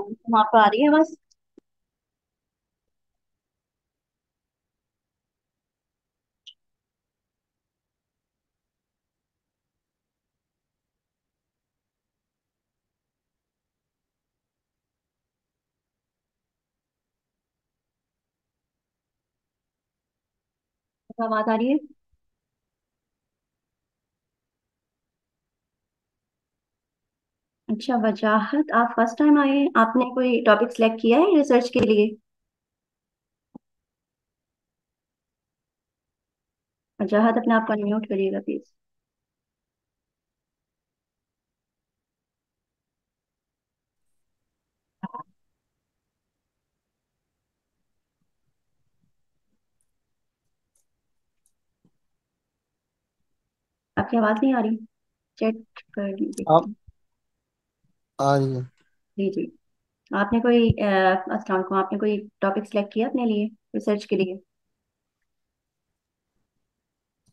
तुम आपको आ रही है बस। तो आवाज आ रही है। अच्छा वजाहत, आप फर्स्ट टाइम आए हैं, आपने कोई टॉपिक सिलेक्ट किया है रिसर्च के लिए? वजाहत, अपने आप को अनम्यूट करिएगा प्लीज। आपकी आवाज नहीं आ रही। चेक कर देखती आप हूँ। आ रही है। जी जी। आपने कोई अस्सलाम वालेकुम, आपने कोई टॉपिक सिलेक्ट किया अपने लिए रिसर्च के लिए?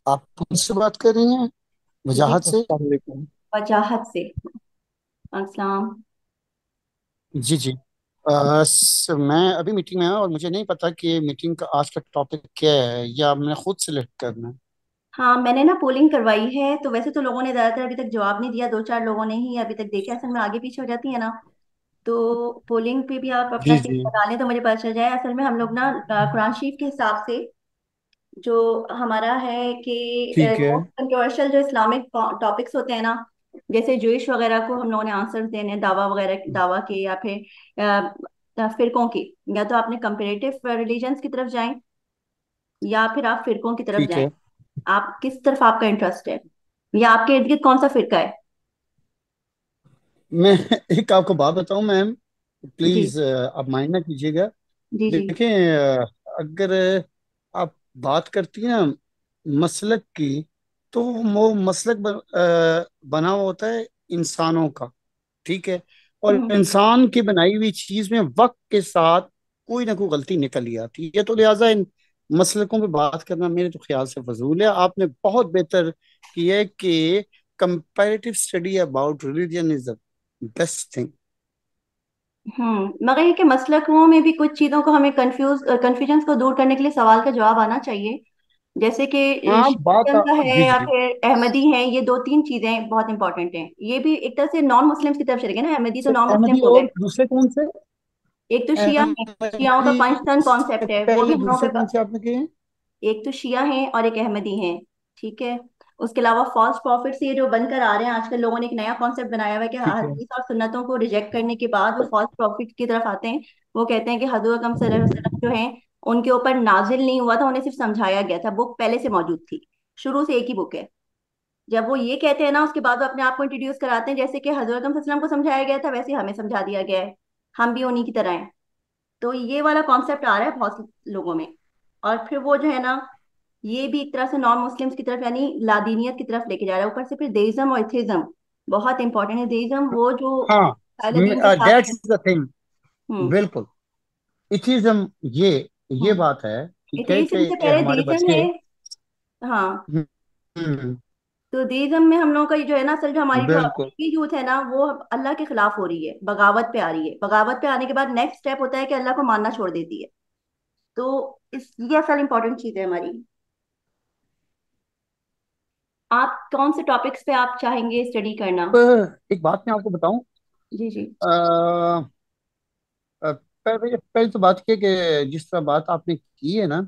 आप मुझसे बात कर रही हैं जी, वजाहत से। अस्सलाम वालेकुम। वजाहत से। अस्सलाम। जी जी। मैं अभी मीटिंग में हूँ और मुझे नहीं पता कि मीटिंग का आज का टॉपिक क्या है या मैं खुद सिलेक्ट करना है। हाँ, मैंने ना पोलिंग करवाई है, तो वैसे तो लोगों ने ज्यादातर अभी तक जवाब नहीं दिया, दो चार लोगों ने ही अभी तक देखा। असल में आगे पीछे हो जाती है ना, तो पोलिंग पे भी आप अपना जी टिक जी। लगा लें तो मुझे पता चल जाए। असल में हम लोग ना कुरान शरीफ के हिसाब से जो हमारा है कि ठीक है। मोस्ट कंट्रोवर्शियल जो इस्लामिक टॉपिक्स होते हैं ना, जैसे जूइश वगैरह को हम लोगों ने आंसर देने हैं, दावा वगैरह दावा के, या फिर फिरकों की। या तो आपने कंपेरेटिव रिलीजन्स की तरफ जाएं, या फिर आप फिरकों की तरफ ठीक जाएं। है। आप किस तरफ आपका इंटरेस्ट है, या आपके इर्द गिर्द कौन सा फिरका है? मैं एक आपको बात बताऊं मैम, जी प्लीज आप माइंड ना कीजिएगा। जी जी। देखें, अगर आप बात करती हैं ना मसलक की, तो वो मसलक बना हुआ होता है इंसानों का। ठीक है। और हम्म इंसान की बनाई हुई चीज में वक्त के साथ कोई ना कोई गलती निकल ही आती है, तो लिहाजा इन मसलकों पे बात करना मेरे तो ख्याल से फजूल है। आपने बहुत बेहतर किया है कि comparative study about religion is the best thing. मगर ये कि मसलकों में भी कुछ चीजों को हमें कंफ्यूजन को दूर करने के लिए सवाल का जवाब आना चाहिए। जैसे कि हाँ शियन का है जी या जी। फिर अहमदी है, ये दो तीन चीजें बहुत इंपॉर्टेंट हैं। ये भी एक तरह से नॉन मुस्लिम्स की तरफ चले गए ना, अहमदी तो सर नॉन मुस्लिम्स अहमदी हो गए। और दूसरे कौन से? एक तो शिया है, शियाओं का अहमदी पंचतन से कॉन्सेप्ट है, वो भी पहले हम लोगों दूसरे पे। कौन से आपने कहे हैं? एक तो शिया हैं और एक अहमदी हैं। ठीक है। उसके अलावा फॉल्स प्रॉफिट से ये जो बनकर आ रहे हैं आजकल, लोगों ने एक नया कॉन्सेप्ट बनाया हुआ है कि ठीक है। हदीस और सुन्नतों को रिजेक्ट करने के बाद वो फॉल्स प्रॉफिट की तरफ आते हैं। वो कहते हैं कि हजूर अकरम सल्लल्लाहु अलैहि वसल्लम जो हैं, उनके ऊपर नाजिल नहीं हुआ था, उन्हें सिर्फ समझाया गया था, बुक पहले से मौजूद थी, शुरू से एक ही बुक है। जब वो ये कहते हैं ना, उसके बाद वो अपने आप को इंट्रोड्यूस कराते हैं जैसे कि हजरत अकरम सल्लल्लाहु अलैहि वसल्लम को समझाया गया था वैसे ही हमें समझा दिया गया है, हम भी उन्हीं की तरह हैं। तो ये वाला कॉन्सेप्ट आ रहा है बहुत से लोगों में। और फिर वो जो है ना, ये भी एक तरह से नॉन मुस्लिम्स की तरफ यानी लादीनियत की तरफ लेके जा रहा है। ऊपर से फिर देइज्म और एथिज्म बहुत इंपॉर्टेंट है। देइज्म वो जो हाँ, दीन के साथ है। That's the thing. हम्म बिल्कुल। इथिज्म, ये हम्म। बात है। ठीक है एथेइज्म से कि पहले हमारे देइज्म है। बच्चे। हाँ। हम्म, हम्म, तो देइज्म में हम लोगों का ये जो है ना, असल जो हमारी जो बिल्कुल। अफ्रीकी यूथ है ना, वो अल्लाह के खिलाफ हो रही है, बगावत पे आ रही है। बगावत पे आने के बाद नेक्स्ट स्टेप होता है कि अल्लाह को मानना छोड़ देती है। तो ये असल इंपॉर्टेंट चीज है हमारी। आप कौन से टॉपिक्स पे आप चाहेंगे स्टडी करना? एक बात मैं आपको बताऊं। जी जी। पहले तो बात की कि जिस तरह बात आपने की है ना,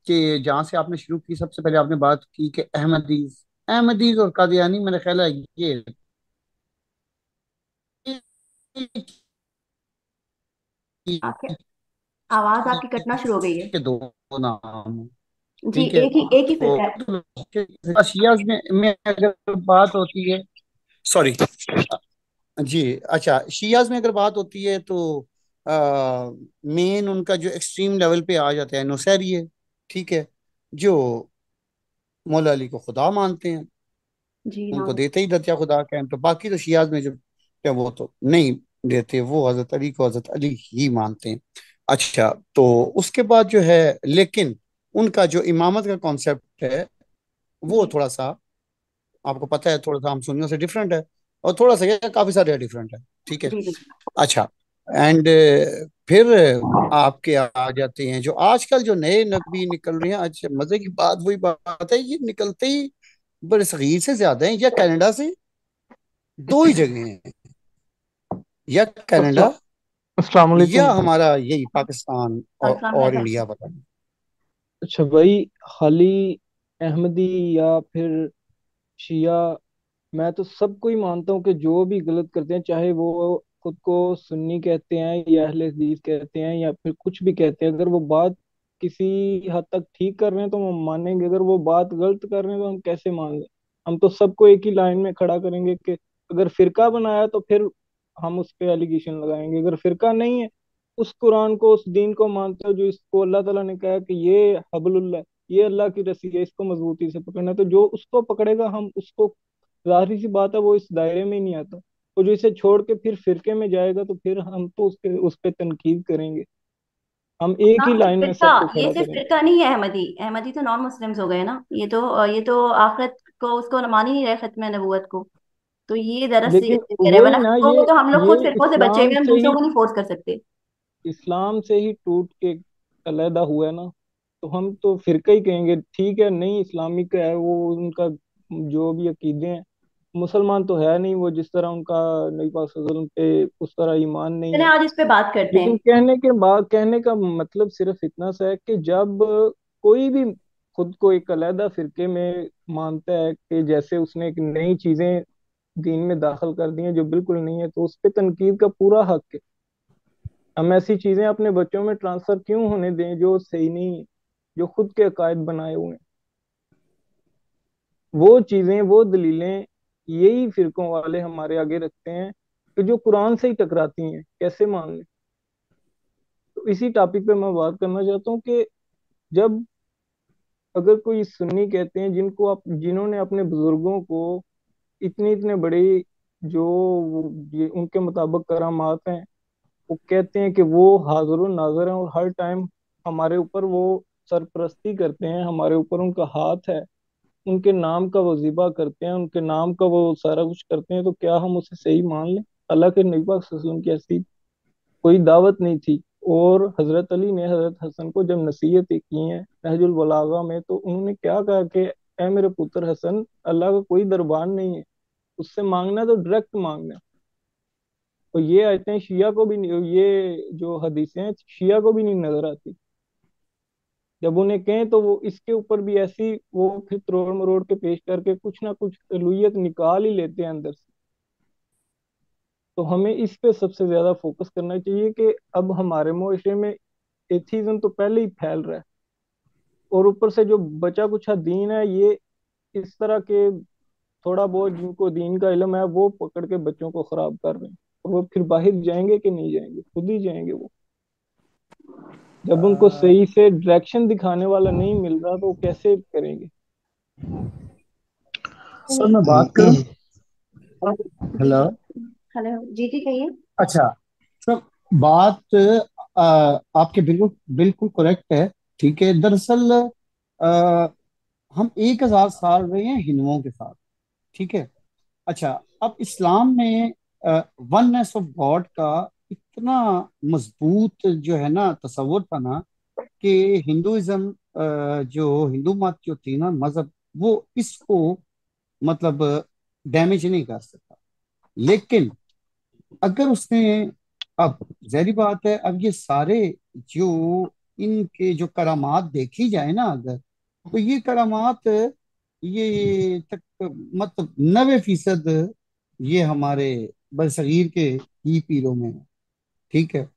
कि जहाँ से आपने शुरू की, सबसे पहले आपने बात की कि अहमदीज अहमदीज और कादियानी, मेरा ख्याल है ये आपके आवाज आपकी कटना शुरू हो गई है। के दो नाम हैं। जी, ठीक है। एक ही फिर है। तो शियाज में अगर बात होती है, सॉरी, जी, अच्छा, शियाज में अगर बात होती है तो मेन उनका जो एक्सट्रीम लेवल पे आ जाता है नौसेरी है। ठीक है। जो मौला अली को खुदा मानते हैं, जी ना। उनको देते ही दतिया खुदा का है। तो बाकी तो शियाज में जो क्या, वो तो नहीं देते, वो हजरत अली को हजरत अली ही मानते हैं। अच्छा, तो उसके बाद जो है, लेकिन उनका जो इमामत का कॉन्सेप्ट है, वो जी थोड़ा सा आपको पता है, थोड़ा सा हम सुन्नियों से डिफरेंट है। और थोड़ा सा क्या, काफी सारे डिफरेंट है। ठीक है। जी जी। अच्छा, एंड फिर आपके आ जाते हैं जो आजकल जो नए नबी निकल रहे हैं। अच्छा, मजे की बात वही बात है, ये निकलते ही बड़े सगीर से ज्यादा हैं या कनाडा से। दो ही जगह हैं, या कनाडा अस्सलाम अस्सलाम या वालेकुम। हमारा यही पाकिस्तान अस्सलाम और वालेकुम। इंडिया पता नहीं। अच्छा भाई, खाली अहमदी या फिर शिया, मैं तो सबको ही मानता हूँ कि जो भी गलत करते हैं, चाहे वो खुद को सुन्नी कहते हैं या अहले हदीस कहते हैं या फिर कुछ भी कहते हैं, अगर वो बात किसी हद तक ठीक कर रहे हैं तो हम मानेंगे, अगर वो बात गलत कर रहे हैं तो हम कैसे मान लें। हम तो सबको एक ही लाइन में खड़ा करेंगे कि अगर फिरका बनाया तो फिर हम उस पे एलिगेशन लगाएंगे। अगर फिरका नहीं है, उस कुरान को, उस दीन को मानते हो जो इसको अल्लाह ताला ने कहा कि ये हबलुल्लाह, ये अल्लाह की रस्सी है, इसको मजबूती से पकड़ना है, तो जो उसको पकड़ेगा हम उसको, जाहिर सी बात है वो इस दायरे में ही नहीं आता। और जो इसे छोड़ के फिर फिरके में जाएगा तो फिर हम तो उसके उस पे तनकीद करेंगे। हम एक हाँ ही तो लाइन में फिरका, सबको ये खड़ा सिर्फ करेंगे। फिरका नहीं है अहमदी। अहमदी तो नॉन मुस्लिम्स हो गए ना, ये तो आखिरत को उसको मान ही नहीं रहे, खत्म नबूवत को। तो ये जरा सी लेकिन जिक्र है, वही वरना ना, फिरकों को तो हम लोग ये खुद फिरकों से बचे इस्लाम हुए, हम से दूसरों ही, को नहीं फोर्स कर सकते। इस्लाम से ही टूट के अलहदा हुआ है ना, तो हम तो फिरका ही कहेंगे। ठीक है, नहीं इस्लामिक है वो, उनका जो भी अकीदे हैं, मुसलमान तो है नहीं वो, जिस तरह उनका नबी पाक सल्लल्लाहु अलैहि वसल्लम पे उस तरह ईमान नहीं चले है। आज इस पे बात करते लेकिन हैं। कहने के बाद, कहने का मतलब सिर्फ इतना सा है कि जब कोई भी खुद को एक अलहदा फिरके में मानता है कि जैसे उसने एक नई चीजें दीन में दाखिल कर दी हैं जो बिल्कुल नहीं है, तो उस पर तनकीद का पूरा हक है। हम ऐसी चीजें अपने बच्चों में ट्रांसफर क्यों होने दें जो सही नहीं है, जो खुद के अकायद बनाए हुए हैं। वो चीजें, वो दलीलें यही फिरकों वाले हमारे आगे रखते हैं कि जो कुरान से ही टकराती हैं, कैसे मान लें। तो इसी टॉपिक पे मैं बात करना चाहता हूँ कि जब, अगर कोई सुन्नी कहते हैं जिनको आप, जिन्होंने अपने बुजुर्गों को इतने इतने बड़े, जो ये उनके मुताबिक करामात हैं, वो कहते हैं कि वो हाजिर नाजर हैं और हर टाइम हमारे ऊपर वो सरपरस्ती करते हैं, हमारे ऊपर उनका हाथ है, उनके नाम का वजीबा करते हैं, उनके नाम का वो सारा कुछ करते हैं, तो क्या हम उसे सही मान लें? अल्लाह के नबी पाक सल्लल्लाहु अलैहि वसल्लम की ऐसी कोई दावत नहीं थी। और हजरत अली ने हजरत हसन को जब नसीहत की है नहजुल बलागा में, तो उन्होंने क्या कहा कि ए मेरे पुत्र हसन, अल्लाह का कोई दरबार नहीं है, उससे मांगना तो डायरेक्ट मांगना। और ये आयतें शिया को भी नहीं, ये जो हदीसें हैं शिया को भी नहीं नजर आती। जब उन्हें कहें तो वो इसके ऊपर भी ऐसी, वो फिर तरोड़ मरोड़ के पेश करके कुछ ना कुछ अलूयत निकाल ही लेते हैं अंदर से। तो हमें इस पे सबसे ज्यादा फोकस करना चाहिए कि अब हमारे मुआशरे में एथीज्म तो पहले ही फैल रहा है, और ऊपर से जो बचा कुछ दीन है, ये इस तरह के थोड़ा बहुत जिनको दीन का इल्म है वो पकड़ के बच्चों को खराब कर रहे हैं। और वो फिर बाहर जाएंगे कि नहीं जाएंगे? खुद ही जाएंगे वो। जब उनको सही से डायरेक्शन दिखाने वाला नहीं मिल रहा तो वो कैसे करेंगे? सर मैं बात करूं। जी हेलो। जी। हेलो, जी जी कहिए। अच्छा सर, बात आपके बिल्कुल बिल्कुल करेक्ट है। ठीक है, दरअसल आ, हम 1000 साल रहे हैं हिंदुओं के साथ। ठीक है। अच्छा, अब इस्लाम में वननेस ऑफ गॉड का इतना मजबूत जो है ना तसव्वुर था ना, कि हिंदुइज्म, जो हिंदू मत जो थी ना मजहब, वो इसको मतलब डैमेज नहीं कर सकता। लेकिन अगर उसने, अब जाहिर बात है, अब ये सारे जो इनके जो करामात देखी जाए ना अगर, तो ये करामात ये तक मतलब 90% ये हमारे बरसगीर के ही पीरों में है। ठीक है।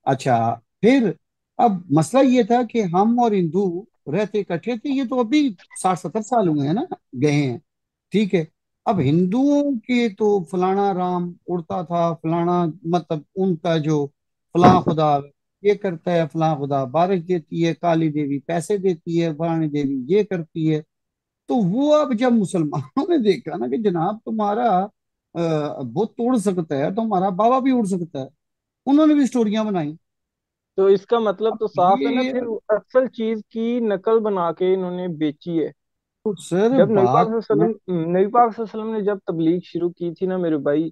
अच्छा, फिर अब मसला ये था कि हम और हिंदू रहते इकट्ठे थे, ये तो अभी 60-70 साल हुए हैं ना गए हैं। ठीक है। अब हिंदुओं के तो फलाना राम उड़ता था, फलाना मतलब उनका जो फलां खुदा ये करता है, फलां खुदा बारिश देती है, काली देवी पैसे देती है, फलानी देवी ये करती है। तो वो अब जब मुसलमानों ने देखा ना कि जनाब तुम्हारा बुत उड़ सकता है तो हमारा बाबा भी उड़ सकता है, उन्होंने भी स्टोरियां बनाई। तो इसका मतलब अब तो साफ है ना, ये फिर असल चीज की नकल बना के इन्होंने बेची है। तो सर जब बात मैं, नबी पाक सल्लल्लाहु अलैहि वसल्लम ने जब तबलीग शुरू की थी ना मेरे भाई,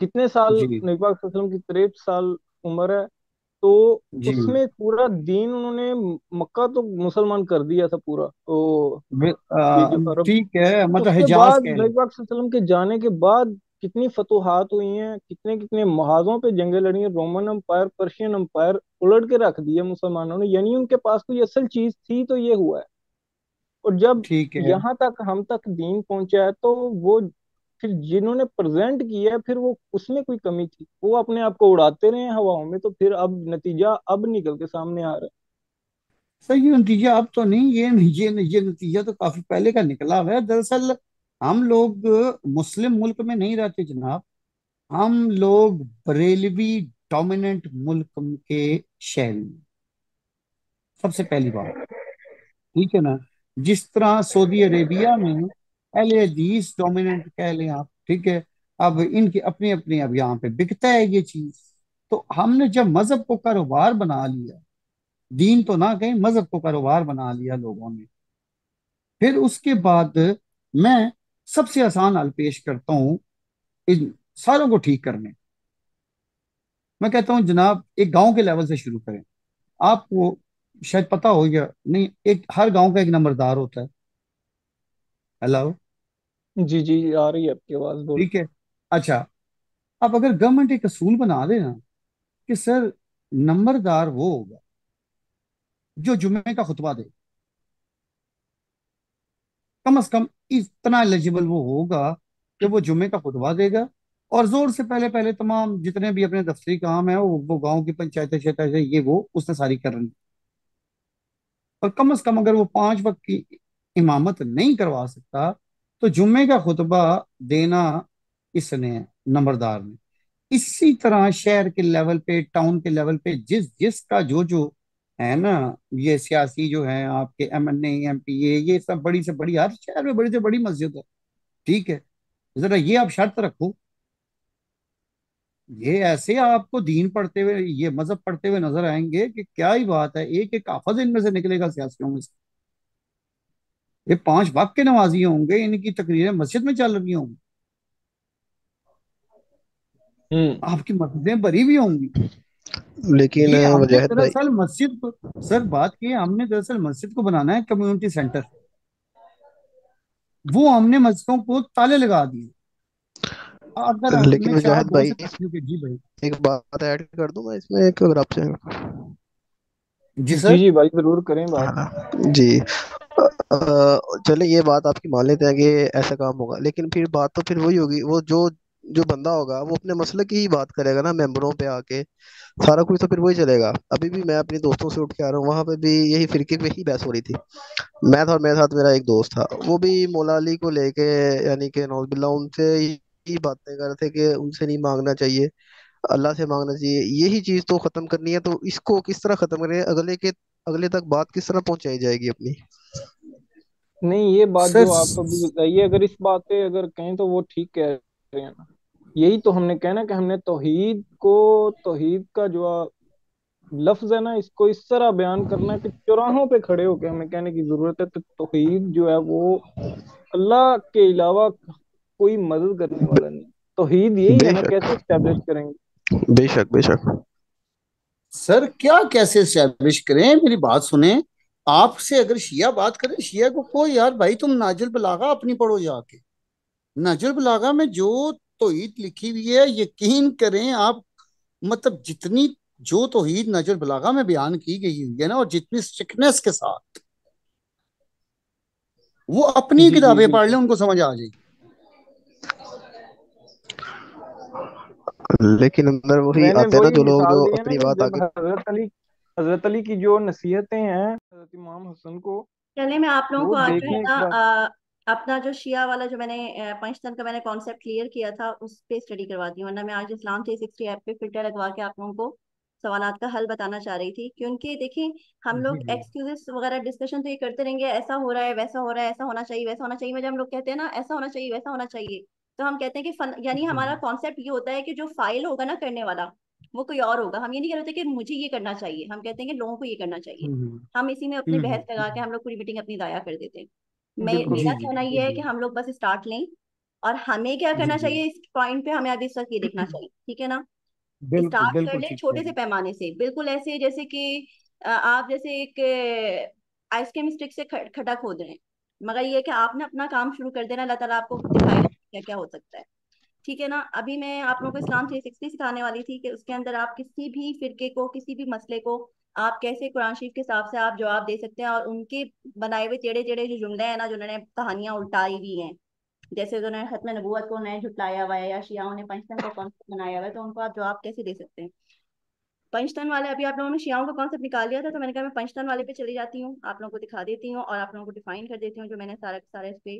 कितने साल जी नबी पाक सल्लल्लाहु अलैहि वसल्लम की? 63 साल उम्र है। तो जी। उसमें पूरा दीन उन्होंने, मक्का तो मुसलमान कर दिया था पूरा। तो ये जो अरब, ठीक है, मतलब उसके हिजाज बाद कह नबी लो। पाक सल्लल्लाहु अलैहि वसल्लम के जाने के बाद कितनी फतूहात हुई हैं, कितने कितने महाजों पे जंगें लड़ी हैं। रोमन अम्पायर, पर्शियन अम्पायर उलट के रख दिया मुसलमानों ने, यानी उनके पास कोई असल चीज थी तो ये हुआ है। और जब ठीक है। यहाँ तक हम तक दीन पहुंचा है, तो वो फिर जिन्होंने प्रेजेंट किया है, फिर वो उसमें कोई कमी थी, वो अपने आप को उड़ाते रहे हवाओं में, तो फिर अब नतीजा अब निकल के सामने आ रहा सर ये नतीजा अब तो नहीं, ये नतीजा तो काफी पहले का निकला हुआ है। दरअसल हम लोग मुस्लिम मुल्क में नहीं रहते जनाब, हम लोग बरेलवी डोमिनेंट मुल्क के शहरी हैं, सबसे पहली बात। ठीक है ना। जिस तरह सऊदी अरेबिया में अहले हदीस डोमिनेंट कह लें आप, ठीक है। अब इनकी अपनी अपनी, अब यहाँ पे बिकता है ये चीज। तो हमने जब मजहब को कारोबार बना लिया, दीन तो ना कहीं, मजहब को कारोबार बना लिया लोगों ने, फिर उसके बाद मैं सबसे आसान हल पेश करता हूँ इन सारों को ठीक करने। मैं कहता हूँ जनाब, एक गांव के लेवल से शुरू करें। आपको शायद पता हो या नहीं, एक हर गांव का एक नंबरदार होता है। हेलो। है। जी जी, आ रही है आपकी आवाज, बोल। ठीक है। अच्छा, अब अगर गवर्नमेंट एक असूल बना दे ना कि सर नंबरदार वो होगा जो जुम्मे का खुतबा दे, कम से कम इतना एलिजिबल वो होगा कि वो जुम्मे का खुतबा देगा, और जोर से पहले पहले तमाम जितने भी अपने दफ्तरी काम है वो गांव की पंचायतें शैतायतें ये वो उसने सारी करनी। और कम से कम अगर वो 5 वक्त की इमामत नहीं करवा सकता, तो जुम्मे का खुतबा देना इसने, नंबरदार ने। इसी तरह शहर के लेवल पे, टाउन के लेवल पे, जिस जिसका जो जो है ना, ये सियासी जो है आपके MNA MPA, ये सब बड़ी से बड़ी, हर शहर में बड़ी से बड़ी मस्जिद है। ठीक है। जरा ये आप शर्त रखो, ये ऐसे आपको दीन पढ़ते हुए, ये मजहब पढ़ते हुए नजर आएंगे कि क्या ही बात है, एक एक हाफिज इनमें से निकलेगा सियासियों में से। ये 5 वक्त के नमाजी होंगे, इनकी तकरीरें मस्जिद में चल रही होंगी, हम्म। आपकी मस्जिदें भरी भी होंगी। लेकिन ये हमने मुजाहिद भाई, दरअसल मस्जिद को, सर बात की है, हमने दरअसल मस्जिद को बनाना है कम्युनिटी सेंटर। वो हमने मस्जिदों को ताले लगा दिए। अगर लेकिन हमने चाहा मुजाहिद दो भाई, से तकलीफ के, जी भाई। एक बात ऐड कर दूं मैं इसमें, एक अगर आपसे। जी जी सर। जी भाई, जरूर करें बात। हाँ जी। चले ये बात आपकी मान लेते हैं कि ऐसा काम होगा, लेकिन फिर बात तो फिर वही होगी, वो जो जो बंदा होगा वो अपने मसले की ही बात करेगा ना मेंबरों पे आके, सारा कुछ तो फिर वही चलेगा। अभी भी मैं अपने दोस्तों से उठ के आ रहा हूँ, वहां पे भी यही फिरके पे ही बहस हो रही थी। मैं था और मेरे साथ मेरा एक दोस्त था, वो भी मौला अली को लेके, यानी कि नौजुबिल्ला, उनसे यही बातें कर रहे थे कि उनसे नहीं मांगना चाहिए, अल्लाह से मांगना चाहिए। यही चीज तो खत्म करनी है, तो इसको किस तरह खत्म करें, अगले तक बात किस तरह पहुंचाई जाएगी अपनी। नहीं, ये बात सर जो आप अभी बताइए, अगर इस बात पे अगर कहें तो वो ठीक कह रहे हैं ना। यही तो हमने कहना कि हमने तौहीद को, तौहीद का जो लफ्ज है ना, इसको इस तरह बयान करना है कि चौराहों पे खड़े होकर हमें कहने की जरूरत है, तो तौहीद जो है वो अल्लाह के अलावा कोई मदद करने वाला नहीं। तौहीद यही है ना, बेशक, कैसे इस्टेब्लिश करेंगे। बेशक, बेशक। सर क्या कैसे एस्टेब्लिश करें, मेरी बात सुने। आपसे अगर शिया बात करें, शिया को कोई, यार भाई तुम नाजुल बलागा अपनी पढ़ो जाके। नाजुल बलागा में जो तौहीद लिखी हुई है, यकीन करें आप, मतलब जितनी जो तौहीद नाजुल बलागा में बयान की गई हुई है ना, और जितनी स्ट्रिक्टनेस के साथ, वो अपनी जी जी किताबें पढ़ लें, बिल्कुल। उनको समझ आ जाएगी। लेकिन अंदर वही मैंने आते हैं ना वही जो लोग मिसाल जो दी है ना अपनी कि बात जब आगे। हजरत अली की जो नसीहतें हैं हजरत इमाम हसन को, चलिए मैं आप लोगों वो को आज जो है देखने ना के बाद। अपना जो शिया वाला जो मैंने पंचतंत्र का मैंने कॉन्सेप्ट क्लियर किया था उस पे स्टडी करवाती हूँ, वरना मैं आज इस्लाम 360 ऐप पे फिल्टर लगवा के आप लोगों को सवालात का हल बताना चाह रही थी। क्योंकि देखिए, हम जी लोग जी। एक्सक्यूजेस वगैरह डिस्कशन तो ये करते रहेंगे, ऐसा हो रहा है, वैसा हो रहा है, ऐसा होना चाहिए, वैसा होना चाहिए, में जब हम लोग कहते हैं ना ऐसा होना चाहिए, वैसा होना चाहिए, तो हम कहते हैं कि यानी जी हमारा जी। कॉन्सेप्ट ये होता है कि जो फाइल होगा ना करने वाला, वो कोई और होगा। हम ये नहीं कह रहे थे कि मुझे ये करना चाहिए, हम कहते हैं कि लोगों को ये करना चाहिए। हम्म हम इसी में अपनी हम्म बहस हम्म, लगा के हम्म, हम लोग पूरी मीटिंग अपनी दाया कर देते हैं। मैं बिल्कुल। जी मेरा जी कहना जी ये है जी कि हम लोग बस स्टार्ट लें, और हमें क्या जी करना जी चाहिए इस पॉइंट पे हमें अभी इस वक्त ये देखना चाहिए, ठीक है ना। बिल्कुल स्टार्ट कर बिल्कुल ले ठीक कह छोटे रहे से हैं। पैमाने से, बिल्कुल ऐसे जैसे कि आप जैसे एक आइसक्रीम स्टिक से खड्डा खोद रहे हैं, मगर ये है कि आपने अपना काम शुरू कर देना, अल्लाह ताला आपको दिखाएगा क्या क्या हो सकता है। ठीक है ना। अभी मैं आप लोगों को इस्लाम 360 सिखाने वाली थी कि उसके अंदर आप किसी भी फिरके को, किसी भी मसले को आप कैसे कुरान शरीफ के हिसाब से आप जवाब दे सकते हैं, और उनके बनाए हुए टेढ़े टेढ़े जो जुमले हैं ना, जो उन्होंने कहानियां उल्टाई हुई हैं, जैसे उन्होंने खत्म नबूवत को उन्होंने झुटलाया हुआ है, या शियाओं ने पंचतन को कॉन्सेप्ट बनाया हुआ है, तो उनको आप जवाब कैसे दे सकते हैं। पंचतन वाले, अभी आप लोगों ने शियाओं का कॉन्सेप्ट निकाल लिया था, तो मैंने कहा मैं पंचतन वाले पे चली जाती हूँ, आप लोगों को दिखा देती हूँ और आप लोगों को डिफाइन कर देती हूँ, जो मैंने सारा सारा इस पे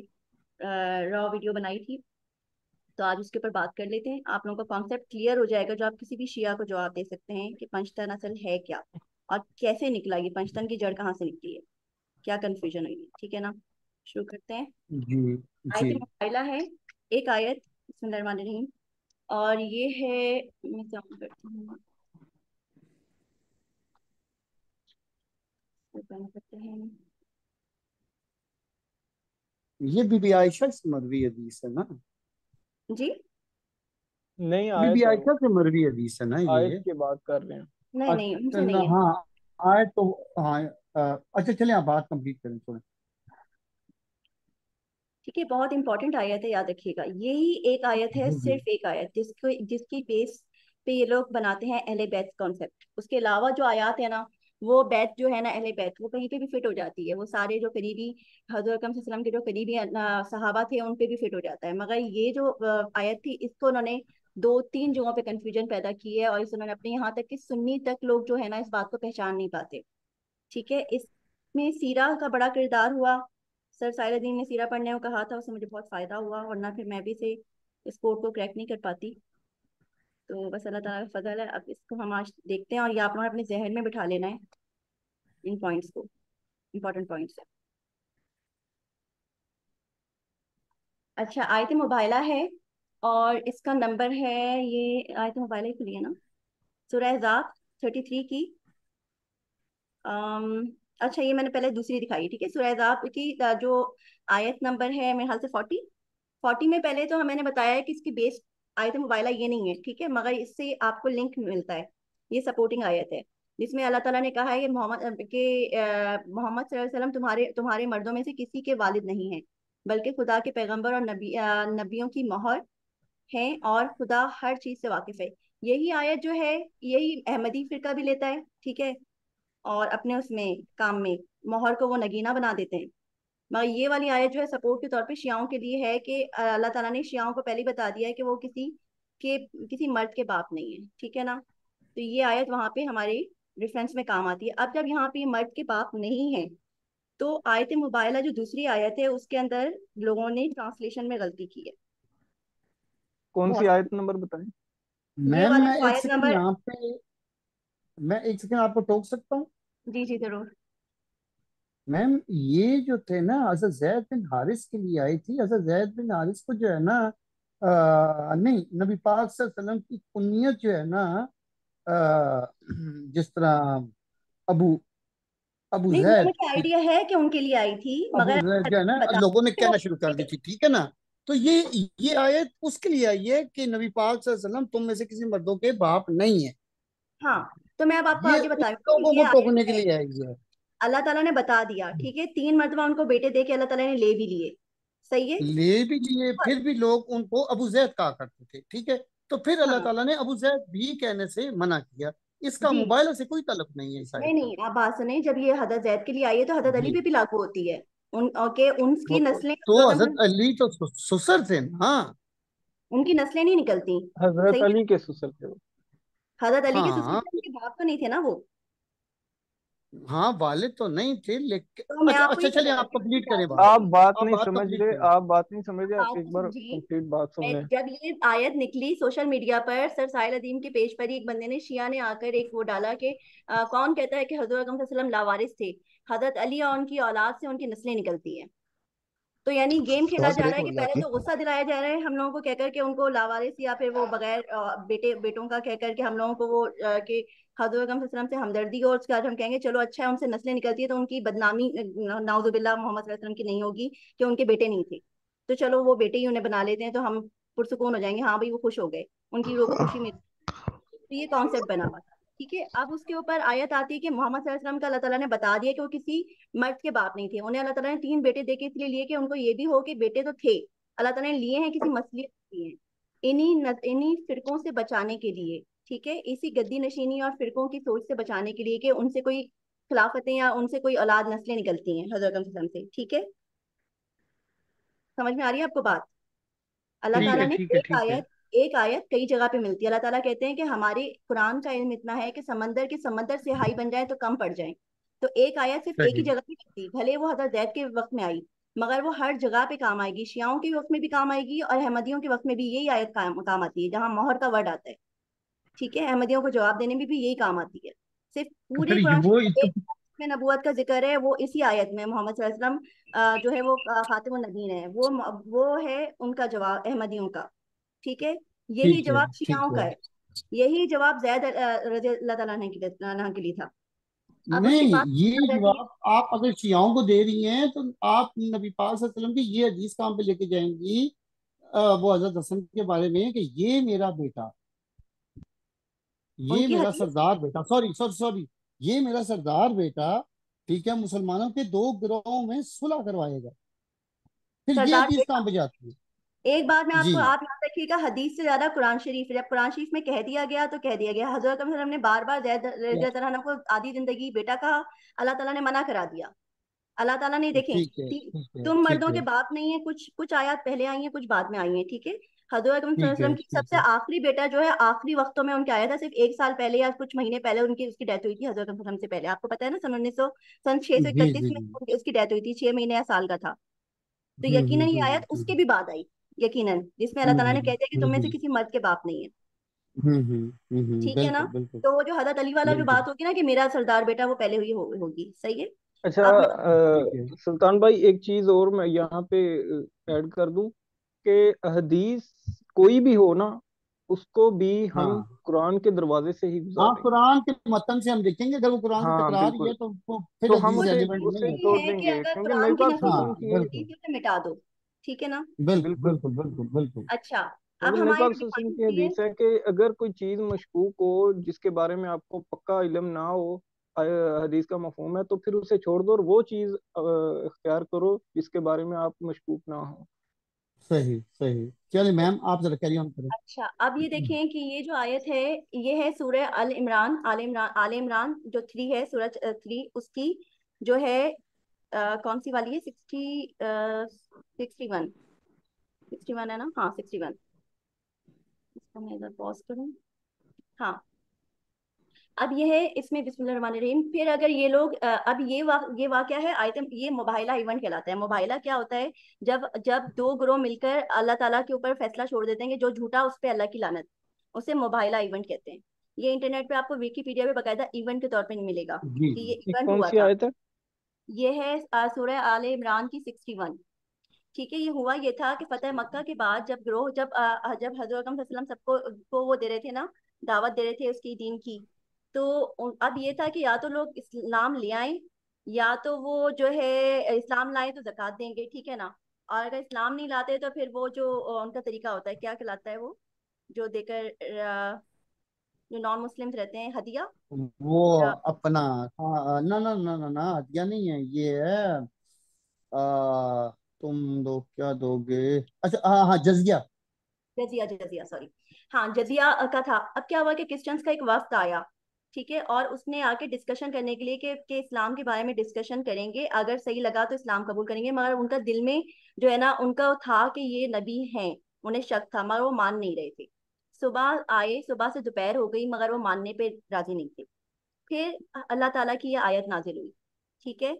रॉ वीडियो बनाई थी। तो आज उसके ऊपर बात कर लेते हैं, आप लोगों का कॉन्सेप्ट क्लियर हो जाएगा, जो आप किसी भी शिया को जवाब दे सकते हैं कि पंचतन असल है क्या, और कैसे निकला ये पंचतन की जड़ कहाँ से निकली है, क्या कंफ्यूजन हुई है। ठीक है ना, शुरू करते हैं। जी आयत जी। मुकाइला है, एक आयत, बिस्मिल्लाहिर्रहमानिर्रहीम। और ये है, मैं जाऊँ करती हूँ, ओपन करते हैं। ये बीबी आयशा से मरवी हदीस है ना? जी। नहीं, बीबी आयत है वो, आयशा से मरवी हदीस है ना आयत ये? की बात कर रहे हैं। नहीं नहीं, अच्छा उनसे नहीं है। हाँ, आए तो, हाँ। अच्छा चलिए आप बात कंप्लीट करें थोड़ा। ठीक है, बहुत इंपॉर्टेंट आयत है, याद रखिएगा, यही एक आयत है, जी जी। सिर्फ एक आयत जिसको जिसकी बेस पे ये लोग बनाते हैं अहले बैत कॉन्सेप्ट। उसके अलावा जो आयत है ना, वो बैत जो है ना, अहले बैत, वो कहीं पे भी फिट हो जाती है, वो सारे जो करीबी हजरत अकरम सल्लल्लाहु अलैहि वसल्लम के जो करीबी सहाबा थे उन पे भी फिट हो जाता है। मगर ये जो आयत थी, इसको उन्होंने दो तीन जगहों पे कंफ्यूजन पैदा की है, और इस उन्होंने अपने यहाँ तक कि सुन्नी तक लोग जो है ना, इस बात को पहचान नहीं पाते। ठीक है, इसमें सीरा का बड़ा किरदार हुआ। सर साहिरुद्दीन ने सीरा पढ़ने को कहा था, उससे मुझे बहुत फायदा हुआ, वरना फिर मैं भी से इस कोड को क्रैक नहीं कर पाती। तो बस अल्लाह ताला का फजल है। अब इसको हम आज देखते हैं, और ये आप लोगों ने अपने जहन में बिठा लेना है इन पॉइंट्स को, इंपॉर्टेंट पॉइंट्स है। अच्छा, आयत मुबाइला है, और इसका नंबर है, ये आयत मुबाइला ही खुली है ना, सूरह अहज़ाब 33 की। अच्छा, ये मैंने पहले दूसरी दिखाई, ठीक है, सूरह अहज़ाब की जो आयत नंबर है मेरे ख्याल से 40 में, पहले तो मैंने बताया है कि इसकी बेस आयत मुबाइला ये नहीं है, ठीक है, मगर इससे आपको लिंक मिलता है, ये सपोर्टिंग आयत है, जिसमें अल्लाह ताला ने कहा है कि मोहम्मद सल्लल्लाहु अलैहि वसल्लम तुम्हारे तुम्हारे मर्दों में से किसी के वालिद नहीं है, बल्कि खुदा के पैगंबर और नबियों की मोहर हैं, और खुदा हर चीज से वाकिफ है। यही आयत जो है, यही अहमदी फिरका भी लेता है, ठीक है, और अपने उसमें काम में मोहर को वो नगीना बना देते हैं। मगर ये वाली आयत जो है सपोर्ट के तौर पे शियाओं के लिए है, कि अल्लाह ताला ने शियाओं को पहले ही बता दिया है कि वो किसी मर्द के बाप नहीं है, ठीक है ना। तो ये आयत वहां पे हमारे रेफरेंस में काम आती है। अब जब यहाँ पे मर्द के बाप नहीं है, तो आयत मुबायला जो दूसरी आयत है, उसके अंदर लोगों ने ट्रांसलेशन में गलती की है, कौन सी बहुत आयत सारी। नंबर बताएं? ये मैम वाली मैं जो एक आयत सेकंड नंबर, यहाँ पे, मैं एक सेकंड आपको टोक सकता हूँ? जी जी जरूर। मैम ये जो थे ना, हजरत जैद बिन हारिस के लिए आई थी। हजरत जैद बिन हारिस को जो है ना, नहीं, नबी पाक सल्लल्लाहु अलैहि वसल्लम की कुनियत जो है ना, अ, जिस तरह अबू अबू नहीं, वो जैद मुझे थी। आइडिया है कि उनके लिए आई थी, अबू मगर जैद जो है ना, बता लोगों ने कि वो कहना शुरू कर दी थी, ठीक है ना? तो ये आयत उसके लिए आई है कि नबी पाक सल्लल्लाहु अलैहि वसल्लम तुम में से किसी मर्दों के बाप नहीं है। हाँ, तो मैं अब आपको ये आगे उन बताऊंगी लोगों कि ये को आयत टोकने के है, लिए आई है। अल्लाह ताला ने बता दिया, ठीक है, 3 मर्तबा उनको बेटे दे के अल्लाह ताला ने ले भी लिए, सही है। ले भी लिए, फिर भी लोग उनको अबू जैद कहा करते थे, ठीक है? तो फिर अल्लाह हाँ ताला ने अबू जैद भी कहने से मना किया। इसका जी। मुबायला से कोई ताल्लुक नहीं है इस नहीं आयत का। नहीं, आप बात सुने, जब ये हदरत जैद के लिए आई है, तो हदरत अली जी। पे भी लागू होती है, उन के उनकी नस्लें तो हजरत अली तो ससुर थे ना? उनकी नस्लें नहीं निकलती, हजरत सही है। अली के ससुर थे वो। हदरत अली के ससुर हाँ थे, उनके बाप तो नहीं थे ना वो। हाँ, वालिद तो नहीं थे लेकिन, तो मैं अच्छा आपको अच्छा, ये चलिए आप बताती हूँ, कंप्लीट बात करें तो बात। आप सुनिए, बात आप नहीं बात समझ कंप्लीट रहे, करें। आप बात नहीं समझ रहे, आप बात एक तो बार समझिए। कंप्लीट बात सुन मैं लें। जब ये आयत निकली सोशल मीडिया पर, सर साहिल अदीम के पेज पर ही एक बंदे ने, शिया ने आकर एक वो डाला कि कौन कहता है कि हजरत अकरम सल्लल्लाहु अलैहि वसल्लम लावारिस थे, हजरत अली और उनकी औलाद से उनकी नस्लें निकलती हैं। तो यानी गेम खेला आवाज जा रहा ब्रेक है हो कि गई पहले आपकी। तो गुस्सा दिलाया जा रहा है हम लोगों को कहकर के उनको लावारिस, या फिर वो बगैर बेटों का कहकर के हम लोगों को वो कि हजरत अकरम सल्लल्लाहु अलैहि वसल्लम से हमदर्दी हो, और उसके बाद हम कहेंगे चलो अच्छा है उनसे नस्लें निकलती है, तो उनकी बदनामी नाउजुबिल्लाह मोहम्मद सल्लल्लाहु अलैहि वसल्लम की नहीं होगी कि उनके बेटे नहीं थे। तो चलो वो बेटे ही उन्हें बना लेते हैं, तो हम पुरसुकून हो जाएंगे, हाँ भाई वो खुश हो गए, उनकी वो खुशी में। तो ये कॉन्सेप्ट बना हुआ था। ठीक है, अब उसके ऊपर आयत आती है कि मोहम्मद सल्लल्लाहु अलैहि वसल्लम का अल्लाह ताला ने बता दिया कि वो किसी मर्द के बाप नहीं थे। उन्हें अल्लाह ताला ने 3 बेटे देके इसलिए लिए कि उनको ये भी हो कि बेटे तो थे, अल्लाह ताला ने लिए हैं किसी मसलियत के लिए, इन्हीं फिरकों से बचाने के लिए। ठीक है, इसी गद्दी नशीनी और फिरकों की सोच से बचाने के लिए कि उनसे कोई खिलाफतें या उनसे कोई औलाद नस्लें निकलती हैं हजरत अकरम सल्लल्लाहु अलैहि वसल्लम से। ठीक है, समझ में आ रही है आपको बात? अल्लाह ठीक ताला है, ने ठीक है, एक ठीक है। आयत एक आयत कई जगह पे मिलती है। अल्लाह ताला कहते हैं कि हमारे कुरान का इल्म इतना है कि समंदर के समंदर से हाई बन जाए तो कम पड़ जाए। तो एक आयत सिर्फ एक ही सही। जगह पे मिलती, भले वो हजरत जैद के वक्त में आई, मगर वो हर जगह पे काम आएगी। शियाओं के वक्त में भी काम आएगी और अहमदियों के वक्त में भी यही आयत काम आती है, जहाँ मोहर का वर्ड आता है। ठीक है, अहमदियों को जवाब देने में भी यही काम आती है। सिर्फ तो पूरे फिर कुरान वो शरीफ इसका में एक में नबूवत का जिक्र है, वो इसी आयत में मोहम्मद सल्लल्लाहु अलैहि वसल्लम जो है वो खातिमुन नबीन है, वो है उनका जवाब अहमदियों का। ठीक है, यही ठीक है, जवाब ठीक शियाओं का है। है। यही जवाब जैद रज़ी अल्लाह ताला अन्हा के लिए था। अब उसके नहीं, बाद ये आ जाती है। जवाब आप अगर शियाओं को दे रही हैं तो आप नबी पाक सल्लल्लाहु अलैहि वसल्लम की ये हदीस कहाँ पे लेके जाएंगी? वो हजरत हसन के बारे में कि ये मेरा बेटा, ये उनकी मेरा हदीस सरदार बेटा, सॉरी सॉरी सॉरी, ये मेरा सरदार बेटा, ठीक है, मुसलमानों के दो गिरोहों में सुलह करवाएगा। फिर ये सरदार हदीस बेटा। कहाँ पे जाती है? एक बात मैं जी। आपको आप याद रखिएगा, हदीस से ज्यादा कुरान शरीफ है। जब कुरान शरीफ में कह दिया गया तो कह दिया गया। हजरत वसल्लम ने बार बार जैद रज़ी अल्लाह तआला अन्हु को आधी जिंदगी बेटा कहा, अल्लाह ताला ने मना करा दिया। अल्लाह ताला ने देखें, ठीक है, ठीक है, तुम ठीक मर्दों के है, बाप नहीं है, कुछ कुछ आयत पहले आई हैं, कुछ बाद में आई हैं। ठीक है, हजरत अकरम सल्लल्लाहु अलैहि ठीक है, वसल्लम की ठीक सबसे है। आखिरी बेटा जो है आखिरी वक्तों में उनके आया था, सिर्फ 1 साल पहले या कुछ महीने पहले उनकी उसकी डेथ हुई थी। हजरत अकरम सल्लल्लाहु अलैहि वसल्लम से पहले, आपको पता है ना, सन छह सौ जी इकतीस जी में जी। उसकी डेथ हुई थी, 6 महीने या साल का था। तो यकीनन ये आयत उसके भी बाद आई, यकीनन, जिसमें अल्लाह ताला ने कह दिया कि तुम में से किसी मर्द के बाप नहीं है। ठीक है ना? बिल्कुल बिल्कुल। तो वो जो हजरत अली वाला जो बिल्कुल। बात होगी ना कि मेरा सरदार बेटा, वो पहले हुई होगी। सही है। अच्छा, अब मैं ठीक है। सुल्तान भाई, एक चीज और मैं यहाँ पे ऐड कर दूं कि हदीस कोई भी हो ना, उसको भी हम हाँ कुरान के दरवाजे से ही हाँ, गुजारेंगे। कुरान के मतन से हम देखेंगे, अगर वो कुरान से हाँ टकरा रही बिल्कुल। है तो फिर तो हम हदीस वो उसे रेलिवेंट उसे नहीं जरूरी होती। छोड़ है कि देंगे, अगर क्योंकि नबी कुरान की पाक नफी सल्लल्लाहु हाँ अलैहि वसल्लम करनी की है ये तो बिल्कुल हदीस से मिटा दो। ठीक है ना? बिल्कुल बिल्कुल, बिल्कुल बिल्कुल बिल्कुल। अच्छा, अब क्योंकि नबी हमारी पाक जो सल्लल्लाहु अलैहि वसल्लम डिमांड की थी है। हदीस है कि अगर कोई चीज मशकूक हो, जिसके बारे में आपको पक्का इल्म ना हो, अ, हदीस का मफहूम है, तो फिर उसे छोड़ दो और वो चीज इख्तियार करो जिसके बारे में आप मशकूक ना हो। सही सही। चलिए मैम, आप जरा कैरी ऑन करें। अच्छा, अब ये देखें कि ये जो आयत है, ये है सूरह आल इमरान जो 3 है, सूरह 3 उसकी जो है कौन सी वाली है, 61, 61 है ना? हाँ 61। इसको मैं इधर पॉज करूँ। हाँ, अब ये है इसमें बिस्मिल्लाहिर्रहमानिर्रहीम। फिर अगर ये लोग अब ये वाकया है आयतम, ये मुबाहिला इवेंट कहलाता है। मुबाहिला क्या होता है? जब जब दो ग्रोह मिलकर अल्लाह ताला के ऊपर फैसला छोड़ देते हैं कि जो झूठा उस पे अल्लाह की लानत, उसे मुबाहिला इवेंट कहते हैं। ये इंटरनेट पे आपको विकीपीडिया पे बकायदा इवेंट के तौर पे मिलेगा जी कि जी। ये ये इवेंट कौन हुआ सी था। आयत है? ये है सूरह आले इमरान की 61। ठीक है, ये हुआ ये था कि फतेह मक्का के बाद जब हजरत वसल्लम सबको को वो दे रहे थे ना, दावत दे रहे थे उसकी दीन की। तो अब ये था कि या तो लोग इस्लाम ले आए, या तो वो जो है इस्लाम लाए तो जक़ात देंगे। ठीक है ना? और अगर इस्लाम नहीं लाते तो फिर वो जो उनका तरीका होता है, क्या कहलाता है वो, जो देकर जो नॉन मुस्लिम्स रहते हैं, हदिया। वो या अपना, हाँ, ना ना ना ना ना, हदिया नहीं है, ये है आ, तुम दो क्या दोगे? अच्छा, हाँ हाँ, जजिया। जजिया, जजिया सॉरी। हाँ, जजिया का था। अब क्या हुआ कि क्रिश्चियंस का एक वफ्द आया। ठीक है, और उसने आके डिस्कशन करने के लिए कि इस्लाम के बारे में डिस्कशन करेंगे, अगर सही लगा तो इस्लाम कबूल करेंगे। मगर उनका दिल में जो है ना, उनका था कि ये नबी हैं, उन्हें शक था, मगर वो मान नहीं रहे थे। सुबह आए, सुबह से दोपहर हो गई, मगर वो मानने पे राजी नहीं थे। फिर अल्लाह ताला की ये आयत नाजिल हुई। ठीक है,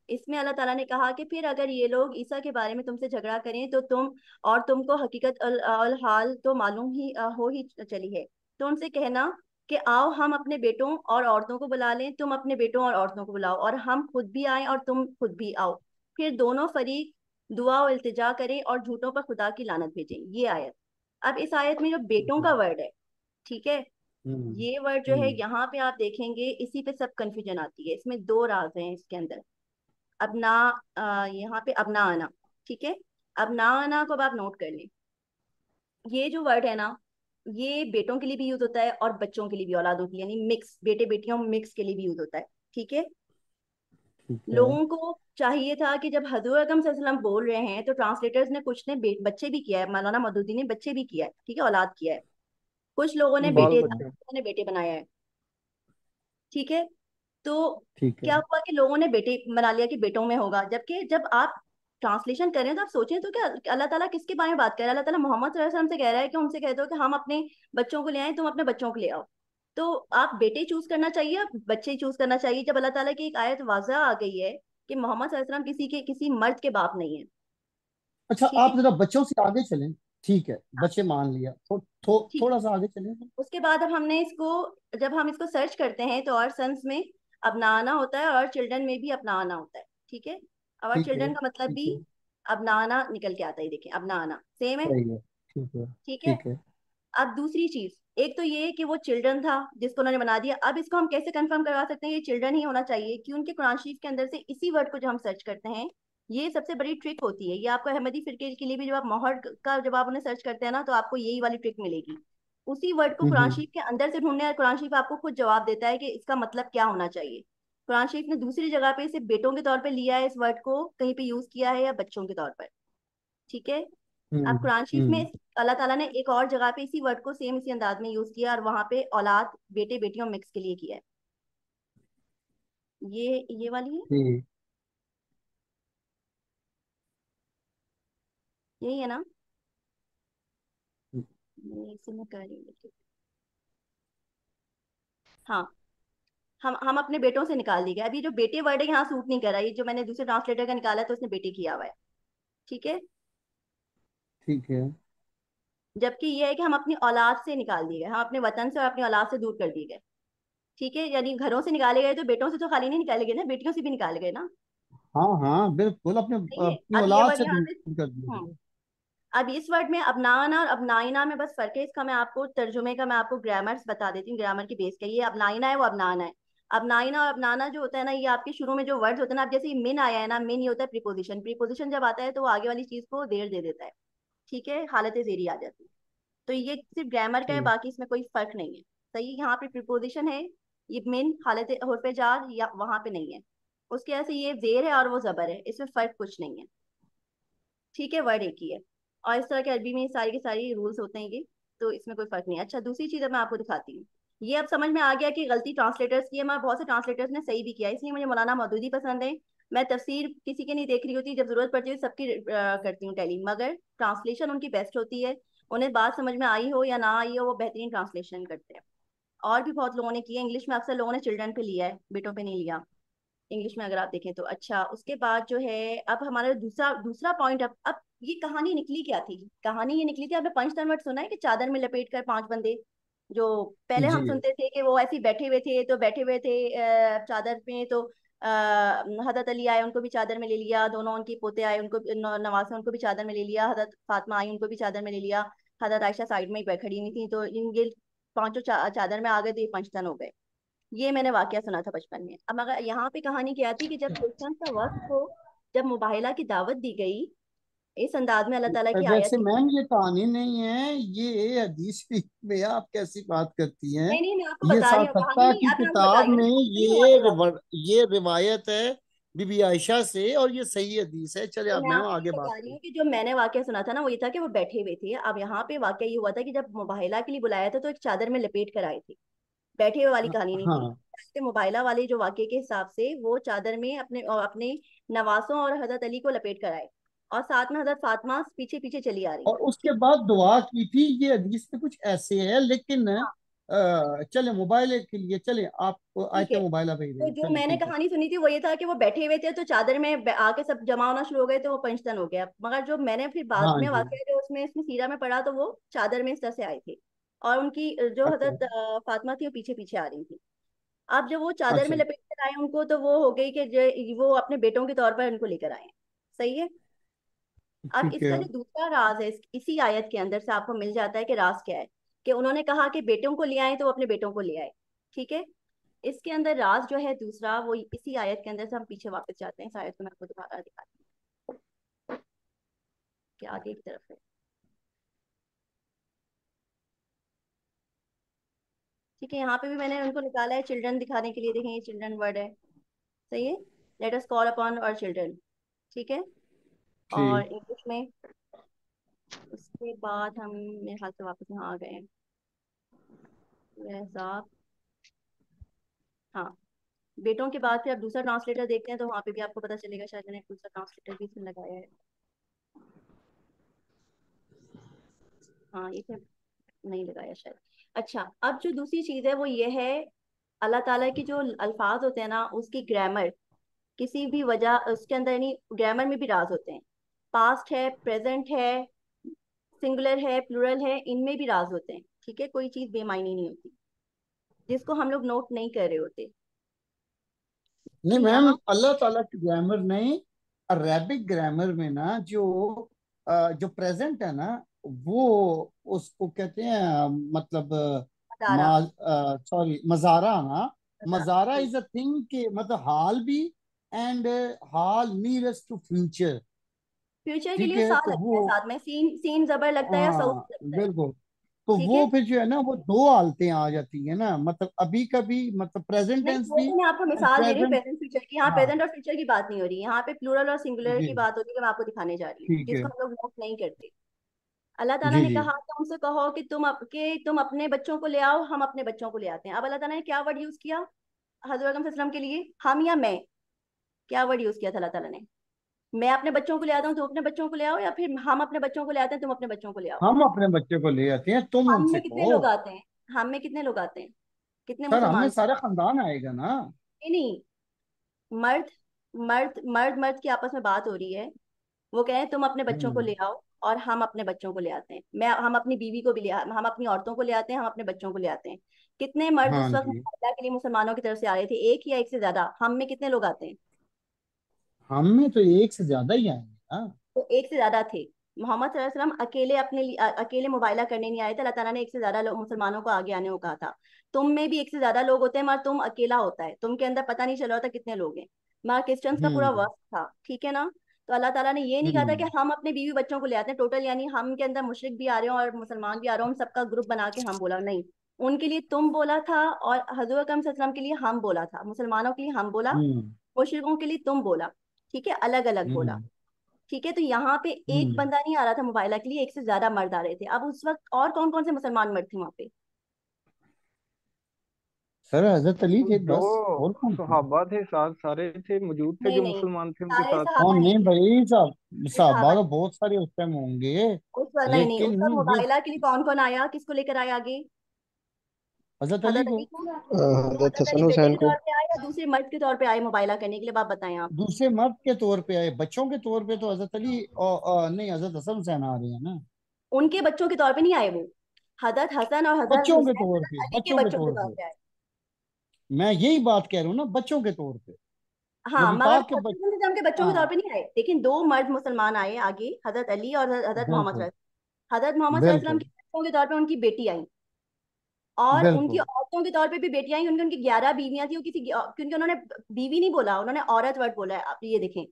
इसमें अल्लाह ताला ने कहा कि फिर अगर ये लोग ईसा के बारे में तुमसे झगड़ा करें तो तुमको हकीकत अल हाल तो मालूम ही हो ही चली है, तो उनसे कहना कि आओ हम अपने बेटों और औरतों को बुला लें, तुम अपने बेटों और औरतों को बुलाओ, और हम खुद भी आए और तुम खुद भी आओ। फिर दोनों फरीक दुआ और इल्तिजा करें और झूठों पर खुदा की लानत भेजें। ये आयत। अब इस आयत में जो बेटों का वर्ड है, ठीक है, हम्म ये वर्ड जो है हम्म। यहाँ पे आप देखेंगे, इसी पे सब कंफ्यूजन आती है। इसमें दो राज हैं इसके अंदर। अपना यहाँ पे अपना आना। ठीक है, अपना आना को अब आप नोट कर लें। ये जो वर्ड है ना, ये बेटों के लिए भी यूज होता है और बच्चों के लिए भी, औलादों के लिए, यानी मिक्स, बेटे बेटियों मिक्स के लिए भी यूज होता है। ठीक है। ठीक है। लोगों को चाहिए था कि जब हजूर अकरम सल्लल्लाहु अलैहि वसल्लम बोल रहे हैं तो ट्रांसलेटर्स ने, कुछ ने बच्चे भी किया है, मौलाना मदूदी ने बच्चे भी किया है, ठीक है, औलाद किया है। कुछ लोगों ने बाल बेटे, बच्चे। ने बेटे बनाया है। ठीक है। तो ठीक है। क्या हुआ कि लोगों ने बेटे बना लिया कि बेटों में होगा, जबकि जब आप ट्रांसलेशन करें तो आप सोचें तो क्या अल्लाह ताला किसके बारे में बात कर रहा है? अल्लाह ताला मोहम्मद सल्लल्लाहु अलैहि वसल्लम से कह रहा है कि उनसे कह दो कि हम अपने बच्चों को ले आए, तुम अपने बच्चों को ले आओ। तो आप बेटे चूज करना चाहिए, आप बच्चे चूज करना चाहिए, जब अल्लाह ताला की एक आयत वाज़ह आ गई है कि मोहम्मद सल्लल्लाहु अलैहि वसल्लम किसी मर्द के बाप नहीं है। अच्छा, ठीक है। आप जरा बच्चों से आगे चलें। ठीक है, हाँ, बच्चे मान लिया, ठीक है। थोड़ा सा आगे चलें। उसके बाद अब हमने इसको, जब हम इसको सर्च करते हैं तो और सन्स में अपनाना होता है और चिल्ड्रन में भी अपनाना होता है। ठीक है। और ठीक है। चिल्ड्रन का मतलब ठीक भी है। अपनाना निकल के आता है, देखें अपनाना सेम है। सही है। ठीक है। ठीक है। ठीक है। अब दूसरी चीज, एक तो ये कि वो चिल्ड्रन था जिसको उन्होंने बना दिया, अब इसको हम कैसे कंफर्म करवा सकते हैं ये चिल्ड्रन ही होना चाहिए? कि उनके कुरान शरीफ के अंदर से इसी वर्ड को जो हम सर्च करते हैं, ये सबसे बड़ी ट्रिक होती है। ये आपको अहमदी फिरके के लिए भी, जब आप मोहर का जब आप उन्हें सर्च करते हैं ना, तो आपको यही वाली ट्रिक मिलेगी। उसी वर्ड को कुरान हम्म। शरीफ के अंदर से ढूंढने, और कुरान शरीफ आपको खुद जवाब देता है कि इसका मतलब क्या होना चाहिए। कुरान शरीफ ने दूसरी जगह पे इसे बेटों के तौर पे लिया है, इस वर्ड को कहीं पे यूज किया है, या बच्चों के तौर पर। ठीक है। अब हम्म। कुरान शरीफ में हम्म। अल्लाह ताला ने एक और जगह पे इसी वर्ड को सेम इसी अंदाज में यूज किया, और वहां पे औलाद, बेटे बेटियों मिक्स के लिए किया है। ये वाली है, ठीक। यही है ना? ये इसी में कर रही हूँ। हाँ। हम अपने बेटों से निकाल दी गए, अभी जो बेटे वर्ड है यहाँ सूट नहीं कर रहा, ये जो मैंने दूसरे ट्रांसलेटर का निकाला है तो उसने बेटे किया हुआ है। ठीक है। ठीक है। जबकि ये है कि हम अपनी औलाद से निकाल दिए गए, हम अपने वतन से और अपनी औलाद से दूर कर दिए गए। ठीक है। यानी घरों से निकाले गए तो बेटों से तो खाली नहीं निकाले गए ना, बेटियों से भी निकाले गए ना। हाँ हाँ, बिल्कुल, अपने सही है। अपनी अब ये औलाद वर्ड से यहाँ दूर पे, कर दिए हम्म, गए। अब इस वर्ड में अबनाना और अबनाइना में बस फर्क है, इसका मैं आपको तर्जुमे का, मैं आपको ग्रामर्स बता देती हूँ, ग्रामर की बेस का। ये अबनाइना है, वो अबनाना है। अबनाइना और अबनाना जो होता है ना, ये आपके शुरू में जो वर्ड्स होते हैं ना, अब जैसे ये मिन आया है ना, मिन ये होता है प्रीपोजिशन। प्रीपोजिशन जब आता है तो वो आगे वाली चीज को देर दे देता है। ठीक है, हालत जेरी आ जाती है। तो ये सिर्फ ग्रामर का है, ठीक। बाकी इसमें कोई फर्क नहीं है। सही है, यहाँ पे प्रीपोजिशन है, ये मिन हालत हरफ जार या वहां पे नहीं है। उसके वजह से ये जेर है और वो जबर है, इसमें फर्क कुछ नहीं है। ठीक है, वर्ड एक ही है। और इस तरह के अरबी में सारी की सारी रूल्स होते हैं ये, तो इसमें कोई फर्क नहीं है। अच्छा, दूसरी चीज अब मैं आपको दिखाती हूँ। ये अब समझ में आ गया कि गलती ट्रांसलेटर्स की है, मैं बहुत से ट्रांसलेटर्स ने सही भी किया, इसलिए मुझे मौलाना मौदूदी पसंद है। मैं तफसीर किसी की नहीं देख रही होती, जब जरूरत पड़ती है सबकी करती हूँ टैली, मगर ट्रांसलेशन उनकी बेस्ट होती है। उन्हें बात समझ में आई हो या ना आई हो, वो बेहतरीन ट्रांसलेशन करते हैं। और भी बहुत लोगों ने किया, इंग्लिश में अक्सर लोगों ने चिल्ड्रन पे लिया है, बेटों पे नहीं लिया इंग्लिश में, अगर आप देखें तो। अच्छा, उसके बाद जो है, अब हमारा दूसरा दूसरा पॉइंट, अब ये कहानी निकली क्या थी? कहानी ये निकली थी, आपने पंचतंत्र सुना है कि चादर में लपेट कर पांच बंदे, जो पहले हम जी। सुनते थे कि वो ऐसे ही बैठे हुए थे, तो बैठे हुए थे चादर में, तो हजरत अली आए, उनको भी चादर में ले लिया, दोनों उनके पोते आए, उनको नवासे, उनको भी चादर में ले लिया, हजरत फातिमा आई, उनको भी चादर में ले लिया, हजरत आयशा साइड में ही खड़ी हुई थी, तो ये पांचों चादर में आ गए, तो ये पंचतन हो गए। ये मैंने वाकया सुना था बचपन में। अब मगर यहाँ पे कहानी क्या थी कि जब क्रिश्चियन का वक्त हो, जब मुबाहिला की दावत दी गई, इस अंदाज में अल्लाह ताला की आयत वैसे थी। मैम, ये कहानी नहीं है, ये हदीस शरीफ में है। आप कैसी बात करती हैं? नहीं नहीं, मैं आपको ये बता रही हूँ कहानी सातत्ता नहीं, की अब मैं आपको बता किताब रही हूँ में ना, नहीं हुआ था वाकया। ये रिवायत है बीबी आयशा से, और ये सही हदीस है। चले तो आप मैं मैम आपको ये आगे बात बता रही करें। हूँ कि जो मैंने वाकया सुना था ना, वो ये था कि वो बैठे हुए थे। अब यहाँ पे वाकया ये हुआ था कि जब मुबाहिला के लिए बुलाया था तो एक चादर में लपेट कर आए थे, बैठे हुए वाली हाँ कहानी नहीं थी। हाँ। ऐसे मुबाहिला वाले जो वाकये के हिसाब से वो चादर में अपने अपने नवासों और हजरत अली को लपेट कर आए, और साथ में हजरत फातिमा पीछे पीछे चली आ रही और थी। उसके बाद दुआ की थी। ये हदीस में कुछ ऐसे है, लेकिन हाँ, चले मोबाइल के लिए, चले आप ठीक आयत है। मोबाइला भेज तो दें, जो चले मैंने ठीक है। कहानी सुनी थी वो ये था कि वो बैठे हुए थे, तो चादर में आके सब जमा होना शुरू हो गए, तो वो पंचतन हो गया। मगर जो मैंने फिर बाद हाँ में जी। वाकया जो उसमें इसमें सीरा में पढ़ा, तो वो चादर में इस तरह से आए थे, और उनकी जो अच्छा। हजरत फातिमा थी वो पीछे पीछे आ रही थी। अब जब वो चादर में अच्छा। लपेट कर आए उनको, तो वो हो गई कि वो अपने बेटों के तौर पर उनको लेकर आए हैं। सही है। अब ठीक इसका है। जो दूसरा राज है, इसी आयत के अंदर से आपको मिल जाता है कि राज क्या है। कि उन्होंने कहा कि बेटों को ले आए, तो वो अपने बेटों को ले आए। ठीक है। इसके अंदर राज जो है दूसरा, वो इसी आयत के अंदर से हम पीछे वापस जाते हैं, इस आयत को मैं आपको दोबारा दिखाती हूँ कि आगे की तरफ है। ठीक है, यहाँ पे भी मैंने उनको निकाला है चिल्ड्रन दिखाने के लिए। देखें ये चिल्ड्रन वर्ड है, सही है। लेट अस कॉल अपॉन और चिल्ड्रन, ठीक है। और ठीक। इंग्लिश में उसके बाद हम मेरे ख्याल से वापस यहाँ आ गए हैं। एहसाब, हाँ। बेटों के बाद फिर अब दूसरा ट्रांसलेटर देखते हैं, तो वहाँ पे भी आपको पता चलेगा। शायद मैंने दूसरा ट्रांसलेटर भी इसमें लगाया है। हाँ ये फिर नहीं लगाया शायद। अच्छा, अब जो दूसरी चीज है वो ये है, अल्लाह ताला की जो अल्फाज होते हैं ना, उसकी ग्रामर, किसी भी वजह उसके अंदर, यानी ग्रामर में भी राज होते हैं। पास्ट है, प्रेजेंट है, सिंगुलर है, प्लूरल है, इनमें भी राज होते हैं। ठीक है, कोई चीज बेमायनी नहीं होती जिसको हम लोग नोट नहीं कर रहे होते। नहीं तो मैम, यहाँ अल्लाह ताला की ग्रामर नहीं, अरेबिक ग्रामर में ना जो जो प्रेजेंट है ना, वो उसको कहते हैं मतलब अदारा, सॉरी मजारा ना। अदारा, मजारा इज अ थिंग के मतलब हाल भी, एंड हाल नियरेस्ट टू फ्यूचर। फ्यूचर के ठीक लिए है सा तो लगता वो, है साथ में, सीन सीन जबर लगता है या सऊद हाँ लगता है। बिल्कुल। तो ठीक वो है, फिर जो है ना, वो दो हालतें आ जाती है ना, मतलब अभी कभी मतलब प्रेजेंट नहीं टेंस वो भी तो मैं आपको एंड मिसाल दे रही हूँ प्रेजेंट। प्रेजेंट फ्यूचर की। यहाँ हाँ प्रेजेंट और फ्यूचर की बात नहीं हो रही, यहाँ पे प्लूरल और सिंगुलर जी, की बात होती है, जो मैं आपको दिखाने जा रही हूँ, ठीक है। जिसको हम लोग नोट नहीं करते। अल्लाह ताला जी ने जी। कहा तुमसे कहो कि तुम अपने बच्चों को ले आओ, हम अपने बच्चों को ले आते हैं। अब अल्लाह ताला ने क्या वर्ड यूज किया हजरत वसल्लम के लिए, हम या मैं? क्या वर्ड यूज किया था अल्लाह ताला ने? मैं अपने बच्चों को ले आता हूँ, तुम अपने बच्चों को ले आओ, या फिर हम अपने बच्चों को ले आते हैं, तुम अपने बच्चों को ले आओ? हम अपने बच्चे को ले आते हैं, तुम हम उनसे में कितने कहो। लोग आते हैं? हम में कितने लोग आते हैं? कितने सर हमें मुसलमान? सारा खानदान आएगा ना। नहीं नहीं, मर्द मर्द की आपस में बात हो रही है। वो कह रहे हैं तुम अपने बच्चों को हम्म। ले आओ और हम अपने बच्चों को ले आते हैं। हम अपनी बीवी को भी ले, हम अपनी औरतों को ले आते हैं, हम अपने बच्चों को ले आते हैं। कितने मर्द हाँ उस वक्त जी। मुकाबला के लिए मुसलमानों की तरफ से आ रहे थे? एक या एक से ज्यादा? हम में कितने लोग आते हैं? हम में तो एक से ज्यादा ही आएंगे ना। तो एक से ज्यादा थे। मोहम्मद सल्लल्लाहु अलैहि वसल्लम अकेले अपने लिए अकेले मुबाइला करने नहीं आए थे। अल्लाह ताला ने एक से ज्यादा लोग मुसलमानों को आगे आने को कहा था। तुम में भी एक से ज्यादा लोग होते हैं, मगर तुम अकेला होता है, तुम के अंदर पता नहीं चल रहा होता कितने लोग हैं। मगर क्रिश्चियंस का पूरा हम्म। वक्त था, ठीक है ना। तो अल्लाह ताला ने ये नहीं कहा था कि हम्म। हम अपने बीवी बच्चों को ले आते हैं टोटल, यानी हम के अंदर मुशरिक भी आ रहे हो और मुसलमान भी आ रहे हो, हम सबका ग्रुप बना के हम बोला नहीं। उनके लिए तुम बोला था, और हजरत अकरम सल्लल्लाहु अलैहि वसल्लम के लिए हम बोला था। मुसलमानों के लिए हम बोला, हम्म। मुशरिकों के लिए तुम बोला। ठीक है, अलग अलग बोला। हम्म। ठीक है, तो यहाँ पे एक हम्म। बंदा नहीं आ रहा था मुबाइला के लिए, एक से ज्यादा मर्द आ रहे थे। अब उस वक्त और कौन कौन से मुसलमान मर्द थे वहां पे? सर हजरत अली थे जो बस, और कौन थे? सहाबा थे साथ, सारे थे मौजूद थे नहीं जो नहीं, मुसलमान थे उनके सारे साथ। सहाबा कौन नहीं नहीं थे। भाई साहब, सारे साहबा सहाबा तो नहीं बहुत सारे उस टाइम होंगे। थे। उस वक्त नहीं नहीं, उस लेकिन वक्त जो मुबाइला के लिए कौन कौन आया, किसको लेकर आया आगे? हजरत अली हजरत को, अली को। तो हजरत हजरत हसन अली बेटे हुसैन के को। तौर पे आए या दूसरे मर्द के तौर पे आए मुबाइला करने के लिए? आप बताएं आप। दूसरे मर्द के तौर पे आए, बच्चों के तौर पे तो हजरत अली और नहीं, हजरत हसन हुसैन आ रहे हैं ना। उनके बच्चों के तौर पे नहीं आए वो। हजरत हसन और हजरत बच्चों के हुसैन तौर पे, हजरत अली के बच्चों के बच्चों के तौर तौर पे, पे आए। मैं यही बात कह रहा हूँ ना, बच्चों के तौर पे। हाँ, नबी मगर पाक के वो बच हजरत के बच्चों के तौर हाँ पे नहीं आए। लेकिन दो मर्द मुसलमान आए आगे, हजरत अली और हजरत मोहम्मद बिल्कुल। सल्लल्लाहु अलैहि वसल्लम। हजरत मोहम्मद सल्लल्लाहु अलैहि वसल्लम बिल्कुल। के बच्चों के तौर पे उनकी बेटी आई, और उनकी बिल्कुल। औरतों के तौर पे भी बेटियां आई। उनकी उनकी 11 बीवियां थी। वो किसी क्योंकि उन्होंने बीवी नहीं बोला, उन्होंने औरत वर्ड बोला है। आप ये देखें,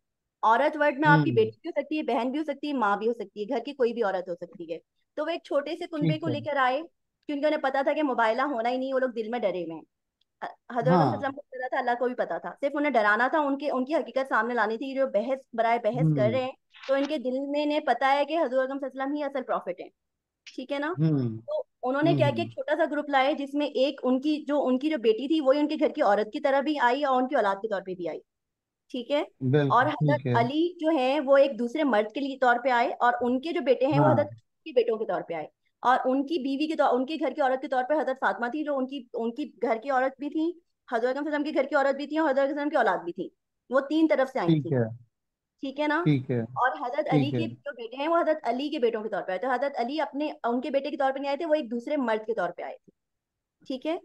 औरत वर्ड में आपकी हम्म। बेटी भी हो सकती है, बहन भी हो सकती है, माँ भी हो सकती है, घर की कोई भी औरत हो सकती है। तो वो एक छोटे से कुनबे ठीक को है। लेकर आए, क्योंकि उन्हें पता था कि मुबाइला होना ही नहीं, वो लोग दिल में डरे हुए हैं। हजरत हाँ। वसल्लम को पता था, अल्लाह को भी पता था, सिर्फ उन्हें डराना था, उनके उनकी हकीकत सामने लानी थी। जो बहस बराए बहस कर हम्म। रहे हैं, तो इनके दिल में ने पता है कि हजरत वसल्लम ही असल प्रॉफिट है। ठीक है ना। हम्म। तो उन्होंने क्या किया, हम्म। एक छोटा सा ग्रुप लाए, जिसमें एक उनकी जो बेटी थी, वही उनके घर की औरत की तरह भी आई और उनकी औलाद के तौर पे भी आई। ठीक है। और बिल्कुल हजरत ठीक है। अली जो है वो एक दूसरे मर्द के लिए तौर पे आए, और उनके जो बेटे हैं वो हजरत हाँ के बेटों के तौर पे आए। और उनकी बीवी के तौर, उनके घर की औरत के तौर पे हजरत फातिमा थी, जो उनकी उनकी घर की औरत भी थी, हजरत वसल्लम की घर की औरत भी थी, और हजरत वसल्लम की औलाद भी थी। वो तीन तरफ से आई ठीक थी। है। ठीक है ना। ठीक है। और हजरत अली ठीक है। के जो बेटे हैं वो हजरत अली के बेटों के तौर पे आए। तो हजरत अली अपने उनके बेटे के तौर पे नहीं आए थे, वो एक दूसरे मर्द के तौर पे आए थे। ठीक है।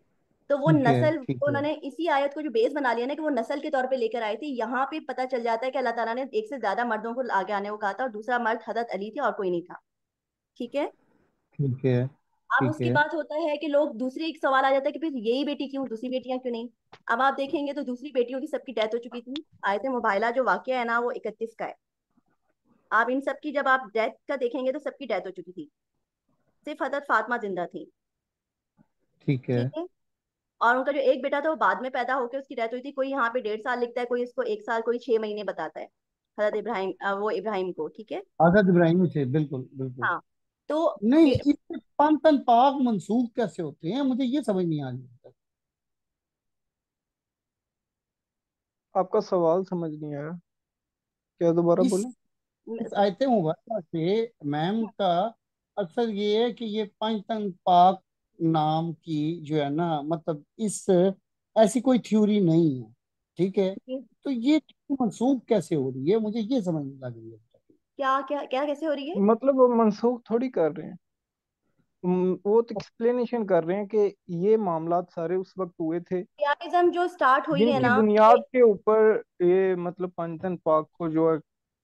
तो वो ठीक है। नस्ल, ठीक तो है। उन्होंने इसी आयत को जो बेस बना लिया ना, कि वो नस्ल के तौर पे लेकर आए थे। यहाँ पे पता चल जाता है कि अल्लाह ताला ने एक से ज्यादा मर्दों को आगे आने को कहा था, और दूसरा मर्द हजरत अली थे और कोई नहीं था। ठीक है। ठीक है। अब ठीक उसके है। बाद होता है कि लोग दूसरे, एक सवाल आ जाता है कि फिर यही बेटी क्यों, दूसरी बेटियां क्यों नहीं? अब आप देखेंगे तो दूसरी बेटियों की सबकी डेथ हो चुकी थी। आयत मुबाइला जो वाकया है ना, वो 31 का है। आप इन सबकी जब आप डेथ का देखेंगे तो सबकी डेथ हो चुकी थी, सिर्फ हजरत फातिमा जिंदा थी। ठीक है। ठीक है। और उनका जो एक बेटा था वो बाद में पैदा होकर उसकी डेथ हुई थी। कोई यहाँ पे 1.5 साल लिखता है, कोई इसको 1 साल, कोई 6 महीने बताता है। हजरत इब्राहिम, वो इब्राहिम को, ठीक है। हजरत इब्राहिम थे, बिल्कुल बिल्कुल। हाँ। तो नहीं, इससे पंथन पाक मंसूख कैसे होते हैं, मुझे ये समझ नहीं आ रही। आपका सवाल समझ नहीं आया, क्या दोबारा इस बोले? इस आयत मुबारक से मैम का अक्सर ये है कि ये पंचतन पाक नाम की जो है ना, मतलब इस ऐसी कोई थ्योरी नहीं है, ठीक है। तो ये मनसूख कैसे हो रही है, मुझे ये समझ नहीं लग रही है। क्या क्या क्या कैसे हो रही है? मतलब वो मनसूख थोड़ी कर रहे हैं। वो तो एक्सप्लेनेशन कर रहे हैं कि ये मामलात सारे उस वक्त हुए थे सियानिज्म जो स्टार्ट हुई है जिनकी ना, बुनियाद के ऊपर ये मतलब पंचतन पाक को जो है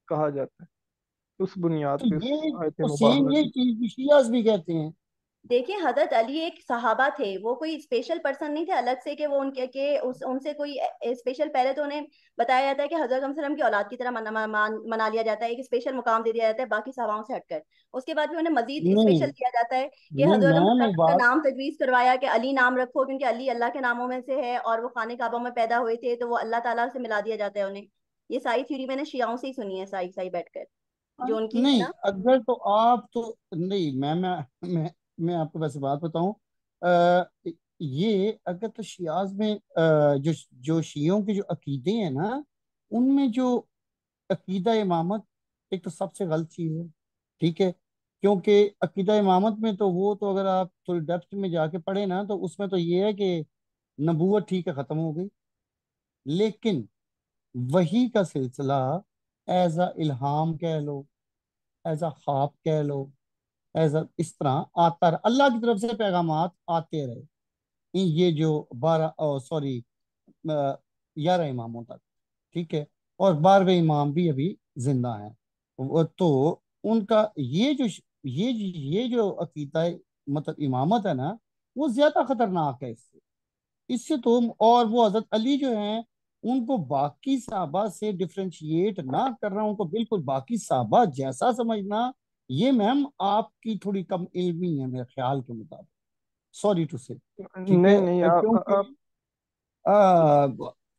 कहा जाता है, उस बुनियाद तो पे उस ये आयत तो सेम मुबारक ये की। चीज शियास भी कहते हैं। देखिए हजरत अली एक सहाबा थे, वो कोई स्पेशल पर्सन नहीं थे अलग से कि वो उनके के उस उनसे कोई स्पेशल। पहले तो उन्हें बताया जाता है कि हजरत वसल्लम की औलाद की तरह मना लिया जाता है, एक स्पेशल मुकाम दे दिया जाता है बाकी सहाबाओं से हटकर। उसके बाद भी उन्हें मजीद नहीं स्पेशल किया जाता है कि नहीं हजरत मैम, वसल्लम एक ने उनका बात। नाम तजवीज करवाया कि अली नाम रखो, क्योंकि अली अल्लाह के नामों में से है और वो खाने काबा में पैदा हुए थे, तो वो अल्लाह ताला से मिला दिया जाता है उन्हें। ये सारी थ्योरी मैंने शियाओं से ही सुनी है, साई साई बैठकर, जो उनकी है नहीं, ना। अगर तो आप तो नहीं मैम, मैं आपको वैसे बात बताऊं। अ, ये अगर तो शियाज में जो जो शियों के जो अकीदे हैं ना, उनमें जो अकीदा इमामत एक तो सबसे गलत चीज है, ठीक है। क्योंकि अकीदा इमामत में तो वो तो अगर आप थोड़ी डेप्थ में जाके पढ़े ना, तो उसमें तो ये है कि नबूवत ठीक है खत्म हो गई, लेकिन वही का सिलसिला एज अ इल्हाम कह लो, एज अ ख्वाब कह लो, एज अ इस तरह आता रहा, अल्लाह की तरफ से पैगामात आते रहे ये जो 12, सॉरी, 11 इमामों तक, ठीक है। और 12वें इमाम भी अभी जिंदा हैं। तो उनका ये जो अकीदा मतलब इमामत है ना, वो ज्यादा खतरनाक है इससे। इससे तो और वो हजरत अली जो हैं, उनको बाकी साहबा से डिफरेंशिएट ना करना, उनको बिल्कुल बाकी साहबा जैसा समझना, ये मैम आपकी थोड़ी कम इल्मी है मेरे ख्याल के मुताबिक, सॉरी टू से, ठीक है। नहीं नहीं, आप क्योंकि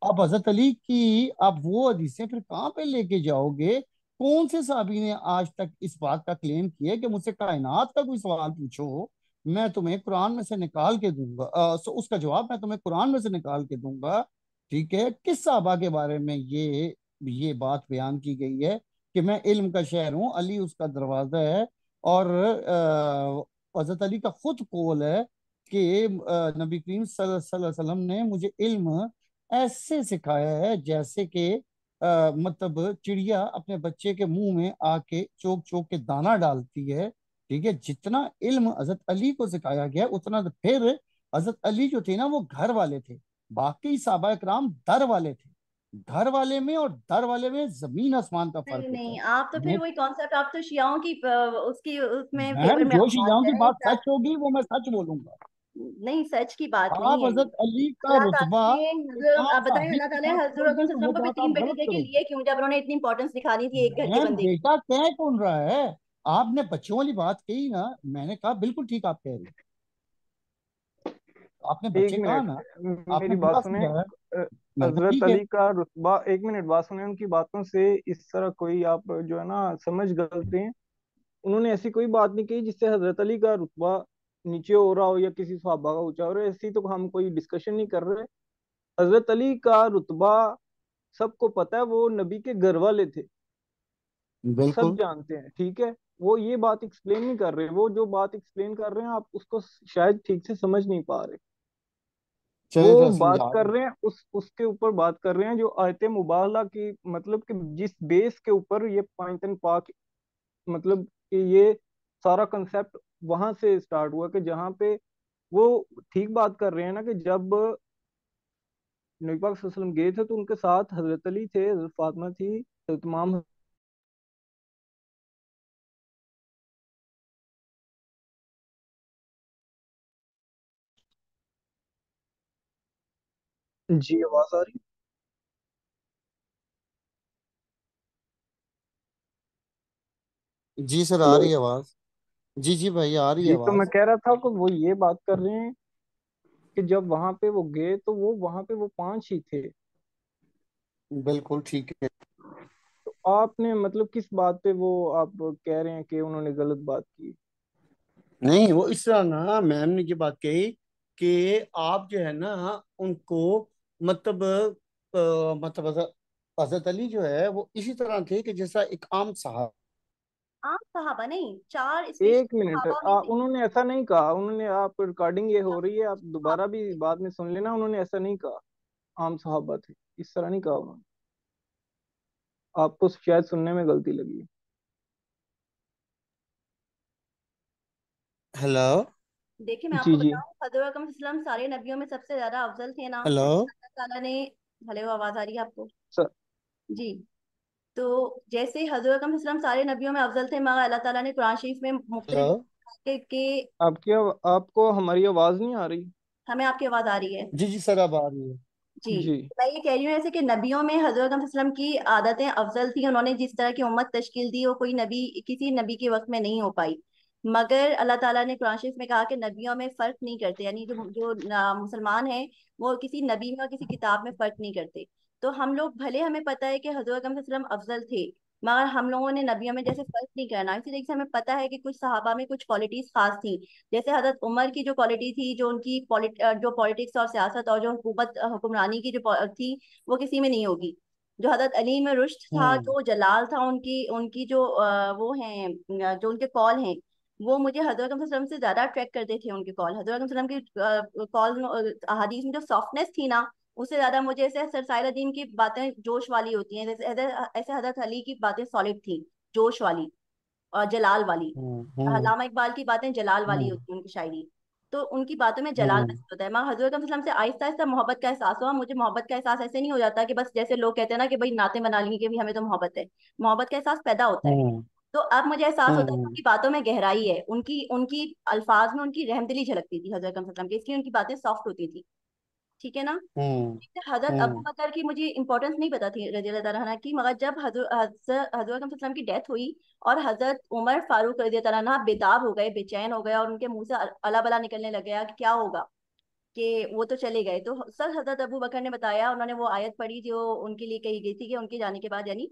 आप हजरत अली की आप वो हदीसें फिर कहाँ पे लेके जाओगे। कौन से साहबी ने आज तक इस बात का क्लेम किया है कि मुझसे कायनात का कोई सवाल पूछो, मैं तुम्हें कुरान में से निकाल के दूंगा, सो उसका जवाब मैं तुम्हें कुरान में से निकाल के दूंगा, ठीक है। किस साहबा के बारे में ये बात बयान की गई है कि मैं इल्म का शहर हूँ, अली उसका दरवाजा है। और हजरत अली का खुद कौल है कि नबी करीम सल्लल्लाहु अलैहि वसल्लम ने मुझे इल्म ऐसे सिखाया है जैसे कि मतलब चिड़िया अपने बच्चे के मुंह में आके चोक चोक के दाना डालती है, ठीक है। जितना इल्म हजरत अली को सिखाया गया उतना तो फिर हजरत अली जो थे ना वो घर वाले थे, बाकी साहबा कराम दर वाले थे। घर वाले में और दर वाले में जमीन आसमान का फर्क नहीं होता है। नहीं, आप तो फिर मैं वही कॉन्सेप्ट, आप तो शियाओं की उसकी उसमें फेवर मैम, में आप जो बात शियाओं कर की रहे हैं बात सच होगी वो मैं सच बोलूंगा। नहीं, सच की बात आप नहीं है ये। हजरत अली का अल्लाह ताला रुतबा ने इमाम आप बताएं, साहब अल्लाह ताला के ने साथ हजरत करोगे तो वो वसल्लम को फिर बात आप 3 बेटे गलत दे के करोगे। लिए क्यों, जब उन्होंने इतनी इंपॉर्टेंस दिखानी थी एक घर के मैम, बंदे की। बेटा कह कौन रहा है, आपने बच्चों वाली बात कही ना, मैंने कहा बिल्कुल ठीक आप कह रही हैं। आपने एक बच्चे कहा मिनट, ना, आपने मेरी बात बुरा सुने। समझाया। अ, मैंने कहा हजरत ठीक है। अली का रुतबा, एक मिनट बात सुने। उनकी बातों से इस तरह कोई आप जो है ना समझ गलत हैं। उन्होंने ऐसी कोई बात नहीं कही जिससे हजरत अली का रुतबा नीचे हो रहा हो या किसी सहाबा का ऊंचा हो रहा है। ऐसी तो हम कोई डिस्कशन नहीं कर रहे। हजरत अली का रुतबा सबको पता है, वो नबी के घर वाले थे, सब बिल्कुल। जानते हैं, ठीक है। वो ये बात एक्सप्लेन नहीं कर रहे, वो जो बात एक्सप्लेन कर रहे हैं आप उसको शायद ठीक से समझ नहीं पा रहे। चले वो फिर बात समझा कर दो। रहे हैं उसके ऊपर बात कर रहे हैं जो आयत मुबारला की, मतलब कि जिस बेस के ऊपर ये पाइथन पाक, मतलब कि ये सारा कंसेप्ट वहां से स्टार्ट हुआ कि जहाँ पे वो ठीक बात कर रहे हैं ना कि जब नबी पाक सल्लल्लाहु अलैहि वसल्लम गए थे तो उनके साथ हजरत अली थे, हजरत फातिमा थी, हजरत इमाम। जी आवाज आ रही जी सर, है? आ हेलो। रही है आवाज। जी जी भाई, आ रही है जी तो मैं आवाज। कह रहा था कि वो ये बात कर रहे हैं कि जब वहां पे वो गए तो वो वहां पे वो पांच ही थे। बिल्कुल ठीक है। तो आपने मतलब किस बात पे वो आप कह रहे हैं कि उन्होंने गलत बात की? नहीं, वो इस तरह ना, मैम ने ये बात कही कि आप जो है ना उनको, मतलब मतलब हजरत अली जो है वो इसी तरह थे कि जैसा एक आम साहब। आम सहाबा नहीं, चार एक स्पेशल मिनट, सहाबा में से। उन्होंने ऐसा नहीं कहा। उन्होंने, आप रिकॉर्डिंग ये हो रही है, आप हाँ, दोबारा भी बाद में सुन लेना, उन्होंने ऐसा नहीं कहा आम साहबा थे, इस तरह नहीं कहा उन्होंने। आपको शायद सुनने में गलती लगी है। हेलो। देखिए मैं जी आपको जी। बताऊं, हजरत अकरम सल्लल्लाहु अलैहि वसल्लम सारे नबियों में सबसे ज्यादा अफजल थे ना, हेलो। जैसे अल्लाह ताला ने। हेलो, आवाज आ रही है आपको? सर। जी। तो जैसे हजरत अकरम सल्लल्लाहु अलैहि वसल्लम सारे नबियों में अफजल थे, मगर अल्लाह ताला ने कुरान शरीफ में हेलो। मुख्तलिफ के आपको हमारी आवाज नहीं आ रही? हमें आपकी आवाज आ रही है? जी जी सर, अब आ रही है। जी। जी। मैं ये कह रही हूँ ऐसे कि नबियों में हजरत अकरम सल्लल्लाहु अलैहि वसल्लम की आदतें अफजल थी, उन्होंने जिस तरह की उम्मत तश्कील दी वो कोई नबी, किसी नबी के वक्त में नहीं हो पाई। मगर अल्लाह ताला ने कुरान शरीफ में कहा कि नबियों में फर्क नहीं करते, यानी जो जो मुसलमान हैं वो किसी नबी में और किसी किताब में फर्क नहीं करते। तो हम लोग भले, हमें पता है कि हजरत अकरम सल्लल्लाहु अलैहि वसल्लम अफजल थे, मगर हम लोगों ने नबियों में जैसे फर्क नहीं करना। इसी तरीके से हमें पता है कि कुछ सहाबा में कुछ क्वालिटीज खास थी। जैसे हजरत उमर की जो क्वालिटी थी, जो उनकी जो पॉलिटिक्स और सियासत और जो हुक्मरानी की जो थी, वो किसी में नहीं होगी। जो हजरत अली में रुश्द था, हम्म। जो जलाल था, उनकी उनकी जो वो हैं, जो उनके कॉल हैं, वो मुझे हजरत अकरम सल्लल्लाहु अलैहि वसल्लम से ज्यादा अट्रैक्ट करते थे। उनके कॉल, हजरत अकरम सल्लल्लाहु अलैहि वसल्लम की कॉल अहादीस में जो सॉफ्टनेस थी ना, उससे ज्यादा मुझे ऐसे सर साहिल अदीन की बातें जोश वाली होती हैं, जैसे ऐसे हजरत अली की बातें सॉलिड थी, जोश वाली और जलाल वाली। हम्म। अल्लामा इकबाल की बातें जलाल वाली हम्म। होती है, उनकी शायरी। तो उनकी बातों में जलाल हम्म। महसूस होता है। मगर हजरत वसल्लम से आहिस्ता आहिस्ता मोहब्बत का एहसास हुआ मुझे। मोहब्बत का एहसास ऐसे नहीं हो जाता कि बस जैसे लोग कहते हैं ना कि भाई नाते बना लेंगे कि भी हमें तो मोहब्बत है। मोहब्बत का एहसास पैदा होता है। हम्म। तो अब मुझे एहसास होता है कि हम्म। उनकी बातों में गहराई है, उनकी उनकी अल्फाज में उनकी रहमदिली झलकती थी हजरत वसल्लम की, इसलिए उनकी बातें सॉफ्ट होती थी। ठीक है ना? हम्म। हजरत अबू हम्म। बकर की मुझे इंपॉर्टेंस नहीं पता थी रजी अल्लाह तआला अन्हा की, मगर जब हजरत वसल्लम की डेथ हुई और हजरत उमर फारूक रजी अल्लाह तआला अन्हा बेताब हो गए, बेचैन हो गए, और उनके मुंह से अला बला निकलने लग गया कि क्या होगा, कि वो तो चले गए। तो सर हजरत अबू बकर ने बताया, उन्होंने वो आयत पढ़ी जो उनके लिए कही गई थी कि उनके जाने के बाद, यानी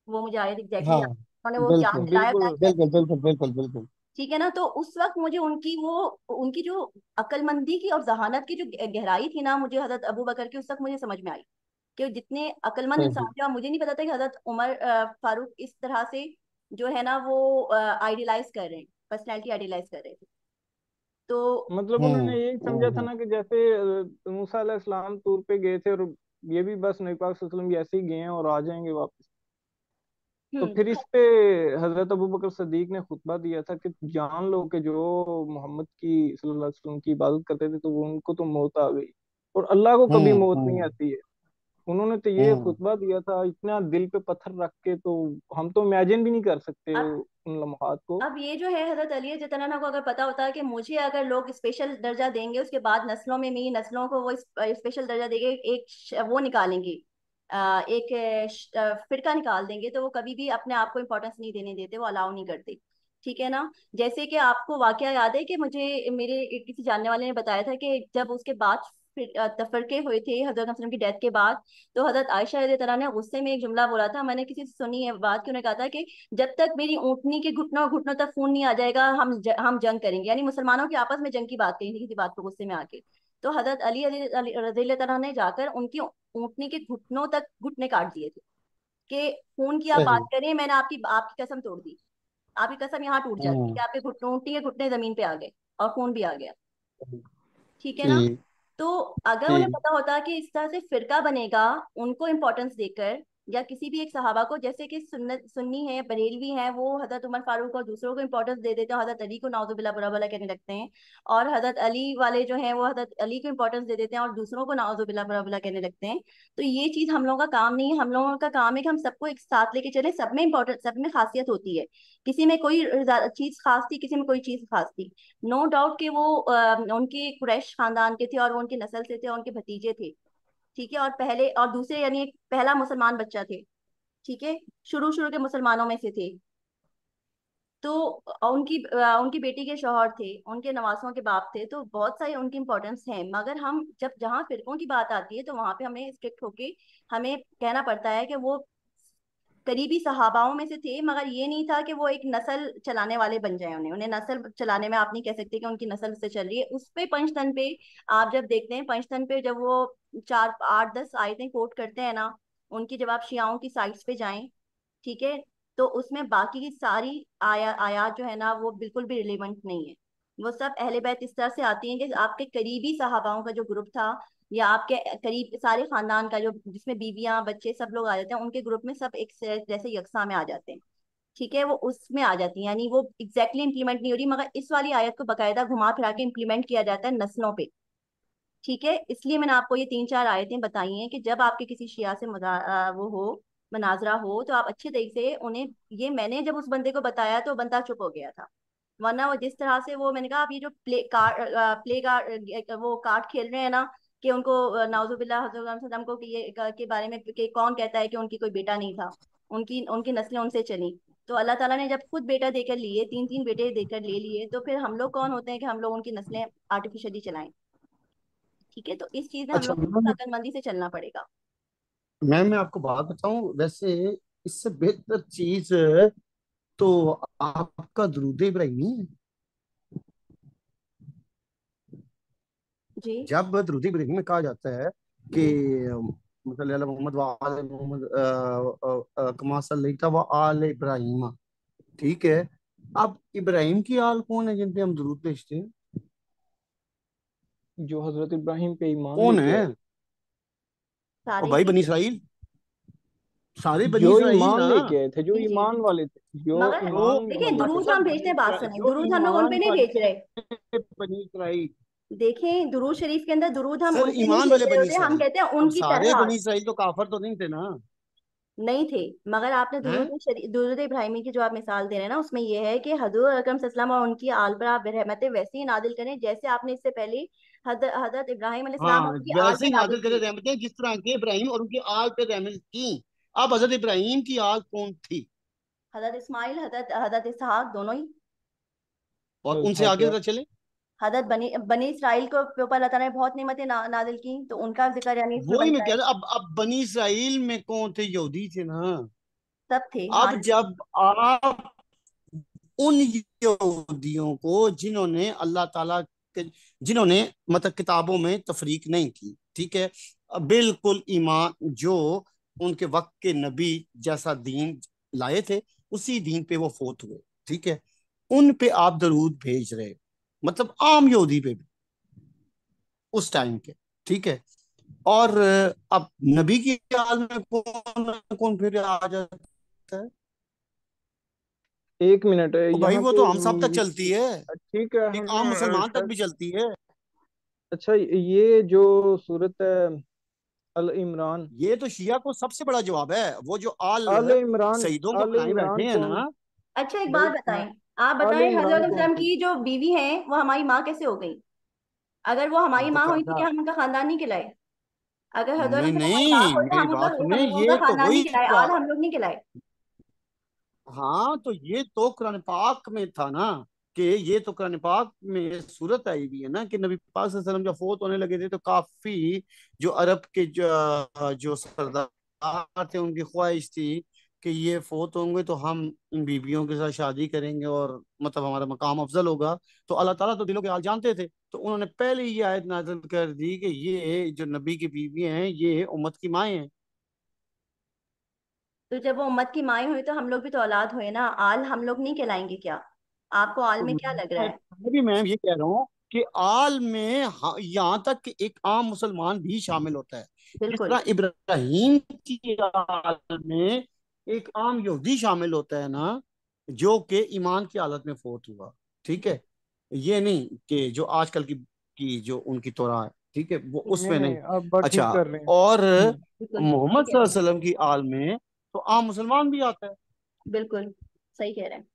वो मुझे आयत एग्जैक्टली हाँ, याद, उन्होंने वो याद बिल्कुल दिलाया बिल्कुल। था। बिल्कुल बिल्कुल बिल्कुल बिल्कुल। ठीक है ना? तो उस वक्त मुझे उनकी वो, उनकी जो अक्लमंदी की और जहानत की जो गहराई थी ना, मुझे हजरत अबू बकर की उस वक्त मुझे समझ में आई कि जितने अक्लमंद इंसान सही। थे। और मुझे नहीं पता था कि हजरत उमर फारूक इस तरह से जो है ना वो आइडियलाइज कर रहे हैं, पर्सनैलिटी आइडियलाइज कर रहे थे। तो मतलब उन्होंने हम्म। यही समझा था हम्म। ना कि जैसे मूसा अलैहिस्सलाम टूर पे गए थे, और ये भी बस नबी पाक सल्लल्लाहु अलैहि वसल्लम ऐसे ही गए हैं और आ जाएंगे वापस। तो फिर हम्म। इस पे हजरत अबू बकर सदीक ने खुतबा दिया था कि जान लो कि जो मोहम्मद की सल्लल्लाहु अलैहि वसल्लम की इबादत करते थे तो वो उनको तो मौत आ गई, और अल्लाह को कभी हम्म। मौत नहीं हम्म। आती है। उन्होंने तो ये हम्म। खुतबा दिया था इतना दिल पे पत्थर रख के, तो हम तो इमेजिन भी नहीं कर सकते अब उन लम्हात को। अब ये जो है हजरत अली जितना को अगर पता होता है कि मुझे अगर लोग स्पेशल दर्जा देंगे, उसके बाद नस्लों में मेरी नस्लों को वो स्पेशल दर्जा देंगे, एक वो निकालेंगे, एक फिरका निकाल देंगे, तो वो कभी भी अपने आप को इम्पोर्टेंस नहीं देने देते, वो अलाउ नहीं करते। ठीक है ना? जैसे कि आपको वाकया याद है कि मुझे मेरे किसी जानने वाले ने बताया था कि जब उसके बाद फिर तफरके हुए थे हजरत वसल्लम की डेथ के बाद, तो हजरत आयशा रज़ी अल्लाह ने गुस्से में एक जुमला बोला था, मैंने किसी से सुनी है बात, कि उन्होंने कहा था कि जब तक मेरी ऊँटनी के घुटनों घुटनों तक खून नहीं आ जाएगा, हम जंग करेंगे। यानी मुसलमानों की आपस में जंग की बात कही थी किसी बात को गुस्से में आके। तो हजरत अली रज़ी अल्लाह ने जाकर उनकी ऊँटनी के घुटनों तक घुटने काट दिए थे कि खून की आप बात सही। करें, मैंने आपकी आपकी कसम तोड़ दी, आपकी कसम यहाँ टूट जाती है कि हम्म। आपके घुटनों, ऊँटनी के घुटने जमीन पे आ गए और खून भी आ गया। ठीक है ना? ठीक। तो अगर उन्हें ठीक। पता होता कि इस तरह से फिरका बनेगा, उनको इम्पोर्टेंस देकर, या किसी भी एक सहाबा को, जैसे कि सुन्नत सुन्नी है, बरेलवी है, वो हजरत उमर फारूक और दूसरों को इम्पोर्टेंस दे देते हैं, हजरत अली को नाउजुबिल्ला बुरा भला कहने लगते हैं। और हजरत अली वाले जो हैं वो हजरत अली को इम्पोर्टेंस दे देते हैं और दूसरों को नाउजुबिल्ला बुरा भला कहने लगते हैं। तो ये चीज हम लोगों का काम नहीं है। हम लोगों का काम है कि हम सबको एक साथ लेके चले। सब में इम्पोर्टेंट, सब में खासियत होती है। किसी में कोई चीज खास थी, किसी में कोई चीज खास थी। नो डाउट कि वो उनके कुरैश खानदान के थे और वो उनकी नस्ल से थे और उनके भतीजे थे। ठीक है? और पहले और दूसरे, यानी एक पहला मुसलमान बच्चा थे। ठीक है? शुरू शुरू के मुसलमानों में से थे। तो उनकी बेटी के शौहर थे, उनके नवासों के बाप थे, तो बहुत सारी उनकी इंपॉर्टेंस है। मगर हम जब जहाँ फिरकों की बात आती है तो वहां पे हमें स्ट्रिक्ट होके हमें कहना पड़ता है कि वो करीबी सहाबाओं में से थे, मगर ये नहीं था कि वो एक नस्ल चलाने वाले बन जाए। उन्हें उन्हें नस्ल चलाने में आप नहीं कह सकते कि उनकी नस्ल उससे चल रही है। उस पे पंचतन पे आप जब देखते हैं, पंचतन पे जब वो 4 8 10 आयतें कोट करते हैं ना, उनकी जब आप शियाओं की साइट्स पे जाएं, ठीक है, तो उसमें बाकी की सारी आयात जो है ना वो बिल्कुल भी रिलेवेंट नहीं है। वो सब अहले बैत इस तरह से आती हैं कि आपके करीबी सहाबाओं का जो ग्रुप था, या आपके करीब सारे खानदान का जो, जिसमें बीवियां बच्चे सब लोग आ जाते हैं, उनके ग्रुप में सब एक जैसे यकसा में आ जाते हैं। ठीक है, वो उसमें आ जाती है, यानी वो एग्जैक्टली इंप्लीमेंट नहीं हो रही, मगर इस वाली आयत को बकायदा घुमा फिरा के इम्प्लीमेंट किया जाता है नस्लों पे। ठीक है, इसलिए मैंने आपको ये 3 4 आयतें बताई हैं कि जब आपके किसी शिया से वो हो, मनाजरा हो, तो आप अच्छे तरीके से उन्हें, ये मैंने जब उस बंदे को बताया तो बंदा चुप हो गया था। वरना वो जिस तरह से वो, मैंने कहा आप ये जो प्ले कार्ड वो कार्ड खेल रहे हैं ना, कि उनको नाउजुबिल्लाह हज़रत सल्लम को कि ये के बारे में कि कौन कहता है कि उनकी कोई बेटा नहीं था, उनकी उनकी नस्लें उनसे चली। तो अल्लाह ताला ने जब खुद बेटा देकर लिए, 3 3 बेटे देकर ले लिए, तो फिर हम लोग कौन होते हैं कि हम लोग उनकी नस्लें आर्टिफिशियली चलाएं। ठीक है, तो इस चीज में हम अच्छा लोग को अकलमंदी से चलना पड़ेगा। मैं आपको बात बताऊं वैसे, इससे बेहतर चीज तो आपका दरूद इब्राहिमी है। जी। जब दरूद इब्राहिमी में कहा जाता है कि जी। मतलब अला मोहम्मद व आले मोहम्मद कमा सल्लैता व आले इब्राहिम, ठीक है। अब इब्राहिम की आल कौन है जिन पे हम दरूद भेजते हैं? जो हजरत इब्राहिम पे ईमान कौन लेके है? आए। और सारे भाई ही। बनी इसराइल, सारे बनी जो इसराइल ईमान ना। लेके आए थे, जो जी जी। ईमान वाले थे, जो मगर तो ईमान देखिए, वाले थे। दुरूद हम अक्सर भेजते बनी हैं, बात इसराइल सुने, जो दुरूद हम लोग उन ईमान पे नहीं भेज रहे। वाले बनी इसराइल, देखें, दुरूद शरीफ के अंदर दुरूद हम सर उन पे नहीं ईमान भेज वाले रहे बनी होते, हम इसराइल। कहते हैं अब उनकी सारे तरह। बनी इसराइल तो काफर तो नहीं थे ना। नहीं थे, मगर आपने हैं? दुरूद इब्राहिमी की जो आप मिसाल दे रहे हैं ना, उसमें यह है कि हजरत अकरम सल्लल्लाहु अलैहि वसल्लम और उनकी आल पर आप रहमतें वैसे ही नादिल करें जैसे आपने इससे पहले हजरत इब्राहिम अलैहिस्सलाम हाँ, और उनकी आल वैसे पर ही नादिल नाजिल करे की। रहमतें जिस तरह के इब्राहिम और उनकी आल पे रहमत की। अब हजरत इब्राहिम की आल कौन थी? हजरत इस्माइल, हजरत हजरत इसहाक, दोनों ही। और उनसे इसहाक आगे क्या? जरा चले। हजरत बनी बनी इसराइल को के ऊपर अल्लाह ताला ने बहुत नेमतें नाजिल की, तो उनका जिक्र यानी इसमें वही मैं बनता कह है। रहा, अब बनी इसराइल में कौन थे? यहूदी थे ना। सब थे, हाँ। अब जब आप उन यहूदियों को जिन्होंने अल्लाह ताला के, जिन्होंने मतलब किताबों में तफरीक नहीं की, ठीक है, बिल्कुल ईमान जो उनके वक्त के नबी जैसा दीन लाए थे, उसी दीन पे वो फोत हुए, ठीक है, उन पे आप दरूद भेज रहे, मतलब आम यहूदी पे भी उस टाइम के, ठीक है। और अब नबी की हाल में कौन कौन फिर आ जाता है? एक मिनट है ओ भाई, यहाँ वो पे तो हम सब तक चलती है, ठीक है, एक हम आम मुसलमान तक शायद। भी चलती है। अच्छा, ये जो सूरत है अल इमरान, ये तो शिया को सबसे बड़ा जवाब है, वो जो आल आल इमरान, सईदों को आल बनाए बैठे इमरान हैं कौन? ना। अच्छा, एक भाई बात बताएं, आप आल बताएं इमरान हजरत कौन इस्लाम सी? की जो बीवी है वो हमारी माँ कैसे हो गई? अगर वो हमारी माँ हुई तो बकायदा। क्या हम उनका खानदान नहीं खिलाए? अगर हजरत नहीं इस्लाम हमारे बाप नहीं, होते मेरी हम उनका बात सुने, हम उनका ये तो खानदान नहीं वही खिलाए, आल बात। हम लोग नहीं खिलाए। हाँ, तो ये तो कुरान पाक में था ना, कि ये तो कुरान पाक में सूरत आई हुई है ना कि नबी पाक सल्लल्लाहु अलैहि वसल्लम जब फोत होने लगे थे तो काफी जो अरब के जो सरदार थे उनकी ख्वाहिश थी कि ये फोत होंगे तो हम इन बीबियों के साथ शादी करेंगे और मतलब हमारा मकाम अफजल होगा। तो अल्लाह ताला तो दिलों के हाल जानते थे, तो उन्होंने पहले ही ये आयत नाज़िल कर दी कि ये जो नबी की बीवी हैं ये उम्मत की माएँ हैं। तो जब वो उम्मत की माई हुई तो हम लोग भी तो औलाद हुए ना, आल हम लोग नहीं कहलाएंगे क्या? आपको आल तो में क्या लग रहा है? मैं भी मैं ये कह रहा हूँ कि आल में यहाँ तक कि एक आम मुसलमान भी शामिल होता है। जिस बिल्कुल। तरह इब्राहिम की आल में एक आम यहूदी शामिल होता है ना, जो कि ईमान की हालत में फोत हुआ, ठीक है। ये नहीं कि जो आजकल की जो उनकी तौरा है, ठीक है, वो नहीं उसमें नहीं। नहीं, आप बात अच्छा, ठीक कर रहे हैं। और बिल्कुल सही मोहम्मद कह सल्लल्लाहु रहे अलैहि हैं। वसल्लम की आल में तो आम मुसलमान भी आता है। बिल्कुल सही कह रहे हैं।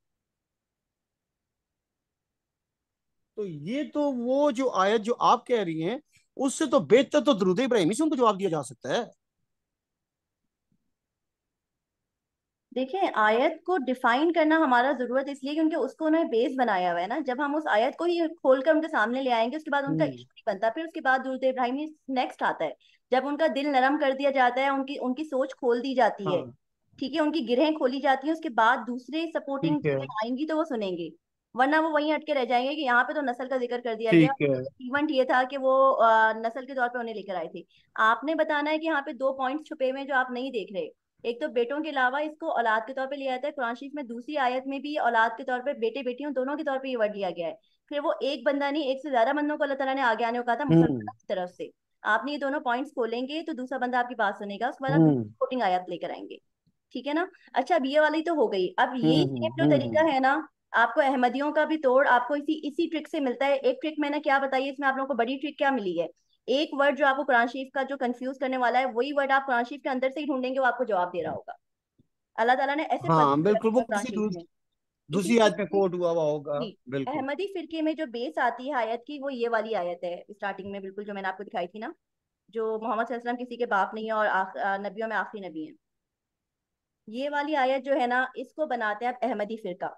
तो ये तो वो जो आयत जो आप कह रही हैं, उससे तो बेहतर तो दुरूद इब्राहिमी से उनको जवाब दिया जा सकता है। देखिए, आयत को डिफाइन करना हमारा जरूरत इसलिए क्योंकि उसको उन्होंने बेस बनाया हुआ है ना। जब हम उस आयत को ही खोलकर उनके सामने ले आएंगे उसके बाद उनका हम्म। इशू नहीं बनता। फिर उसके बाद दुरूद इब्राहिमी नेक्स्ट आता है, जब उनका दिल नरम कर दिया जाता है, उनकी उनकी सोच खोल दी जाती है, हाँ ठीक है, उनकी गिरहें खोली जाती हैं, उसके बाद दूसरे सपोर्टिंग ठीक है। चीजें आएंगी तो वो सुनेंगे। वरना वो वहीं अटके रह जाएंगे कि यहाँ पे तो नस्ल का जिक्र कर दिया गया, ठीक है। इवेंट ये था कि वो नस्ल के तौर पे उन्हें लेकर आए थे। आपने बताना है कि यहाँ पे दो पॉइंट्स छुपे हुए हैं जो आप नहीं देख रहे। एक तो बेटों के अलावा इसको औलाद के तौर पे लिया जाता है कुरान शरीफ में, दूसरी आयत में भी औलाद के तौर पे, बेटे बेटियों दोनों के तौर पे ये वर्ड लिया गया है। फिर वो एक बंदा नहीं, एक से ज्यादा बंदों को अल्लाह ताला ने आगे आने को कहा था हम्म। मुसलमानों की तरफ से। आपने ये दोनों पॉइंट्स खोलेंगे तो दूसरा बंदा आपकी बात सुनेगा, उसके बाद आप हम्म। दूसरी सपोर्टिंग आयत लेकर आएंगे। ठीक है ना। अच्छा, अब ये वाली तो हो गई। अब यही सेम जो तरीका हम्म। है ना, आपको अहमदियों का भी तोड़ आपको इसी इसी ट्रिक से मिलता है। एक ट्रिक मैंने क्या बताई है इसमें, आप लोगों को बड़ी ट्रिक क्या मिली है? एक वर्ड जो आपको कुरान शरीफ का जो कंफ्यूज करने वाला है, वही वर्ड आप कुरान शरीफ के अंदर से ही ढूंढेंगे, वो आपको जवाब दे रहा होगा। अल्लाह ताला ने ऐसे हाँ पजल बिल्कुल, रखा वो है कुरान किसी शरीफ में। दूसरी इसीलिए आयत में कोट हुआ हुआ होगा। जी, बिल्कुल। अहमदी फिरके में जो बेस आती है आयत की, वो ये वाली आयत है स्टार्टिंग में, बिल्कुल जो मैंने आपको दिखाई थी ना, जो मोहम्मद सल्लल्लाहु अलैहि वसल्लम किसी के बाप नहीं है और नबियों में आखिरी नबी है। ये वाली आयत जो है ना, इसको बनाते हैं अब अहमदी फिरका।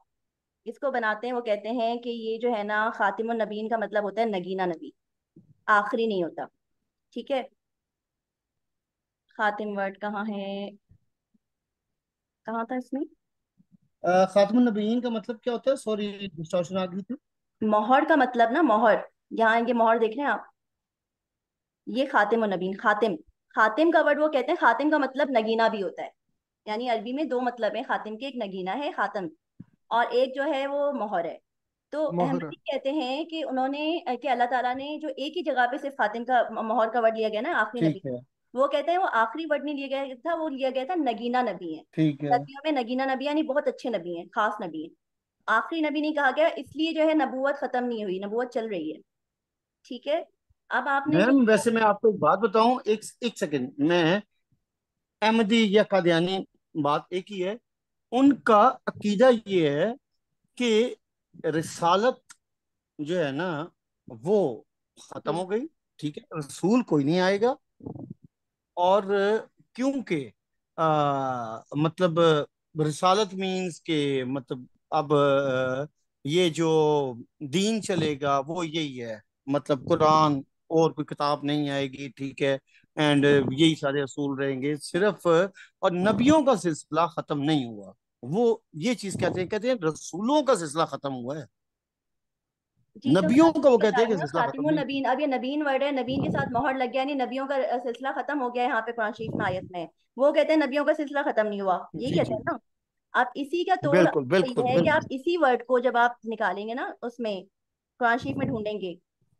इसको बनाते हैं, वो कहते हैं कि ये जो है ना, खातिमुन नबीन का मतलब होता है नगीना नबी, आखिरी नहीं होता। ठीक है, खातिम वर्ड कहाँ है, कहाँ था इसमें? खातमुन नबीयीन का मतलब क्या होता है? सॉरी, डिस्टॉर्शन आ गई थी। मोहर का मतलब ना, मोहर, यहाँ ये मोहर देख रहे हैं आप, ये खातिम और नबीन, खातिम, खातिम का वर्ड वो कहते हैं, खातिम का मतलब नगीना भी होता है। यानी अरबी में दो मतलब है खातिम के, एक नगीना है खातम, और एक जो है वो मोहर है। तो मोहर। अहमदी कहते हैं कि उन्होंने कि अल्लाह ताला ने जो एक ही जगह पे सिर्फ खातिम का मोहर का वर्ड लिया गया ना आखिरी नबी, ठीक है। वो कहते हैं वो आखिरी वर्ड नहीं लिया गया था, वो लिया गया था नगीना नबी है। ठीक है। नबियों में नगीना नबी यानी बहुत अच्छे नबी हैं, खास नबी हैं। आखिरी नबी नहीं कहा गया, इसलिए जो है नबूवत खत्म नहीं हुई, नबूवत चल रही है। ठीक है। अब आपने जो मैम वैसे मैं आपको एक बात बताऊं, एक एक सेकंड। मैं अहमदी या कादियानी, बात एक ही है। उनका अकीदा ये है कि रिसालत जो है ना, वो खत्म हम्म, हो गई। ठीक है, रसूल कोई नहीं आएगा। और क्योंकि मतलब रिसालत मीन्स के मतलब अब ये जो दीन चलेगा वो यही है। मतलब कुरान और कोई किताब नहीं आएगी, ठीक है। एंड यही सारे असूल रहेंगे सिर्फ। और नबियों का सिलसिला खत्म नहीं हुआ। वो ये चीज कहते हैं रसूलों का सिलसिला खत्म हुआ है। जी, तो मैं नबियों आपको का ये वो बता कहते हैं रही कि हूँ ना, सिलसिला खत्म खातिमुन नहीं हुआ। नबीन, अब ये नबीन वर्ड है, नबीन के साथ मोहर लग गया, नहीं नबियों का सिलसिला खत्म हो गया है यहाँ पे कुरान शरीफ में आयत में। वो कहते हैं नबियों का सिलसिला खत्म नहीं हुआ, यही जी कहते जी। हैं ना। आप इसी का तोड़ बिल्कुल ये बिल्कुल है कि आप बिल्कुल। इसी वर्ड को जब आप निकालेंगे ना उसमें, कुरान शरीफ में ढूंढेंगे,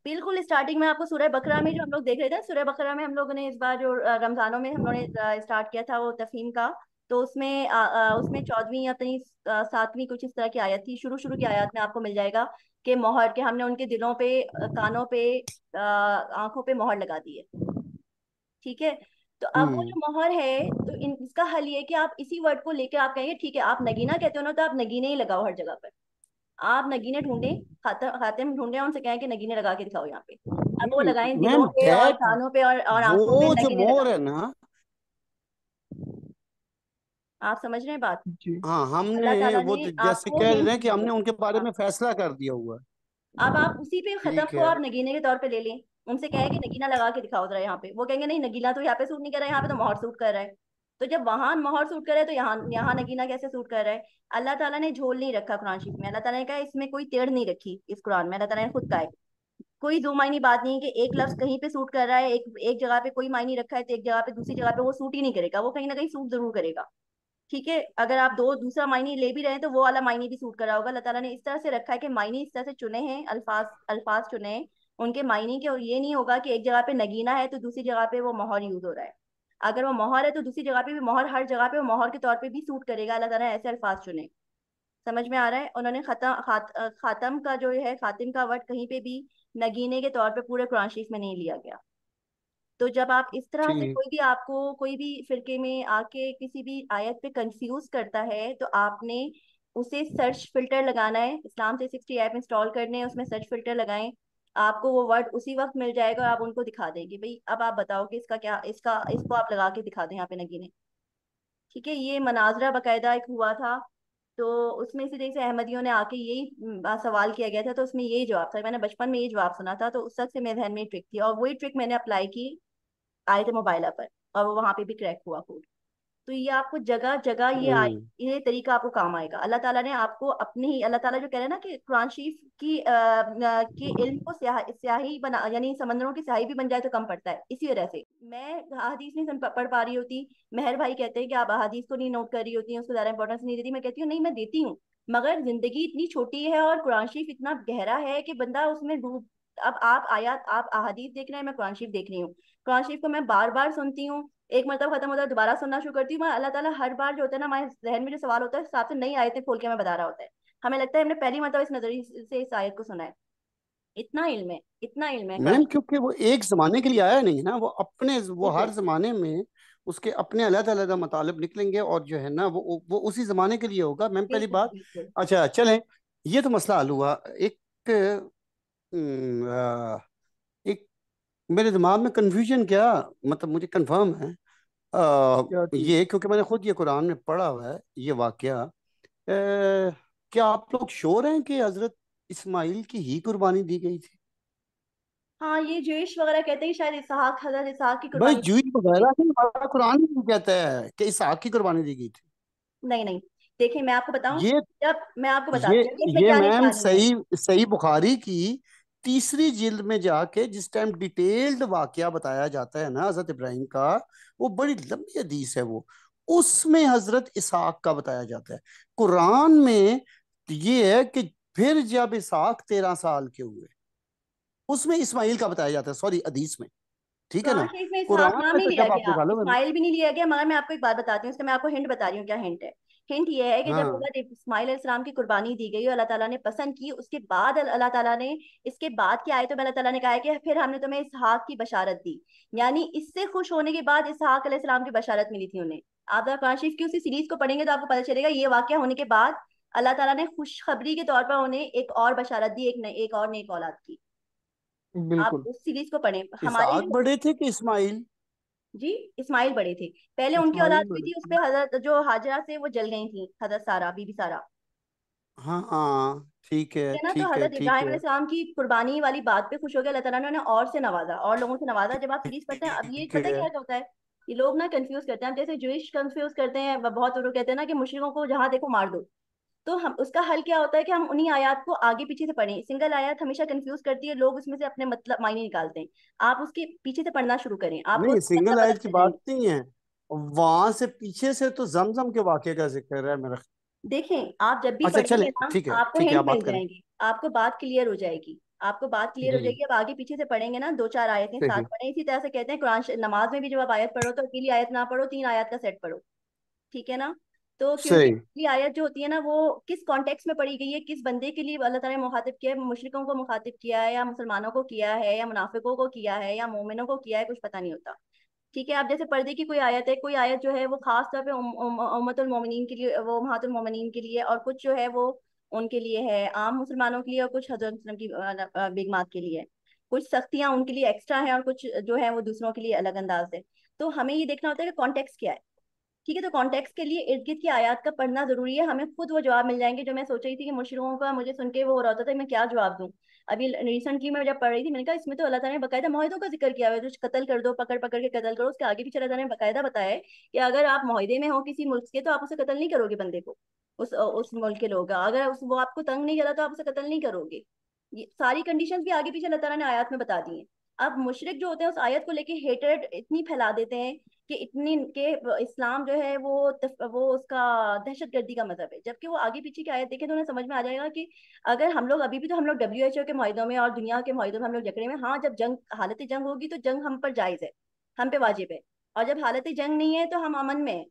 बिल्कुल स्टार्टिंग में आपको सूरह बकरा में जो हम लोग देख रहे थे, सूरह बकरा में हम लोगों ने इस बार जो रमजानों में हम लोगों ने स्टार्ट किया था वो तफहीम का, तो उसमें उसमें 14वीं या कहीं 7वीं कुछ इस तरह की आयत थी, शुरू शुरू की आयत में आपको मिल जाएगा कि मोहर के हमने उनके दिलों पे, कानों पे, आंखों पे मोहर लगा दी है। ठीक है। तो अब वो हम्म। जो मोहर है, तो इसका हल ये है कि आप इसी वर्ड को लेकर आप कहेंगे ठीक है, आप नगीना कहते हो ना, तो आप नगीने ही लगाओ हर जगह पर। आप नगीने ढूंढें, खातिम ढूंढें, उनसे कहें कि नगीने लगा के दिखाओ यहाँ पे। अब वो नहीं लगाएं दिलों मैम, पे और दैट कानों पे और आंखों पे, वो जो नगीने मोर लगाएं। है ना। आप समझ रहे हैं बात? जी। हाँ, अल्लाह हमने ताला वो ने जैसे आपको कह रहे हिंट हैं कि दी है। हमने उनके बारे हाँ। में फैसला कर दिया हुआ है। अब आप उसी पे खत्म ठीक को है। आप नगीने के तौर पे ले लें, उनसे कहें कि नगीना लगा के दिखाओ जरा यहाँ पे, वो कहेंगे नहीं नगीना तो यहाँ पे सूट नहीं कर रहा है, यहाँ पे तो मोहर सूट कर रहा है। तो जब वहां मोहर सूट कर रहा है तो यहाँ यहाँ नगीना कैसे सूट कर रहा है? अल्लाह ताला ने झोल नहीं रखा कुरान शरीफ में, अल्लाह ताला ने कहा इसमें कोई टेढ़ नहीं रखी, इस कुरान में अल्लाह ताला ने खुद कहा है। कोई दो मायनी बात नहीं है कि एक लफ्ज कहीं पे सूट कर रहा है, एक एक जगह पे कोई मायनी रखा है तो एक जगह पे, दूसरी जगह पे वो सूट ही नहीं करेगा, वो कहीं ना कहीं सूट जरूर करेगा। ठीक है, अगर आप दो दूसरा मायनी ले भी रहे हैं तो वो वाला मायनी भी सूट कर रहा होगा। अल्लाह ताला ने इस तरह से रखा है कि मायनी इस तरह से चुने हैं, अल्फाज अल्फाज चुने हैं उनके मायनी के, और ये नहीं होगा कि एक जगह पे नगीना है तो दूसरी जगह पे वो मोहर यूज हो रहा है। अगर वो मोहर है तो दूसरी जगह पे भी मोहर, हर जगह पे वो मोहर के तौर पे भी सूट करेगा। अल्लाह ताला ने ऐसे अल्फाज चुने। समझ में आ रहा है? उन्होंने खातम का जो है, खातिम का वर्ड कहीं पे भी नगीने के तौर पे पूरे कुरान शरीफ में नहीं लिया गया। तो जब आप इस तरह से, ठीक। कोई भी आपको कोई भी फिरके में आके किसी भी आयत पे कंफ्यूज करता है, तो आपने उसे सर्च फिल्टर लगाना है, इस्लाम 360 ऐप इंस्टॉल करने हैं, उसमें सर्च फिल्टर लगाएं, आपको वो वर्ड उसी वक्त मिल जाएगा और आप उनको दिखा देंगे भाई अब आप बताओ कि इसका क्या, इसका इसको आप लगा के दिखा दें यहाँ पे नगीने। ठीक है, ये मनाजरा बकायदा एक हुआ था। तो उसमें इसी तरीके से अहमदियों ने आके यही सवाल किया गया था, तो उसमें यही जवाब था। मैंने बचपन में ये जवाब सुना था, तो उस वक्त से मेरे ध्यान में ट्रिक थी, और वही ट्रिक मैंने अप्लाई की आए थे मोबाइल पर, और वो वहां पे भी क्रैक हुआ कोड। तो ये आपको जगह जगह हम्म। ये तरीका आपको काम आएगा। अल्लाह ताला ने आपको अपने ही, अल्लाह ताला जो कह रहे हैं ना कि कुरान शरीफ की कि इल्म को स्याही बना, यानी समंदरों की स्याही भी बन जाए तो कम पड़ता है। इसी वजह से मैं अहादीस नहीं पढ़ पा रही होती। मेहर भाई कहते हैं कि आप अहादीस को नहीं नोट कर रही होती हैं, उसको ज्यादा इंपॉर्टेंस नहीं देती। मैं कहती हूँ नहीं, मैं देती हूँ, मगर जिंदगी इतनी छोटी है और कुरान शरीफ इतना गहरा है कि बंदा उसमें डूब। अब आप आयात, आप अहादीस देख रहे हैं, मैं कुरान शरीफ देख रही हूँ। कुरान शरीफ को मैं बार बार सुनती हूँ, एक मरतबा खत्म होता है दोबारा सुनना शुरू करती हूँ। मैं अल्लाह ताला हर बार जो होता है ना, हमारे जहन में जो सवाल होता है, उस हिसाब से नई आयतें खोल के हमें बता रहा होता है। हमें लगता है हमने पहली मरतबा इस नजरिए से इस आयत को सुना है। इतना इल्म है, इतना इल्म है कुरान मैम शरीफ। क्योंकि वो एक जमाने के लिए आया नहीं है ना, वो अपने, वो हर बिल्कुल जमाने में उसके अपने अलग अलग मतलब निकलेंगे, और जो है ना वो उसी जमाने के लिए होगा मैम, पहली बिल्कुल बात। बिल्कुल। अच्छा चलें, ये तो मसला हल हुआ। एक एक मेरे दिमाग में कंफ्यूजन क्या, मतलब मुझे कंफर्म है क्या चीज? ये, क्योंकि मैंने खुद ये कुरान में पढ़ा हुआ है ये वाकया। क्या आप लोग श्योर हैं कि हजरत इस्माइल की ही कुर्बानी दी गई थी? हाँ, ये जूश वगैरह कहते हैं कि शायद इसहाक, हजरत इसहाक की भाई कुर्बानी जूई थी। वगैरह नहीं, हमारा कुरान भी कहता है कि इसहाक की कुर्बानी दी गई थी। नहीं नहीं, देखिए मैं आपको बताऊं, ये जब मैं आपको ये बताती हूँ कि इसमें ये क्या मैम निशानी है। सही सही बुखारी की तीसरी जिल्द में जाके जिस टाइम डिटेल्ड वाकया बताया जाता है ना हजरत इब्राहिम का, वो बड़ी लंबी हदीस है वो, उसमें हजरत इसहाक का बताया जाता है। कुरान में ये है कि फिर जब इसहाक 13 साल के हुए, उसमें इस्माइल का बताया जाता है, सॉरी हदीस में, ठीक है कुरान ना। शरीफ में इसहाक कुरान नाम में नहीं तो लिया जब आप गया, निकालोगे ना। इस्माइल भी नहीं लिया गया, मगर मैं आपको एक बात बताती हूँ, इसका मैं आपको हिंट बता रही हूँ क्या हिंट है। हिंट ये है कि जब हाँ हजरत इस्माइल अलैहिस्सलाम की कुर्बानी दी गई और अल्लाह ताला ने पसंद की, उसके बाद अल्लाह ताला ने, इसके बाद की आयतों में अल्लाह ताला ने कहा है कि फिर हमने तुम्हें इसहाक की बशारत दी। यानी इससे खुश होने के बाद इसहाक अलैहिस्सलाम की बशारत मिली थी उन्हें। आप जब कुरान शरीफ की उसी सीरीज को पढ़ेंगे तो आपको पता चलेगा, ये वाकया होने के बाद अल्लाह ताला ने खुशखबरी के तौर पर उन्हें एक और बशारत दी, एक और नेक औलाद की। आप बिल्कुल। उस सीरीज को पढ़ें, हमारे इसहाक जो, बड़े थे कि इस्माइल? जी, इस्माइल बड़े थे। पहले उनकी इस्माइल औलाद हुई बड़े थी, थे। उसपे हजरत जो हाजरा से वो जल गई थी, हजरत सारा, बीबी सारा। हाँ हाँ, ठीक है ठीक है ना, तो ठीक है हजरत ठीक इब्राहिम है अलैहिस्सलाम की कुर्बानी वाली बात पे खुश हो गया, अल्लाह ताला ने उन्हें और से नवाजा, और लोगों से नवाजा। जब आप सीरीज पढ़ते हैं, अब ये ठीक पता है है। क्या होता है, ये लोग ना कंफ्यूज करते हैं। अब जैसे जूइश कंफ्यूज करते हैं, बहुत लोग कहते हैं ना कि मुश्रिकों को जहां देखो मार दो। तो हम उसका हल क्या होता है कि हम उन्हीं आयत को आगे पीछे से पढ़ें। सिंगल आयत हमेशा कंफ्यूज करती है, लोग उसमें से अपने मतलब मायने निकालते हैं। आप उसके पीछे से पढ़ना शुरू करें, आपको नहीं, उसका मतलब सिंगल पता आयत की चल बात जाएंगे। नहीं है, वहां से पीछे से तो जमजम के वाकये का जिक्र है मेरा। देखें, आप जब भी अच्छा पढ़ेंगे चले, ना, ठीक है आपको ठीक है, हिंट आप मिल बात करें। जाएंगी, आपको बात क्लियर हो जाएगी। आपको बात क्लियर हो जी। जाएगी, अब आगे पीछे से पढ़ेंगे ना, दो चार आयतें साथ सही। पढ़ें। इसी तरह से कहते हैं कुरान नमाज में भी जब आप आयत पढ़ो तो अकेली आयत ना पढ़ो, तीन आयत का सेट पढ़ो। ठीक है ना। तो क्योंकि सही। ये आयत जो होती है ना, वो किस कॉन्टेक्स्ट में पढ़ी गई है, किस बंदे के लिए अल्लाह ताला ने मुखातिब किया है, मुशरिकों को मुखातिब किया है, या मुसलमानों को किया है, या मुनाफिकों को किया है, या मोमिनों को किया है, कुछ पता नहीं होता। ठीक है, आप जैसे पर्दे की कोई आयत है, कोई आयत जो है वो खास तौर पे उम्मतुल मोमिनीन के लिए, वो उम्मतुल मोमिनीन के लिए, और कुछ जो है वो उनके लिए है, आम मुसलमानों के लिए, और कुछ हजरत मुस्लिम की बिगमात के लिए है। कुछ सख्तियां उनके लिए एक्स्ट्रा है, और कुछ जो है वो दूसरों के लिए अलग अंदाज है। तो हमें ये देखना होता है कि कॉन्टेक्स्ट क्या है। ठीक है, तो कॉन्टेक्स्ट के लिए इर्द गिर्द की आयत का पढ़ना जरूरी है, हमें खुद वो जवाब मिल जाएंगे जो मैं सोच रही थी कि मुशरिकों का मुझे सुन के वो हो रहा होता था, मैं क्या जवाब दूं। अभी रिसेंटली मैं जब पढ़ रही थी, मैंने कहा इसमें तो अल्लाह ताला ने बकायदा माहिदों का जिक्र किया हुआ है, जो कत्ल कर दो, पकड़ पकड़ के कत्ल करो, उसके आगे पीछे अल्लाह ताला ने बकायदा बताया है कि अगर आप माहिदे में हो किसी मुल्क के, तो आप उसे कत्ल नहीं करोगे, बंदे को, उस मुल्क के लोग, अगर वो आपको तंग नहीं करा तो आप उसे कत्ल नहीं करोगे। ये सारी कंडीशंस भी आगे पीछे अल्लाह ताला ने आयत में बता दी हैं। अब मुशरिक जो होते हैं उस आयत को लेके हेटेड इतनी फैला देते हैं कि इतनी के इस्लाम जो है वो उसका दहशतगर्दी का मजहब है, जबकि वो आगे पीछे की आयत देखें तो उन्हें समझ में आ जाएगा कि अगर हम लोग अभी भी, तो हम लोग WHO के माहिदों में और दुनिया के माहिदों में हम लोग जकड़े में, हाँ जब जंग, हालत जंग होगी तो जंग हम पर जायज है, हम पे वाजिब है। और जब हालत जंग नहीं है तो हम अमन में है।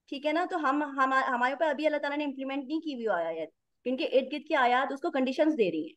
ठीक है ना, तो हम हमारे ऊपर अभी अल्लाह ताला ने इम्प्लीमेंट नहीं की हुई आयत, क्योंकि इर्द गिर्द की आयत उसको कंडीशंस दे रही है।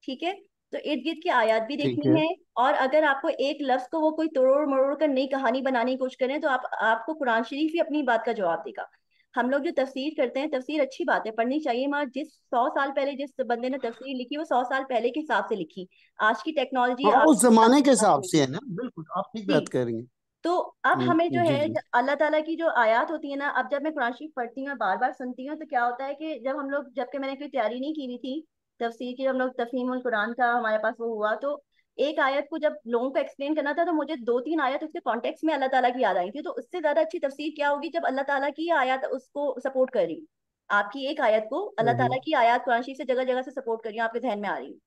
ठीक है, तो इर्द गिर्द की आयत भी ठीक देखनी है। है। और अगर आपको एक लफ्ज को वो कोई तोड़ मरोड़ कर नई कहानी बनाने की कोशिश करें, तो आपको कुरान शरीफ ही अपनी बात का जवाब देगा। हम लोग जो तफसीर करते हैं, तफसीर अच्छी बात है, पढ़नी चाहिए, मगर जिस 100 साल पहले जिस बंदे ने तफसीर लिखी, वो 100 साल पहले के हिसाब से लिखी। आज की टेक्नोलॉजी, हाँ, आज उस की जमाने के हिसाब से हिसाब नहीं से है। है ना, बिल्कुल आप ठीक जी, बात कह रही हैं। तो अब हमें जो जी है जी। अल्लाह ताला की जो आयत होती है ना, अब जब मैं कुरान शरीफ पढ़ती हूँ बार बार सुनती हूँ, तो क्या होता है कि जब हम लोग, जबकि मैंने कोई तैयारी नहीं की हुई थी तफसीर की, हम लोग तफहीमुल कुरान का हमारे पास वो हुआ, तो एक आयत को जब लोगों को एक्सप्लेन करना था, तो मुझे दो तीन आयत उसके कॉन्टेक्स्ट में अल्लाह ताला की याद आई थी। तो उससे ज्यादा अच्छी तफसीर क्या होगी जब अल्लाह ताला की आयत उसको सपोर्ट कर रही है। आपकी एक आयत को अल्लाह ताला हम्म। की आयत कुरान शरीफ से जगह जगह से सपोर्ट कर रही है, आपके ध्यान में आ रही है।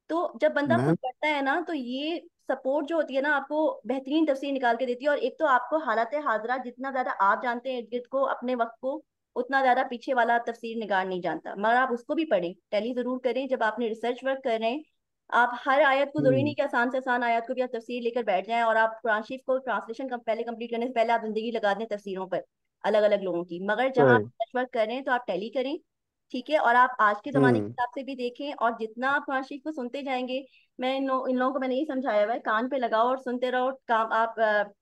तो जब बंदा खुद मैम। पढ़ता है ना, तो ये सपोर्ट जो होती है ना, आपको बेहतरीन तफसीर निकाल के देती है। और एक तो आपको हालत हाजरा जितना ज्यादा आप जानते हैं इर्द गिर्द को, अपने वक्त को, उतना ज्यादा पीछे वाला तफसीर निगार नहीं जानता। मगर आप उसको भी पढ़ें, टैली जरूर करें जब आपने रिसर्च वर्क कर रहे हैं। आप हर आयत को, जरूरी नहीं हम्म। कि आसान से आसान आयत को भी आप तफसीर लेकर बैठ जाएं, और आप कुरान शरीफ को ट्रांसलेशन पहले कंप्लीट करने से पहले आप जिंदगी लगा दें तफसीरों पर अलग अलग लोगों की। मगर जब आप सही। रिसर्च वर्क कर रहे हैं तो आप टैली करें, ठीक है। और आप आज के जमाने के हम्म। हिसाब से भी देखें, और जितना आप कुरान शरीफ को सुनते जाएंगे, मैं इन लोगों को मैंने यही समझाया हुआ है, कान पे लगाओ और सुनते रहो। काम आप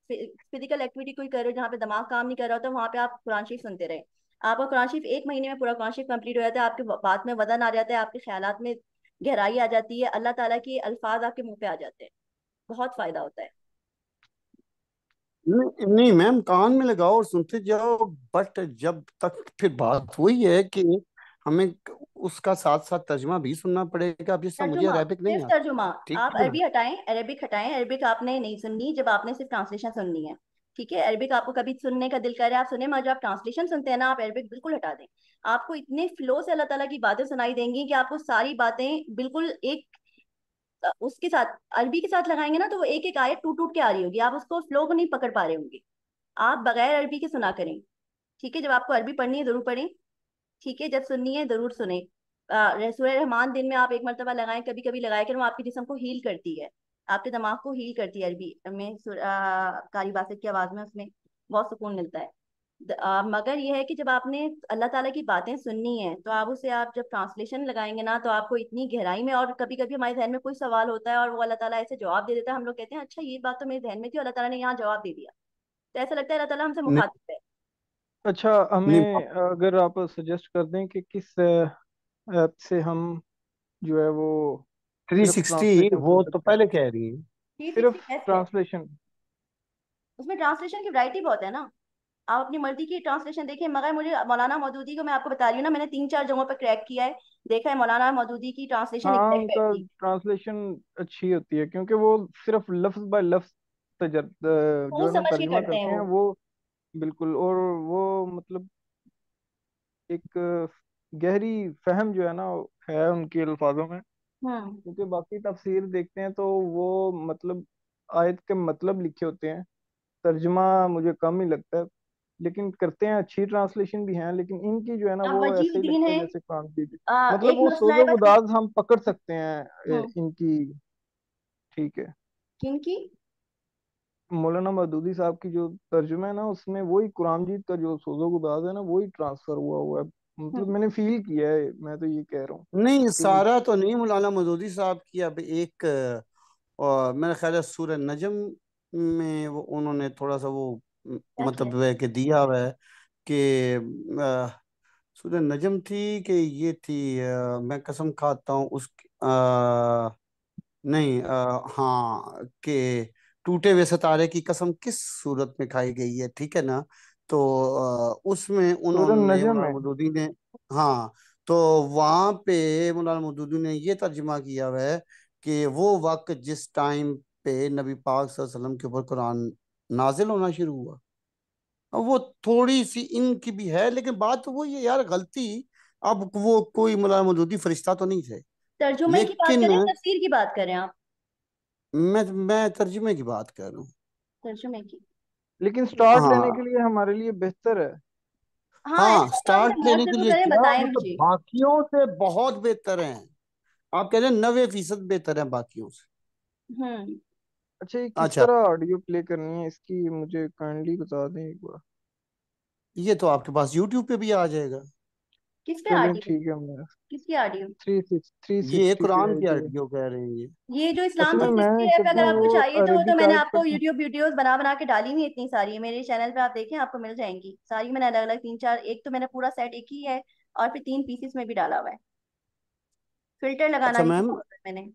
फिजिकल एक्टिविटी कोई कर रहे हो जहाँ पे दिमाग काम नहीं कर रहा होता, वहां पे आप कुरान शरीफ सुनते रहे। आपका कुरान शरीफ एक महीने में पूरा कुरान शरीफ कंप्लीट हो जाता है, आपके बात में वजन आ जाता है, आपके ख्यालात में गहराई आ जाती है, अल्लाह ताला के अल्फाज आपके मुंह पे आ जाते हैं। बहुत फायदा होता है। नहीं नहीं मैम, कान में लगाओ और सुनते जाओ। बट जब तक फिर बात वही है कि हमें उसका साथ साथ तर्जमा भी सुनना पड़ेगा। अब जैसा मुझे तर्जुमा, अरेबिक नहीं सिर्फ आता। तर्जुमा। ठीक आप है ना। अरबी हटाएं, अरबिक हटाएं। अरबिक आपने नहीं सुननी जब आपने सिर्फ ट्रांसलेशन सुननी है, ठीक है। अरबिक आपको कभी सुनने का दिल करे आप सुने, मगर जब आप ट्रांसलेशन सुनते हैं ना, आप अरबिक बिल्कुल हटा दें। आपको इतने फ्लो से अल्लाह ताला की बातें सुनाई देंगी कि आपको सारी बातें बिल्कुल एक उसके साथ, अरबी के साथ लगाएंगे ना, तो वो एक एक आयत टूट टूट के आ रही होगी, आप उसको फ्लो को नहीं पकड़ पा रहे होंगे। आप बगैर अरबी के सुना करें, ठीक है। जब आपको अरबी पढ़नी है जरूर पढ़ें, ठीक है। जब सुननी है जरूर सुने। सूरह रहमान दिन में आप एक मरतबा लगाएं, कभी कभी लगाए करें, वो आपके जिस्म को हील करती है, आपके दिमाग को हील करती है। अरबी में कारी बासित की आवाज में उसमें बहुत सुकून मिलता है। मगर यह है कि जब आपने अल्लाह ताला की बातें सुननी है, तो आप उसे, आप जब ट्रांसलेशन लगाएंगे ना, तो आपको इतनी गहराई में, और कभी कभी हमारे ध्यान में कोई सवाल होता है और वो अल्लाह ताला ऐसे जवाब दे देता है, हम लोग कहते हैं अच्छा ये बात तो मेरे ध्यान में थी, अल्लाह ताला ने यहाँ जवाब दे दिया। तो ऐसा लगता है अल्लाह ताला हमसे नहीं मुखातिब है। अच्छा, नहीं। हमें अगर आप सजेस्ट कर दें कि किस ऐप से हम जो है वो थ्री सिर्फ सिक्सटी ट्रांसलेशन सुन वो तो सकते हैं? पहले कह रही है। थ्री सिर्फ सिक्सटी बेस्ट है। ट्रांसलेशन। उसमें ट्रांसलेशन की वैरायटी बहुत है ना, आप अपनी मर्जी की ट्रांसलेशन देखिए। मगर मुझे मौलाना मौदूदी को, मैं आपको बता रही हूँ ना, मैंने तीन चार जगहों पर क्रैक किया है, देखा है मौलाना मौदूदी की ट्रांसलेशन हाँ, एग्जैक्ट उनका बैठती ट्रांसलेशन अच्छी होती है क्योंकि वो सिर्फ लफ्ज बाय लफ्ज है, जो वो है ना समझ के तर्जुमा करते हैं करते हैं वो। वो। बिल्कुल। और वो मतलब एक गहरी फहम जो है ना है उनके अल्फाजों में। हम्म। क्योंकि बाकी तफसीर देखते हैं तो वो मतलब आयत के मतलब लिखे होते हैं, तर्जुमा मुझे कम ही लगता है। लेकिन करते हैं, अच्छी ट्रांसलेशन भी हैं, लेकिन इनकी जो है ना अब वो ऐसे ही वजीहुद्दीन लगता है। है जैसे काम की मतलब एक वो मसला है सोजो बस। गुदाज हम पकड़ सकते हैं हम्म। इनकी। ठीक है। क्योंकि मौलाना मदूदी साहब की जो तर्जुमा है ना उसमें वही कुरान जीत का जो सोजो गुदाज है ना वही ट्रांसफर हुआ है। मतलब हम्म। मैंने फील किया है, मैं तो ये कह रहा हूँ नहीं, कि सारा तो नहीं। मौलाना मदूदी साहब की अब एक और मेरा ख्याल है सूरह नजम में वो उन्होंने थोड़ा सा वो क्या किया मतलब वह के दिया हुआ है कि सूरह नजम थी कि ये थी मैं कसम खाता हूँ उस नहीं हाँ कि टूटे हुए सितारे की कसम किस सूरत में खाई गई है, ठीक है ना। तो उसमें सूरह उन्होंने नजम मौलाना में। मदूदी ने, हाँ, तो वहां पे मौलाना मदूदी ने ये तर्जुमा किया हुआ है कि वो वक्त जिस टाइम पे नबी पाक सल्लल्लाहु अलैहि वसल्लम के ऊपर कुरान नाजिल होना शुरू हुआ। अब वो थोड़ी सी इनकी भी है, लेकिन बात तो वो ये यार गलती। अब वो कोई मौलाना मदूदी फरिश्ता तो नहीं थे, तर्जुमे की बात लेकिन करें, तफसीर की बात करें आप? मैं तर्जुमे की बात कर रहा हूँ। तर्जुमे की। लेकिन स्टार्ट लेने के हाँ लिए हमारे लिए बेहतर है। हाँ, हाँ, ऐसा तो स्टार्ट आपने मर्ज लेने के जरूर लिए करें, क्या बताएं मतलब मुझे। बाकियों से बहुत बेहतर हैं। आप कह रहे हैं 90% बेहतर है बाकियों से। हम्म। अच्छा, ये किस अच्छा, तरह ऑडियो प्ले करनी है इसकी मुझे काइंडली बता दें एक बार। ये तो आपके पास यूट्यूब पे भी आ जाएगा। किस पे चलें ऑडियो? ठीक है, मैं किसकी ऑडियो? थ्री ये सिक्सटी पे कुरान है की जो। ऑडियो कह रहे हैं ये। ये जो इस्लाम असल थ्री में सिक्सटी मैं है, क्योंकि अगर आपको वो चाहिए तो वो तो अरेबिक मैंने आयत आपको पर। यूट्यूब वीडियोस बना बना के डाली हुई है इतनी सारी, मेरे चैनल पे आप देखें आपको मिल जाएंगी सारी। मैंने अलग अलग तीन चार, एक तो मैंने पूरा सेट एक ही है, और फिर तीन पीसेस में भी डाला हुआ है। फिल्टर लगाना अच्छा नहीं मैम, सिखाया मैंने,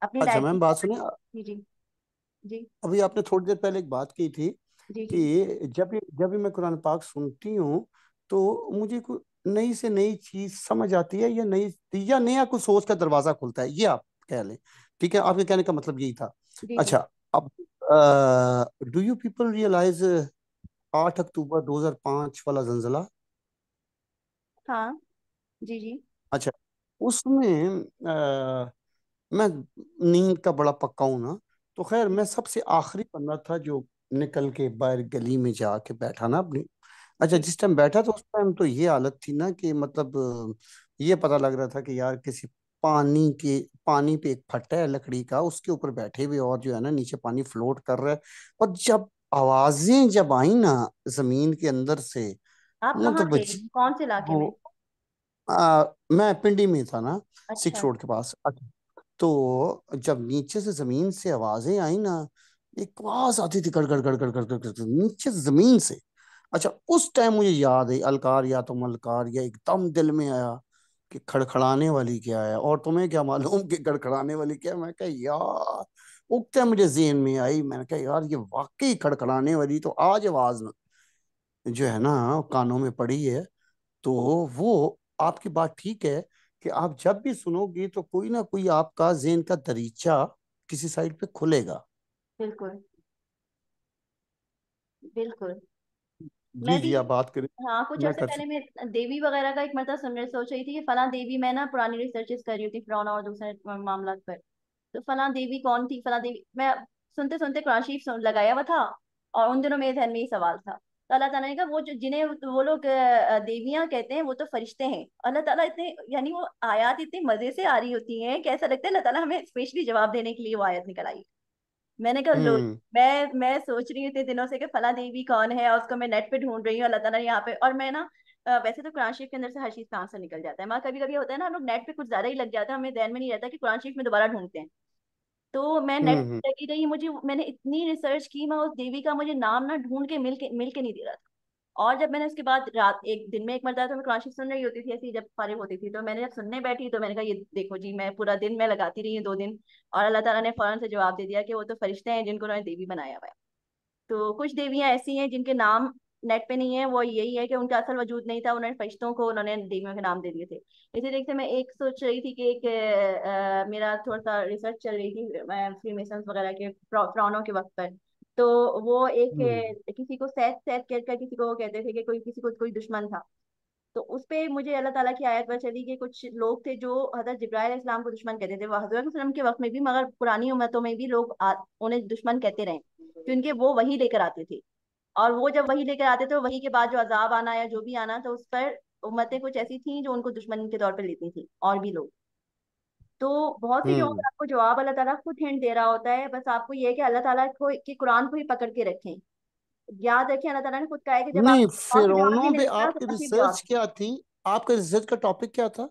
अपनी अच्छा लाइब्रेरी मैम, से बात पढ़ सुनिए। लो। जी जी। जी अभी आपने थोड़ी देर पहले एक बात की थी जी जी। कि जब भी मैं कुरान पाक सुनती हूँ तो मुझे कोई नई से नई चीज समझ आती है, या नया कुछ सोच का दरवाजा खुलता है, ये आप कह लें। ठीक है, आपके कहने का मतलब यही था। जी जी। अच्छा, अब डू यू पीपल रियलाइज 8 अक्टूबर 2005 वाला जंजला? हाँ। जी जी। अच्छा, उसमें मैं नींद का बड़ा पक्का हूं ना, तो खैर मैं सबसे आखिरी बंदा था जो निकल के बाहर गली में जाके बैठा ना अपनी। अच्छा, जी। जिस टाइम बैठा तो उस टाइम तो ये हालत थी ना कि मतलब ये पता लग रहा था कि यार किसी पानी पे एक फट्टा है लकड़ी का, उसके ऊपर बैठे हुए, और जो है ना नीचे पानी फ्लोट कर रहा है। और जब आवाजें जब आई ना जमीन के अंदर से, आप कहाँ मतलब थे, कौन से इलाके में? वो मैं पिंडी में था ना, सिक्स अच्छा। रोड के पास। अच्छा, तो जब नीचे से जमीन से आवाजें आई ना, एक आवाज आती थी, गड़ गड़ गड़ गड़ गड़ गड़ गड़, नीचे से जमीन से। अच्छा, उस टाइम मुझे याद है अलकार या तो मलकार, या एकदम दिल में आया कि खड़खड़ाने वाली क्या है, और तुम्हें क्या मालूम कि खड़खड़ाने वाली क्या है? मैं कहा यार, उगते मुझे जेहन में आई, मैंने कहा यार ये वाकई खड़खड़ाने वाली तो आज आवाज जो है ना कानों में पड़ी है। तो वो आपकी बात ठीक है कि आप जब भी सुनोगे तो कोई ना कोई आपका जेन का दरीचा किसी साइड पे खुलेगा। बिल्कुल बिल्कुल। जी मैं भी। जी, आप बात करें। हाँ, कुछ मैं अर्से कर पहले मैं देवी वगैरह का एक मतलब सुन सोच रही थी कि फलां देवी, मैं ना पुरानी रिसर्चेस कर रही थी फिरौन और दूसरे मामला पर। तो फलां देवी कौन थी, फलां देवी मैं सुनते सुनते कुरान शरीफ लगाया हुआ था। और उन दिनों मेरे ध्यान में ये सवाल था, तो अल्लाह ताला ने कहा वो जो जिन्हें वो लोग देवियां कहते हैं वो तो फरिश्ते हैं। अल्लाह ताला इतने, यानी वो आयत इतने मजे से आ रही होती हैं कि ऐसा लगता है अल्लाह ताला हमें स्पेशली जवाब देने के लिए वो आयत निकल आई। मैंने कहा लो, हम्म मैं सोच रही हूँ इतने दिनों से कि फला देवी कौन है, और उसको मैं नेट पे ढूंढ रही हूँ, अल्लाह ताला यहाँ पे। और मैं ना वैसे तो कुरान शरीफ के अंदर से हर चीज कहाँ से निकल जाता है, मगर कभी कभी होता है ना हम लोग नेट पे कुछ ज्यादा ही लग जाता है, हमें ध्यान में नहीं रहता कि कुरान शरीफ में दोबारा ढूंढते हैं। तो मैं नेट हम्म पे लगी रही, मुझे मैंने इतनी रिसर्च की, मैं उस देवी का मुझे नाम ना ढूंढ के मिल के नहीं दे रहा था। और जब मैंने उसके बाद रात एक दिन में एक मरतबा तो मैं कुरान शरीफ सुन रही होती थी ऐसी, जब फारिग होती थी, तो मैंने जब सुनने बैठी तो मैंने कहा ये देखो जी, मैं पूरा दिन मैं लगाती रही हूँ 2 दिन, और अल्लाह ताला ने फौरन से जवाब दे दिया कि वो तो फरिश्ते हैं जिनको उन्होंने देवी बनाया हुआ है। तो कुछ देवियां ऐसी हैं जिनके नाम नेट पे नहीं है, वो यही है कि उनका असल वजूद नहीं था, उन्होंने फरिश्तों को उन्होंने देवियों के नाम दे दिए थे। इसी देखते मैं एक सोच रही थी कि एक मेरा थोड़ा सा रिसर्च चल रही थी फ्रीमेसन्स वगैरह के फ्रॉनों के वक्त पर। तो वो एक हम्म किसी को सैद सैद कहकर किसी को वो कहते थे कि कोई किसी को कोई दुश्मन था। तो उस पे मुझे अल्लाह ताला की आयत पता चली कि कुछ लोग थे जो हजरत जिब्राइल इस्लाम को दुश्मन कहते थे, वो हजरत वसल्लम के वक्त में भी, मगर पुरानी उम्मतों में भी लोग उन्हें दुश्मन कहते रहे क्योंकि वो वही लेकर आते थे। और वो जब वही लेकर आते थे, वही के बाद जो अजाब आना या जो भी आना, तो उस पर उम्मतें कुछ ऐसी थी जो उनको दुश्मन के तौर पर लेती थी, और भी लोग। तो बहुत सी जगहों हम्म। पर आपको जवाब अल्लाह ताला खुद हिंट दे रहा होता है, बस आपको ये है कि अल्लाह ताला को कि कुरान को ही पकड़ के रखें। याद रखें अल्लाह ताला ने खुद कहा है कि जब नहीं, आपको और से जवाब नहीं फिरौनों पे मिलेगा तो आपकी तकलीफ रिसर्च जवाब। क्या थी? आपका रिसर्च का टॉपिक क्या था?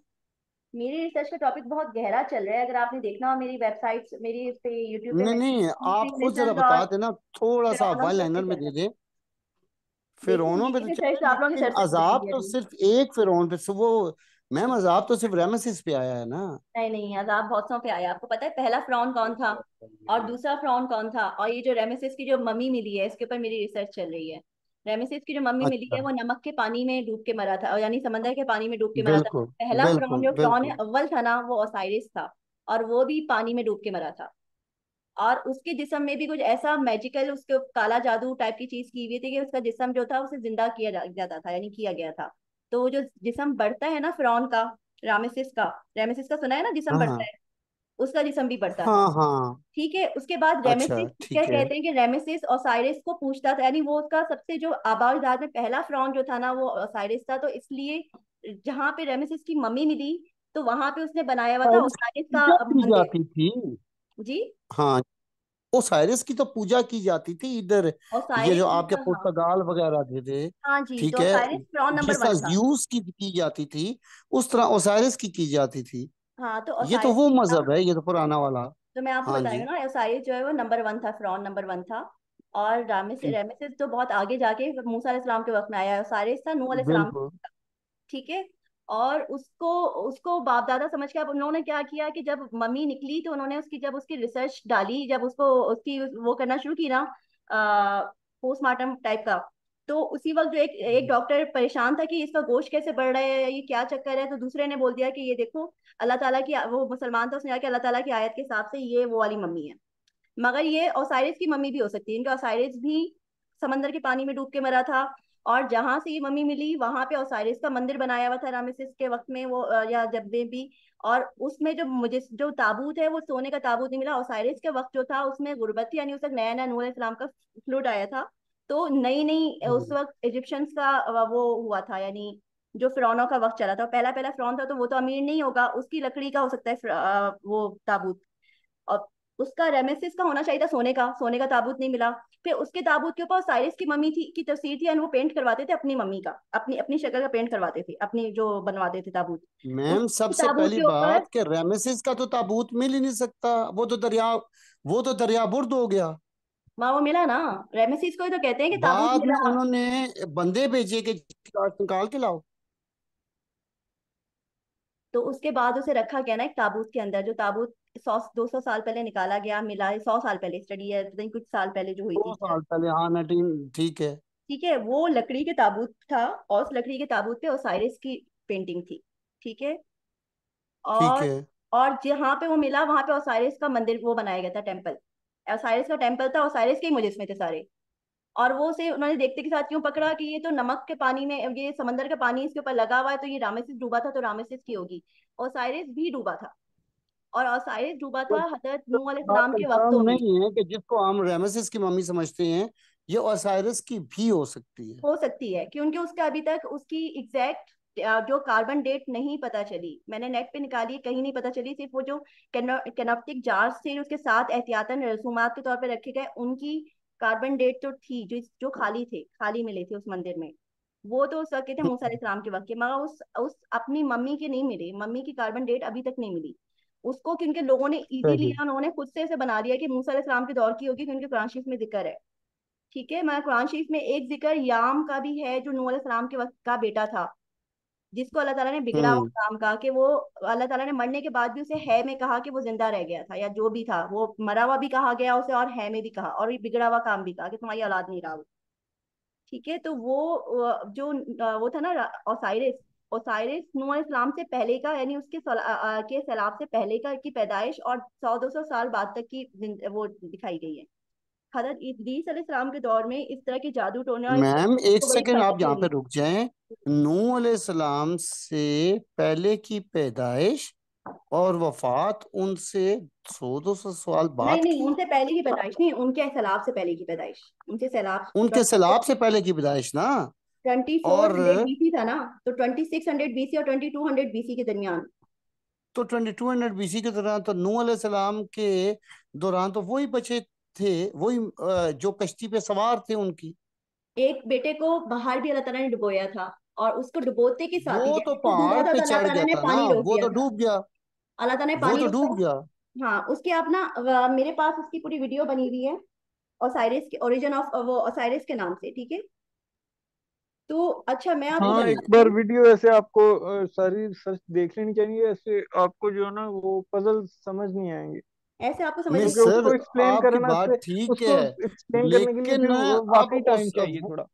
मेरी रिसर्च का टॉपिक बहुत गहरा चल रहा है, अगर आपने देखना हो मेरी वेबसाइट, मेरी इस पे यूट्यूब पे नहीं मैं नहीं, आप खुद जरा मिशंस और बता देना, थोड़ा सा फिरौनों वन के लाइनर ऊपर में चल दे रहा है। दे। देखिए फिरौनों पे मेरी तो चल रिसर्च रहा तो है, आप लोगों की लेकिन सर से अजाब निकलेगी तो अभी। सिर्फ एक फिरौन पे वो, मैम अजाब तो सिर्फ रेमसिस पे आया है ना। नहीं नहीं, अजाब बहुत सौ पे आया। आपको पता है पहला फ्रॉन कौन था और दूसरा फ्रॉन कौन था? और ये जो रेमेसिस की जो मम्मी मिली है, इसके ऊपर मेरी रिसर्च चल रही है। रेमेसिस की जो मम्मी मिली है अच्छा, वो नमक के पानी में डूब के मरा था, और यानी समंदर के पानी में डूब के मरा था। बिल्कुल पहला फ्रॉन बिल्कुल जो फ्रॉन है बिल्कुल। अव्वल था ना, वो ओसाइरिस था, और वो भी पानी में डूब के मरा था। और उसके जिस्म में भी कुछ ऐसा मैजिकल, उसके काला जादू टाइप की चीज की हुई थी कि उसका जिस्म जो था उसे जिंदा जाता था, यानी किया गया था। तो वो जो जिस्म बढ़ता है ना फिरौन का, रामेसिस का, रेमेसिस का सुना है ना जिस्म हाँ बढ़ता हाँ है, उसका जिस्म भी बढ़ता था। हाँ हाँ। ठीक है, उसके बाद अच्छा, रेमेसिस क्या ठीक है। कहते हैं कि रेमेसिस ओसाइरिस को पूछता था, यानी वो उसका सबसे जो आबाद में पहला फिरौन जो था ना वो ओसाइरिस था, तो इसलिए जहां पे रेमेसिस की मम्मी मिली तो वहां पे उसने बनाया हुआ था साइरस ओसाइरिस की का पूजा की मंदिर। जाती थी। जी। हाँ, वो साइरस की तो पूजा की जाती थी इधर। ये ओसाइरिस जो आपके जिसका, हाँ। पुर्तगाल वगैरह थे, हाँ जी, ठीक तो है, ओसाइरिस फिरौन नंबर जिस तरह वन था। ज्यूस की जाती थी, उस तरह ओसाइरस की जाती थी। हाँ, तो ये तो ओसाइरिस वो जो था, मजहब है, ये तो पुराना वाला। तो मैं आपको हाँ बता रही जी। हूँ ना, ओसाइरिस जो है वो नंबर वन था, फिरौन नंबर वन था। और रामेस ठीक। रेमेसिस तो बहुत आगे जाके मूसा अलैहिस्सलाम के वक्त में आया है। ओसाइरिस था नूह अलैहिस्सलाम। बिल्कुल। ठीक है। और उसको उसको बाप दादा समझ के अब उन लोगों ने क्या किया कि जब मम्मी निकली तो उन्होंने उसकी जब उसकी रिसर्च डाली, जब उसको उसकी वो करना शुरू की ना, पोस्टमार्टम टाइप का, तो उसी वक्त जो एक एक डॉक्टर परेशान था कि इसका गोश्त कैसे बढ़ रहा है, ये क्या चक्कर है, तो दूसरे ने बोल दिया कि ये देखो अल्लाह ताला की, वो मुसलमान था, उसने कहा कि अल्लाह ताला की आयत के हिसाब से ये वो वाली मम्मी है। मगर ये ओसाइरिस की मम्मी भी हो सकती है, इनका ओसाइरिस भी समंदर के पानी में डूब के मरा था। और जहां से ये मम्मी मिली वहां पे ओसाइरिस का मंदिर बनाया हुआ था रामेसिस के वक्त में, वो या जब में भी। और उसमें जो मुझे जो ताबूत है वो सोने का ताबूत नहीं मिला, ओसाइरिस के वक्त जो था उसमें गुर्बत थी, यानी उस वक्त नया नया नूर इस्लाम का फ्लूड आया था। तो नई नई उस हम्म। वक्त इजिप्शियंस का वो हुआ था, यानी जो फिरौनों का वक्त चला था, पहला पहला फिरौन था, तो वो तो अमीर नहीं होगा, उसकी लकड़ी का हो सकता है वो ताबूत। और उसका रेमेसिस का होना चाहिए था सोने का, सोने का ताबूत नहीं मिला। फिर उसके ताबूत के ऊपर साइरिस की मम्मी थी की तस्वीर थी, एंड वो पेंट करवाते थे अपनी मम्मी का, अपनी अपनी शक्ल का पेंट करवाते थे, अपनी जो बनवाते थे ताबूत। मैम उसी सबसे ताबूत पहली के ऊपर, बात कि रामेसिस का तो ताबूत मिल ही नहीं सकता, वो तो दरिया बुर्द हो गया। वहां वो मिला ना, रेमेसिस को ही तो कहते हैं कि ताबूत बाद में मिला। उन्होंने बंदे भेजे कि निकाल के लाओ। तो उसके बाद उसे रखा गया ना एक ताबूत के अंदर, जो ताबूत 100-200 साल पहले निकाला गया, मिला है 100 साल पहले, स्टडी है पता नहीं कुछ साल पहले जो हुई दो थी। साल पहले हाँ 19 ठीक है। ठीक है, वो लकड़ी के ताबूत था, और उस लकड़ी के ताबूत पे ओसाइरिस की पेंटिंग थी। ठीक है। ठीक और है। और जहाँ पे वो मिला वहां पे ओसाइरिस का मंदिर वो बनाया गया था, टेम्पल। ओसाइरिस का टेम्पल था, ओसाइरिस के ही मुजस्मे थे सारे। और वो उसे उन्होंने देखते के साथ क्यों पकड़ा कि ये तो नमक के पानी में, ये समंदर का पानी इसके ऊपर लगा हुआ है, तो ये रामेसिस डूबा था तो रामेसिस की होगी। ओसाइरिस भी डूबा था, और ओसाइरिस डूबा तो था हजरत तो नूह बात अलैहिस्सलाम के कंफर्म वक्तों में। नहीं है कि जिसको हम रामेसिस की मम्मी समझते हैं ये ओसाइरिस की भी हो सकती है। हो सकती है, क्योंकि उसका अभी तक उसकी एग्जैक्ट जो कार्बन डेट नहीं पता चली, मैंने नेट पे निकाली, कहीं नहीं पता चली। सिर्फ वो जो कैनोप्टिक जार्स थे उसके साथ एहतियातन रसूमात के तौर पे रखे गए, उनकी कार्बन डेट तो थी, जो जो खाली थे, खाली मिले थे उस मंदिर में। वो तो उस वक्त के थे मूसा हम्म, अलैहिस्सलाम के वक्त के, मगर उस अपनी मम्मी के नहीं मिले, मम्मी की कार्बन डेट अभी तक नहीं मिली उसको, क्योंकि लोगों ने इजी सही। लिया, उन्होंने खुद से ऐसे बना दिया कि मूसा अलैहिस्सलाम के दौर की होगी, क्योंकि कुरान शरीफ में जिक्र है। ठीक है, मैं कुरान शरीफ में एक जिक्र याम का भी है, जो नूह अलैहिस्सलाम के वक्त का बेटा था, जिसको अल्लाह ताला ने बिगड़ा हुआ हम्म। काम कहा कि वो, अल्लाह ताला ने मरने के बाद भी उसे है में कहा कि वो जिंदा रह गया था, या जो भी था वो मरा हुआ भी कहा गया उसे, और है में भी कहा, और ये बिगड़ा हुआ काम भी कहा कि तुम्हारी औलाद नहीं रहा वो। ठीक है, तो वो जो वो था ना ओसाइरिस, ओसाइरिस नूह इस्लाम से पहले का, यानी उसके के सैलाब से पहले का की पैदाइश, और 100-200 साल बाद तक की वो दिखाई गई है। हजरत इदरीस अलैहिस्सलाम के दौर में इस तरह के जादू टोने और इस तरह मैम एक को बड़ी सेकंड आप खटक यहाँ पे लगी। रुक जाएं। नूह अलैहिस्सलाम से पहले की पैदाइश और वफात उनसे 100-200 साल नहीं बाद नहीं, की। उनसे पहले की पैदाइश नहीं, उनके सैलाब से पहले की पैदाइश, उनसे सैलाब उनके सैलाब से पहले की पैदाइश ना। 2400 BC और था ना, तो 2600 BC और 2200 BC के दरमियान। तो 2200 BC के दौरान तो नूह अलैहिस्सलाम के दौरान तो वही बचे थे, वही जो कश्ती पे सवार थे उनकी। एक बेटे को बाहर भी अल्लाह ताला ने डुबोया था, और उसको डुबोते के साथ ही वो तो जैसे वो डूबा पहाड़ था पे तो अल्लाह चढ़ ताला गया ने था ना, पानी रोक वो दिया तो था। डूब गया। अल्लाह ताला ने वो पानी तो रोका। डूब गया। हाँ, उसके आप ना मेरे पास उसकी पूरी वीडियो बनी हुई है, ओसाइरिस के ओरिजिन ऑफ वो ओसाइरिस के नाम से। ठीक है, तो अच्छा मैं आपको हाँ, एक बताती बार हूँ। वीडियो ऐसे आपको सारी रिसर्च देख लेनी चाहिए, ऐसे आपको जो है ना वो पजल समझ नहीं आएंगे। ऐसे आपको समझ नहीं नहीं क्योंकि आएगी। सर उसको एक्सप्लेन आपकी करना बात से, ठीक उसको है, एक्सप्लेन करने के लिए लेकिन फिर अब वाकई टाइम उस चाहिए थोड़ा।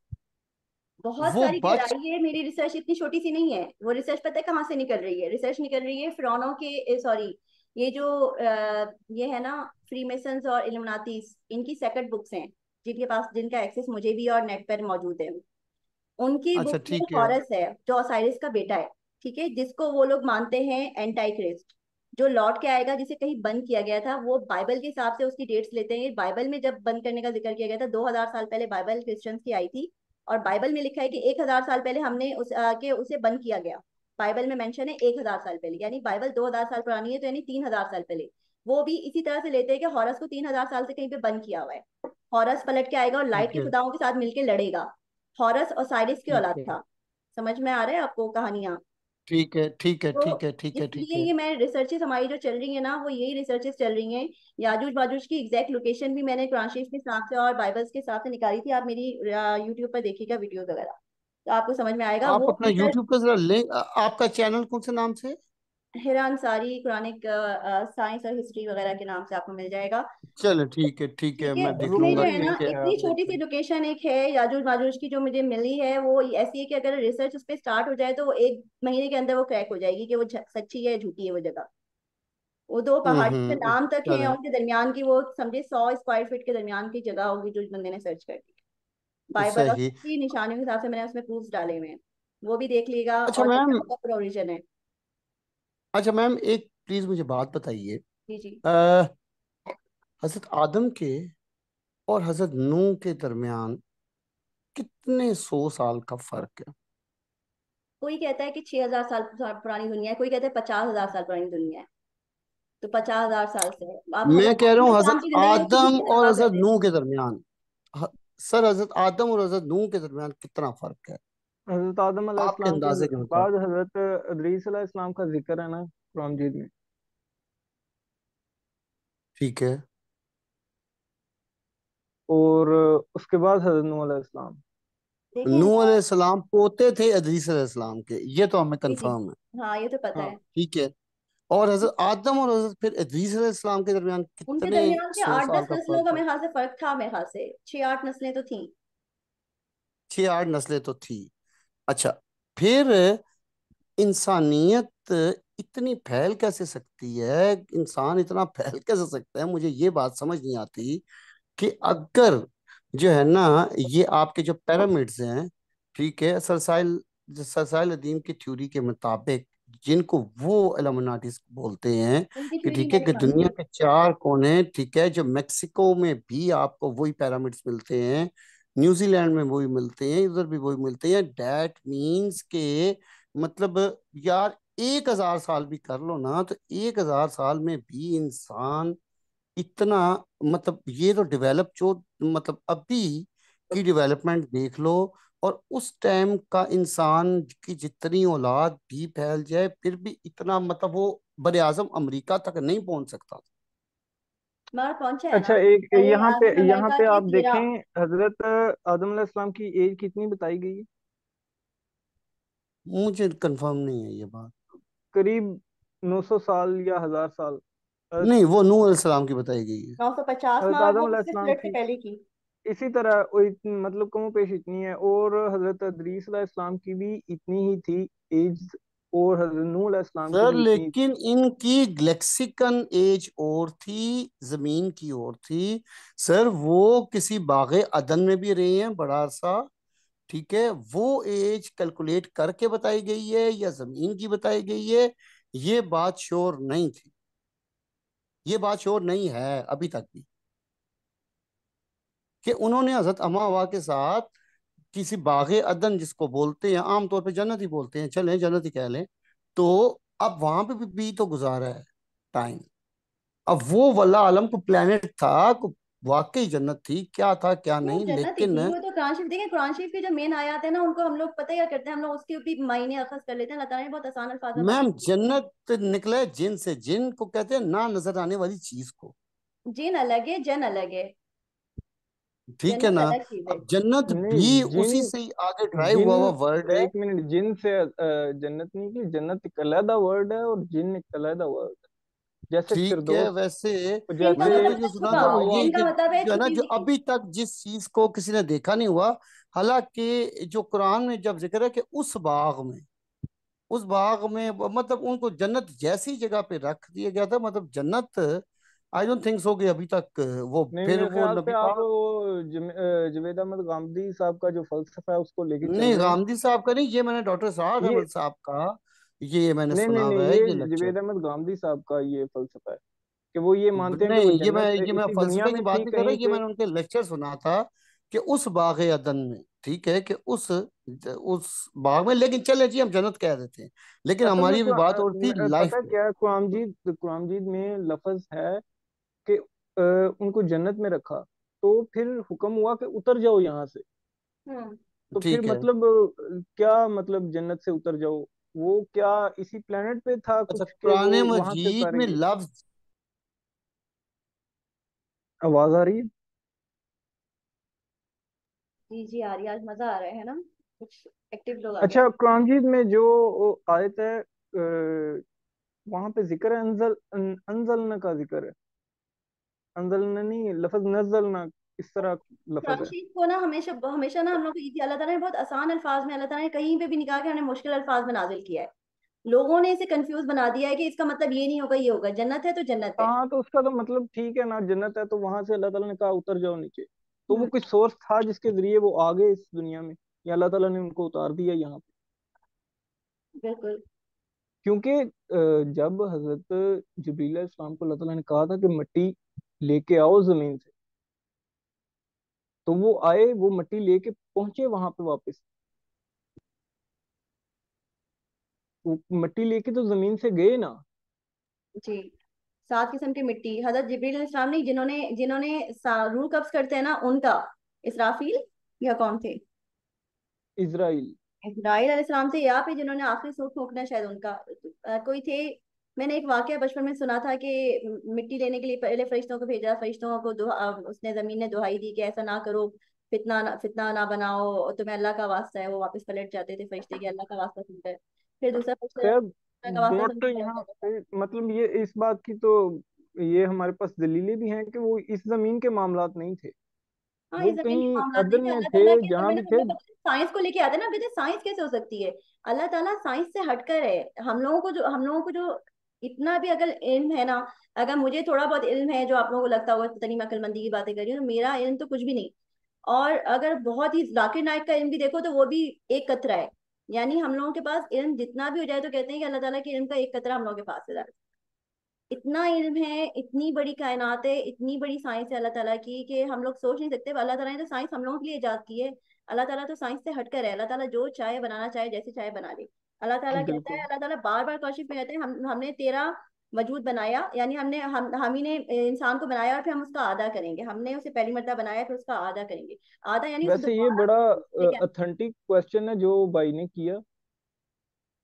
बहुत वो सारी बच। गहराई है, मेरी रिसर्च इतनी छोटी सी नहीं है। वो रिसर्च पता है कहाँ से निकल रही है? रिसर्च निकल रही है फिरौनों के, सॉरी, ये जो ये है ना, फ्रीमेसन्स और इल्यूमिनाटीज, इनकी सेक्रेट बुक्स हैं, जिनके पास, जिनका एक्सेस मुझे भी और नेट पर मौजूद है। उनकी अच्छा बुक में ठीक है। हॉरस है, जो ओसाइरिस का बेटा है। ठीक है, जिसको वो लोग मानते हैं एंटाई क्रिस्ट, जो लौट के आएगा, जिसे कहीं बंद किया गया था। वो बाइबल के हिसाब से उसकी डेट्स लेते हैं, बाइबल में जब बंद करने का जिक्र किया गया था 2000 साल पहले, बाइबल क्रिश्चियंस की आई थी, और बाइबल में लिखा है कि 1000 साल पहले हमने उसे बंद किया गया। बाइबल में मेंशन है 1000 साल पहले, यानी बाइबल 2000 साल पुरानी है, तो यानी 3000 साल पहले। वो भी इसी तरह से लेते हैं कि हॉरस को 3000 साल से कहीं पे बंद किया हुआ है। हॉरस पलट के आएगा और लाइट ठीक के है। खुदाओं के साथ मिलकर लड़ेगा। हॉरस और साइरिस की ठीक औलाद है। था। समझ में आ रहा है आपको कहानियां? ठीक है। ठीक है। तो ठीक है। ठीक है। ठीक इसलिए है। ये मैं रिसर्चेस हमारी जो चल रही है ना, वो यही रिसर्चेस चल रही हैं। याजूज माजूज की एग्जैक्ट लोकेशन भी मैंने कुरान शरीफ के हिसाब से और बाइबल्स के हिसाब से निकाली थी, आप मेरी यूट्यूब पर देखिएगा वीडियोस वगैरह। तो आपको समझ में आएगा आप वो अपना रिसर्च। यूट्यूब का जरा लिंक, आपका चैनल कौन से नाम से? हिरा अंसारी कुरानिक साइंस और हिस्ट्री वगैरह के नाम से आपको मिल जाएगा। चलो ठीक है, ठीक है, मैं देख इसमें जो लूंगा, है ना ठीक है, इतनी आप छोटी सी देखना। लोकेशन एक है याजुज माजुज की जो मुझे मिली है, वो ऐसी है कि अगर रिसर्च उस पर स्टार्ट हो जाए तो वो 1 महीने के अंदर वो क्रैक हो जाएगी कि वो सच्ची है झूठी है वो जगह। वो दो पहाड़ी के नाम तक हैं, चले। उनके दरमियान की वो समझे 100 स्क्वायर फीट के दरमियान की जगह होगी जो बंदे ने सर्च कर दी। बाइबल और सही। की निशानियों के हिसाब से मैंने उसमें प्रूफ्स डाले हुए हैं, वो भी देख लीजिएगा अच्छा और मैम, किताब का पूरा ओरिजिन है। अच्छा मैम, एक प्लीज मुझे बात बताइए। जी जी। अ, हजरत आदम के और हजरत नूह के दरमियान कितने 100 साल का फर्क है? कोई कहता है कि 6,000 साल पुरानी दुनिया है, कोई कहता है 50,000 साल पुरानी दुनिया है। तो 50,000 साल से है। आप मैं हजरत कह रहा आदम हूँ इस्लाम हजरत की जिंदगी में शुरू आदम से और लगा कर हजरत दे। नूह के दरमियान। ह- सर, हजरत आदम और हजरत नूह के दरमियान कितना फर्क है हजरत आदम आपके अलैहिस्सलाम के अंदाजे के मुताबिक? बाद हजरत इदरीस अलैहिस्सलाम का जिक्र है ना कुरान मजीद में। ठीक है। और उसके बाद हजरत नूह अलैहिस्सलाम। देखें नूह ना। अलैहिस्सलाम पोते थे इदरीस अलैहिस्सलाम के, ये तो हमें जी जी। कंफर्म है। हाँ ये तो पता हाँ। है। ठीक है। और हजरत आदम और हजरत फिर इदरीस अलैहिस्सलाम के दरमियान उनके कितने दरमियान के सौ आठ साल दस का नस्लों फर्क का है? मेरे ख्याल से फर्क था, मेरे ख्याल से 6-8 नस्लें तो थी। 6-8 नस्लें तो थी। अच्छा, फिर इंसानियत इतनी फैल कैसे सकती है, इंसान इतना फैल कैसे सकता है, मुझे ये बात समझ नहीं आती। कि अगर जो है ना, ये आपके जो पिरामिड्स हैं, ठीक है, सरसाइल अदीम की थ्योरी के मुताबिक, जिनको वो इल्यूमिनाटीज बोलते हैं, उनकी कि थ्योरी ठीक है, मैं भी कि मानती दुनिया हूँ। के 4 कोने, ठीक है, जो मेक्सिको में भी आपको वही पिरामिड्स मिलते हैं, न्यूजीलैंड में वही मिलते हैं, इधर भी वही मिलते हैं, डैट मीन्स के मतलब, यार 1,000 साल भी कर लो ना, तो 1,000 साल में भी इंसान इतना, मतलब ये तो डेवलप जो, मतलब अभी की डेवलपमेंट देख लो, और उस टाइम का इंसान की जितनी औलाद भी फैल जाए फिर भी इतना, मतलब वो बरे आजम अमरीका तक नहीं पहुंच सकता। मगर पहुंचा है ना। अच्छा, एक बड़े यहाँ पे आजम यहाँ अमेरिका पे के आप 13। देखें हजरत आदम अलैहिस्सलाम की एज कितनी बताई गई है। मुझे कंफर्म नहीं है ये बात। करीब 900 साल या 1000 साल। हजरत नहीं, वो नूह अलैहिस्सलाम की बताई गई है। 950, हजरत मगर आदम वो उससे अलैहिस्सलाम फ्लड से की पहले की। इसी तरह मतलब कमो पेश इतनी है, और हजरत इदरीस अलैहिस्सलाम की भी इतनी ही थी एज, और हजरत नूह अलैहिस्सलाम की सर भी इतनी ही थी। लेकिन इनकी ग्लेक्सिकन एज और थी, जमीन की और थी। सर वो किसी बागे अदन में भी रहे हैं बड़ा अरसा, ठीक है, वो एज कैलकुलेट करके बताई गई है या जमीन की बताई गई है, ये बात श्योर नहीं थी, ये बात श्योर नहीं है अभी तक भी, कि उन्होंने हजरत अमा हवा के साथ किसी बागे अदन, जिसको बोलते हैं आमतौर पे जन्नत ही बोलते हैं, चलें जन्नत ही कह लें, तो अब वहां पे भी तो गुजारा है टाइम। अब वो वल्लाह आलम को प्लेनेट था को, वाकई जन्नत थी, क्या था क्या वो नहीं, जन्नत ही लेकिन थी, वो तो कुरान शरीफ देखें, कुरान शरीफ के जो मेन आयत है ना उनको हम लोग पता ही क्या करते हैं, हम लोग उसके भी मायने अखज कर लेते हैं। अल्लाह ताला ने बहुत आसान अल्फाज में मैम, बताया। जन्नत निकला है जिन से, जिन को कहते हैं ना नजर आने वाली चीज को। जिन अलग है, जन अलग है। ठीक है जन्नत ना? अलग चीज है। अब जन्नत भी नहीं, उसी जिन से ही आगे ड्राइव जिन हुआ हुआ वर्ड है। एक मिनट, जिन से जन्नत नहीं की, जन्नत एक अलहदा वर्ड है और जिन एक अलहदा वर्ड है। जैसे ठीक है, फिरदौस, वैसे जैसे जिन का मैंने तो मतलब ये होता है सुना छुपा था, वो हुआ, ये जिन कि का मतलब है जो है ना, छुपी जो हुई चीज। अभी तक जिस चीज को किसी ने देखा नहीं हुआ, हालांकि जो कुरान में जब जिक्र है कि उस बाग में मतलब उनको जन्नत जैसी जगह पे रख दिया गया था, मतलब जन्नत, आई डोंट थिंक सो कि अभी तक वो, नहीं, फिर मेरे वो ख्याल से नबी आप पाक। वो जवेद अहमद गामदी साहब का जो फलसफा है उसको लेके चल नहीं, रहे हैं। गांधी साहब का नहीं, ये मैंने डॉक्टर साहब ये अहमद साहब का, ये मैंने नहीं सुना नहीं हुआ नहीं, है ये ये लेक्चर। जवेद अहमद गामदी साहब का ये फलसफा है कि वो ये मानते हैं कि वो नहीं, जन्नत ये मैं इसी दुनिया फलसफे की में बात थी नहीं कर रहा, कहीं ये पे। मैंने उनके लेक्चर सुना था कि उस बाग अदन में, ठीक है, कि उस बाग में, लेकिन चले जी हम जन्नत कह देते हैं, लेकिन असल में हमारी अभी बात और थी लाइफ पता पे। क्या है, कुरान मजीद में लफ्ज है कि उनको जन्नत में रखा, तो फिर हुक्म हुआ कि उतर जाओ यहाँ से। हम्म। तो फिर ठीक है। मतलब क्या मतलब जन्नत से उतर जाओ, वो क्या इसी प्लेनेट पे था अच्छा, कुछ के वो कुरान वहां से मजीद में उतारेंगे। लफ्ज, आवाज आ रही है। जी जी आ रही है, आज मजा आ रहा है ना। कुछ एक्टिव लोग आ गए। अच्छा, कुरान मजीद में जो वो आयत है, वहां पे जिक्र है अनजलना का जिक्र है। अनजलना नहीं, लफ्ज नजलना इस तरह लफ्ज कुरान है। शरीफ को ना हमेशा हमेशा ना हम लोग को अल्लाह ताला ने बहुत आसान अल्फाज में, अल्लाह ताला ने कहीं पे भी निकाह के हमने मुश्किल अल्फाज में नाजिल किया है। लोगों ने इसे कंफ्यूज बना दिया है कि इसका मतलब ये नहीं होगा, ये होगा, जन्नत है तो जन्नत है। हाँ, तो उसका तो मतलब ठीक है ना, जन्नत है तो वहां से अल्लाह ताला ने कहा उतर जाओ नीचे। तो वो हम्म। कोई सोर्स था जिसके जरिए वो आ गए इस दुनिया में, या अल्लाह ताला ने उनको उतार दिया यहाँ पे? बिल्कुल। क्योंकि जब हजरत जबरील इस्लाम को अल्लाह ताला ने कहा था कि मिट्टी लेके आओ जमीन से, तो वो आए, वो मिट्टी लेके पहुंचे वहां पे वापस। वो मिट्टी लेके तो जमीन से गए ना। जी। 7 किस्म की मिट्टी हजरत जिब्रील अलैहिस्सलाम ने, जिन्होंने जिन्होंने रूह कब्ज करते हैं ना उनका, इसराफील या कौन थे, इजराइल। इजराइल अलैहिस्सलाम थे, या फिर जिन्होंने आखिरी सूर फूकना है शायद उनका, कोई थे। मैंने एक वाकया बचपन में सुना था कि मिट्टी लेने के लिए पहले फरिश्तों को भेजा, फरिश्तों को उसने जमीन ने दुहाई दी कि ऐसा ना करो, फितना ना बनाओ, और तुम्हें अल्लाह का वास्ता है। वो वापस पलट जाते थे फरिश्ते कि अल्लाह का वास्ता सुनकर। फिर दूसरा फरिश्ता खैर, अल्लाह का वास्ता बात तो सुनकर पलट यहाँ जाता था। पे मतलब ये इस बात की तो ये हमारे पास दलीलें भी हैं कि वो इस जमीन के मामलात नहीं थे। हाँ, वो इस जमीन के कहीं मामलात नहीं अदन थे में अल्लाह थे, ताला के, और जहां मैंने भी हम थे। लोग साइंस को लेके आते हैं ना, कहते साइंस कैसे हो सकती है। अल्लाह ताला साइंस से हटकर है। हम लोगों को जो इतना भी अगर इल्म है ना, अगर मुझे थोड़ा बहुत इल्म है जो आप लोगों को लगता होगा पता नहीं मैं अक्लमंदी की बातें कर रही हूँ, तो मेरा इल्म तो कुछ भी नहीं। और अगर बहुत ही जाकिर नाइक का इल्म भी देखो तो वो भी एक कतरा है। यानी हम लोगों के पास इल्म जितना भी हो जाए तो कहते हैं कि अल्लाह ताला के इल्म का एक कतरा हम लोगों के पास है। इतना इल्म है, इतनी बड़ी कायनात है, इतनी बड़ी साइंस है अल्लाह ताला की कि हम लोग सोच नहीं सकते। अल्लाह ताला ने तो साइंस हम लोगों के लिए इजाद की है। अल्लाह ताला तो साइंस से हटकर है। अल्लाह ताला जो चाहे बनाना चाहे, जैसे चाहे बना ले। अल्लाह ताला कहता है, बिल्कुल। अल्लाह ताला बार बार कौशिश में कहते हैं, हमने तेरा वजूद बनाया, यानी हम ही ने इंसान को बनाया और फिर हम उसका आदा करेंगे। हमने उसे पहली मर्तबा बनाया फिर उसका आदा करेंगे। आदा यानी उसे वैसे ये दोबारा बड़ा लेके आना। ऑथेंटिक क्वेश्चन है जो भाई ने किया,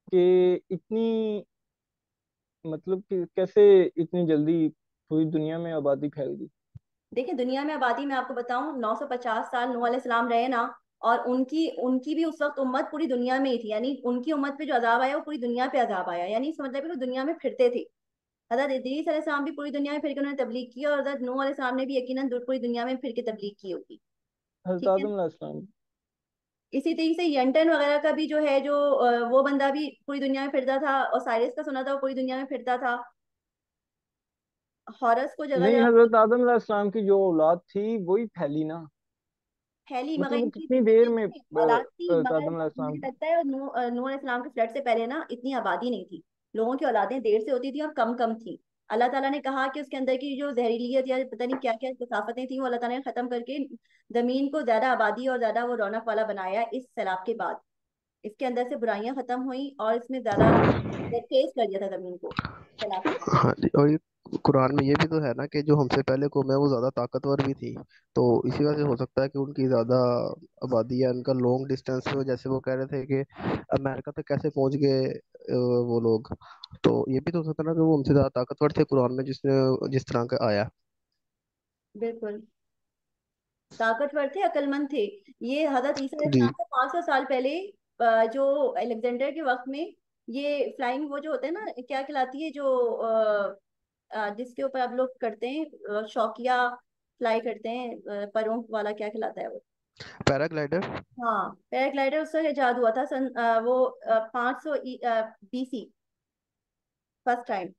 कि इतनी मतलब कि कैसे इतनी जल्दी पूरी दुनिया में आबादी फैल गई। देखिए, दुनिया में आबादी में आपको बताऊं 950 साल नूह अलैहिस्सलाम रहे ना, और उनकी उनकी भी उस वक्त उम्मत पूरी दुनिया में ही थी। यानी उनकी उम्मत पे जो अजाब आया वो पूरी दुनिया पे अजाब आया, यानी इस मतलब है कि वो दुनिया में फिरते थे। हजरत इदरीस अलैहिस्सलाम भी पूरी दुनिया में फिर के उन्होंने तबलीग की, और हजरत नूह अलैहिस्सलाम ने भी यकीनन पूरी दुनिया में फिर के तबलीग की होगी। हजरत ठीक है। आदम अलैहिस्सलाम। इसी तरीके से यंटन वगैरह का भी जो है, जो वो बंदा भी पूरी दुनिया में फिरता था, और साइरस का सुना था वो पूरी दुनिया में फिरता था। हॉरस को जगह नहीं, जगह हजरत आदम अलैहिस्सलाम की जो औलाद थी वही फैली ना। फैली, मगर मतलब वो इनकी कितनी देर में औलाद थी, हजरत मगर आदम अलैहिस्सलाम। मुझे लगता है नूह अलैहिस्सलाम के फ्लड से पहले ना इतनी आबादी नहीं थी। लोगों की औलादें देर से होती थी और कम कम थी। अल्लाह ताला ने कहा कि उसके अंदर की जो जहरीलियत या पता नहीं क्या क्या कसाफतें थी वो अल्लाह ताला ने खत्म करके जमीन को ज्यादा आबादी और ज्यादा वो रौनक वाला बनाया इस सैलाब के बाद। इसके अंदर से बुराइयां खत्म हुई और इसमें ज्यादा तेज कर दिया था जमीन को सैलाब के बाद। हाँ जी, और ये कुरान में ये भी तो है ना कि जो हमसे पहले कौम है वो ज्यादा ताकतवर भी थी। तो इसी वजह से हो सकता है कि उनकी ज्यादा आबादी है, उनका लॉन्ग डिस्टेंस में, जैसे वो कह रहे थे कि अमेरिका तक कैसे पहुंच गए वो लोग। तो ये भी तो हो सकता है ना कि वो हमसे ज्यादा ताकतवर थे कुरान में जिसने जिस तरह का आया। बिल्कुल। ताकतवर थे, अक्लमंद थे। ये हजरत ईसा जी। अलैहिस्सलाम से 500 साल पहले जो अलेक्जेंडर के वक्त में ये फ्लाइंग वो जो होते हैं ना, क्या कहलाती है जो जिसके ऊपर आप लोग करते हैं, शौकिया फ्लाई करते हैं, परों वाला, क्या कहलाता है वो। पैराग्लाइडर। हाँ, पैराग्लाइडर उसका इजाद हुआ था सन 500 BC, फर्स्ट टाइम।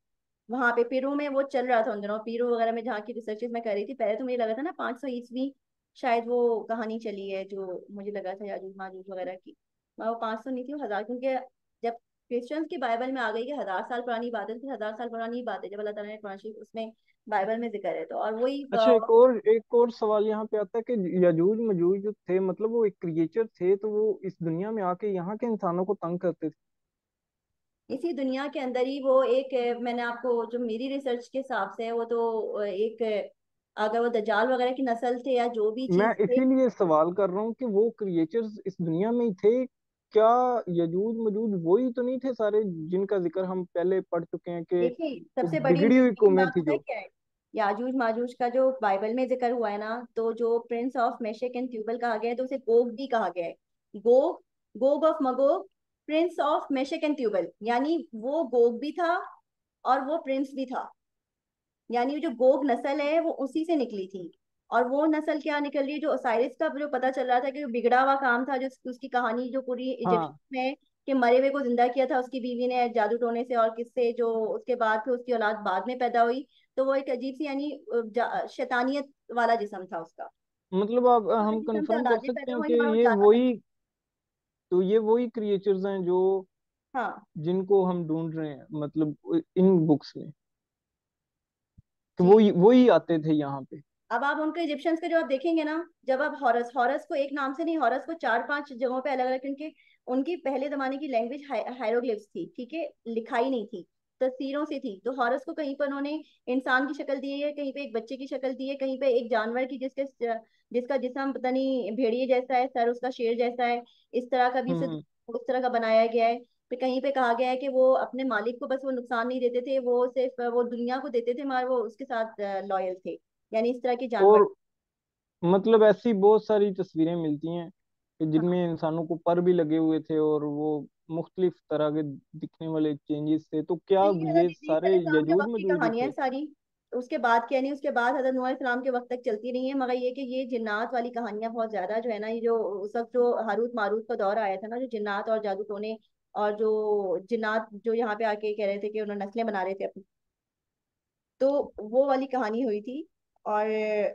वहां पे पेरू में वो चल रहा था उन दिनों, पेरू वगैरह में जहाँ की रिसर्चेज मैं कर रही थी पहले, तो मुझे लगा था ना 500 ईस्वी शायद वो कहानी चली है, जो मुझे लगा था याजूज माजूज वगैरह की। मगर वो 500 नहीं थी, वो 1000, क्योंकि जब क्रिश्चियंस की बाइबल में आ गई कि 1000 साल पुरानी बात है, तो 1000 साल पुरानी बात है जब अल्लाह ताला ने कुरान शरीफ उसमें बाइबल में जिक्र है, तो और वही अच्छा, एक और सवाल यहाँ पे आता है कि यजूज मजूज जो थे, मतलब वो एक क्रिएचर थे, तो वो इस दुनिया में आके यहाँ के इंसानों को तंग करते थे? इसी दुनिया के अंदर ही वो एक मैंने आपको जो मेरी रिसर्च के हिसाब से है वो तो एक अगर वो दज्जाल वगैरह की नस्ल थे या जो भी मैं चीज थे। इसीलिए सवाल कर रहा हूँ कि वो क्रिएचर्स इस दुनिया में ही थे क्या? यजूज मजूज वही तो नहीं थे सारे जिनका जिक्र हम पहले पढ़ चुके हैं कि देखिए, वो सबसे बड़ी बिगड़ी हुई इंटरेस्टिंग कौमें बात थी पता है जो। क्या है। याजूज माजूज का जो बाइबल में जिक्र हुआ है ना, तो जो prince of Meshech and Tubal कहा गया है तो उसे गोग भी कहा गया है। Gog Gog of Magog, prince of Meshech and Tubal, यानी वो गोग भी था और वो प्रिंस भी था। यानी जो गोग नस्ल है वो उसी से निकली थी। और वो नस्ल क्या निकल रही है, जो ओसाइरिस का जो पता चल रहा था कि वो बिगड़ा हुआ काम था, जो उसकी कहानी जो पूरी हाँ, इजिप्ट में, कि मरे हुए को जिंदा किया था उसकी बीवी ने जादू टोने से, और किससे, जो उसके बाद फिर उसकी औलाद बाद में पैदा हुई। तो वो एक अजीब सी, यानी शैतानियत वाला जिस्म था उसका। मतलब आप वाला हम जिस्म से कंफर्म कर औलादें सकते पैदा हैं कि हुई और वो ये जाता था। वही, तो ये वही क्रिएचर्स हैं जो हाँ जिनको हम ढूंढ रहे हैं, मतलब इन बुक्स में, कि जी। वही आते थे यहाँ पे। अब आप उनके इजिप्शियंस के जो आप देखेंगे ना, जब आप हॉरस, हॉरस को एक नाम से नहीं, हॉरस को चार पांच जगहों पे अलग अलग, क्योंकि उनकी पहले जमाने की लैंग्वेज हायरोग्लिफ्स थी, ठीक है, लिखाई नहीं थी, तस्वीरों से थी। तो हॉरस को कहीं पर उन्होंने इंसान की शक्ल दी है, कहीं पे एक बच्चे की शक्ल दी है, कहीं पे एक जानवर की, जिसका जिस्म पता नहीं भेड़िए जैसा है, सर उसका शेर जैसा है, इस तरह का भी उसे हम्म। उस तरह का बनाया गया है। फिर कहीं पे कहा गया है कि वो अपने मालिक को बस वो नुकसान नहीं देते थे, वो सिर्फ वो दुनिया को देते थे, मगर वो उसके साथ लॉयल थे। यानी इस तरह के जानवर। और मतलब ऐसी बहुत सारी तस्वीरें मिलती हैं कि हाँ, जिनमें इंसानों को पर भी लगे हुए थे और वो मुख्तलिफ तरह के दिखने वाले चेंजेस थे। तो तो क्या ये हजरत ये इदरीस सारे अलैहिस्सलाम के यजूद वक्त की मौजूद ही कहानियां हैं थे? सारी। उसके बाद क्या नहीं, उसके बाद हजरत नूह अलैहिस्सलाम के वक्त तक चलती रही है, मगर ये कि ये जिन्नात वाली कहानियां बहुत ज्यादा जो है ना, ये जो उस वक्त जो हारूत मारूत का दौर आया था ना, जो जिन्नात और जादू टोने, और जो जिन्नात जो यहाँ पे आके कह रहे थे कि उन्होंने नस्लें बना रहे थे अपनी, तो वो वाली कहानी हुई थी। और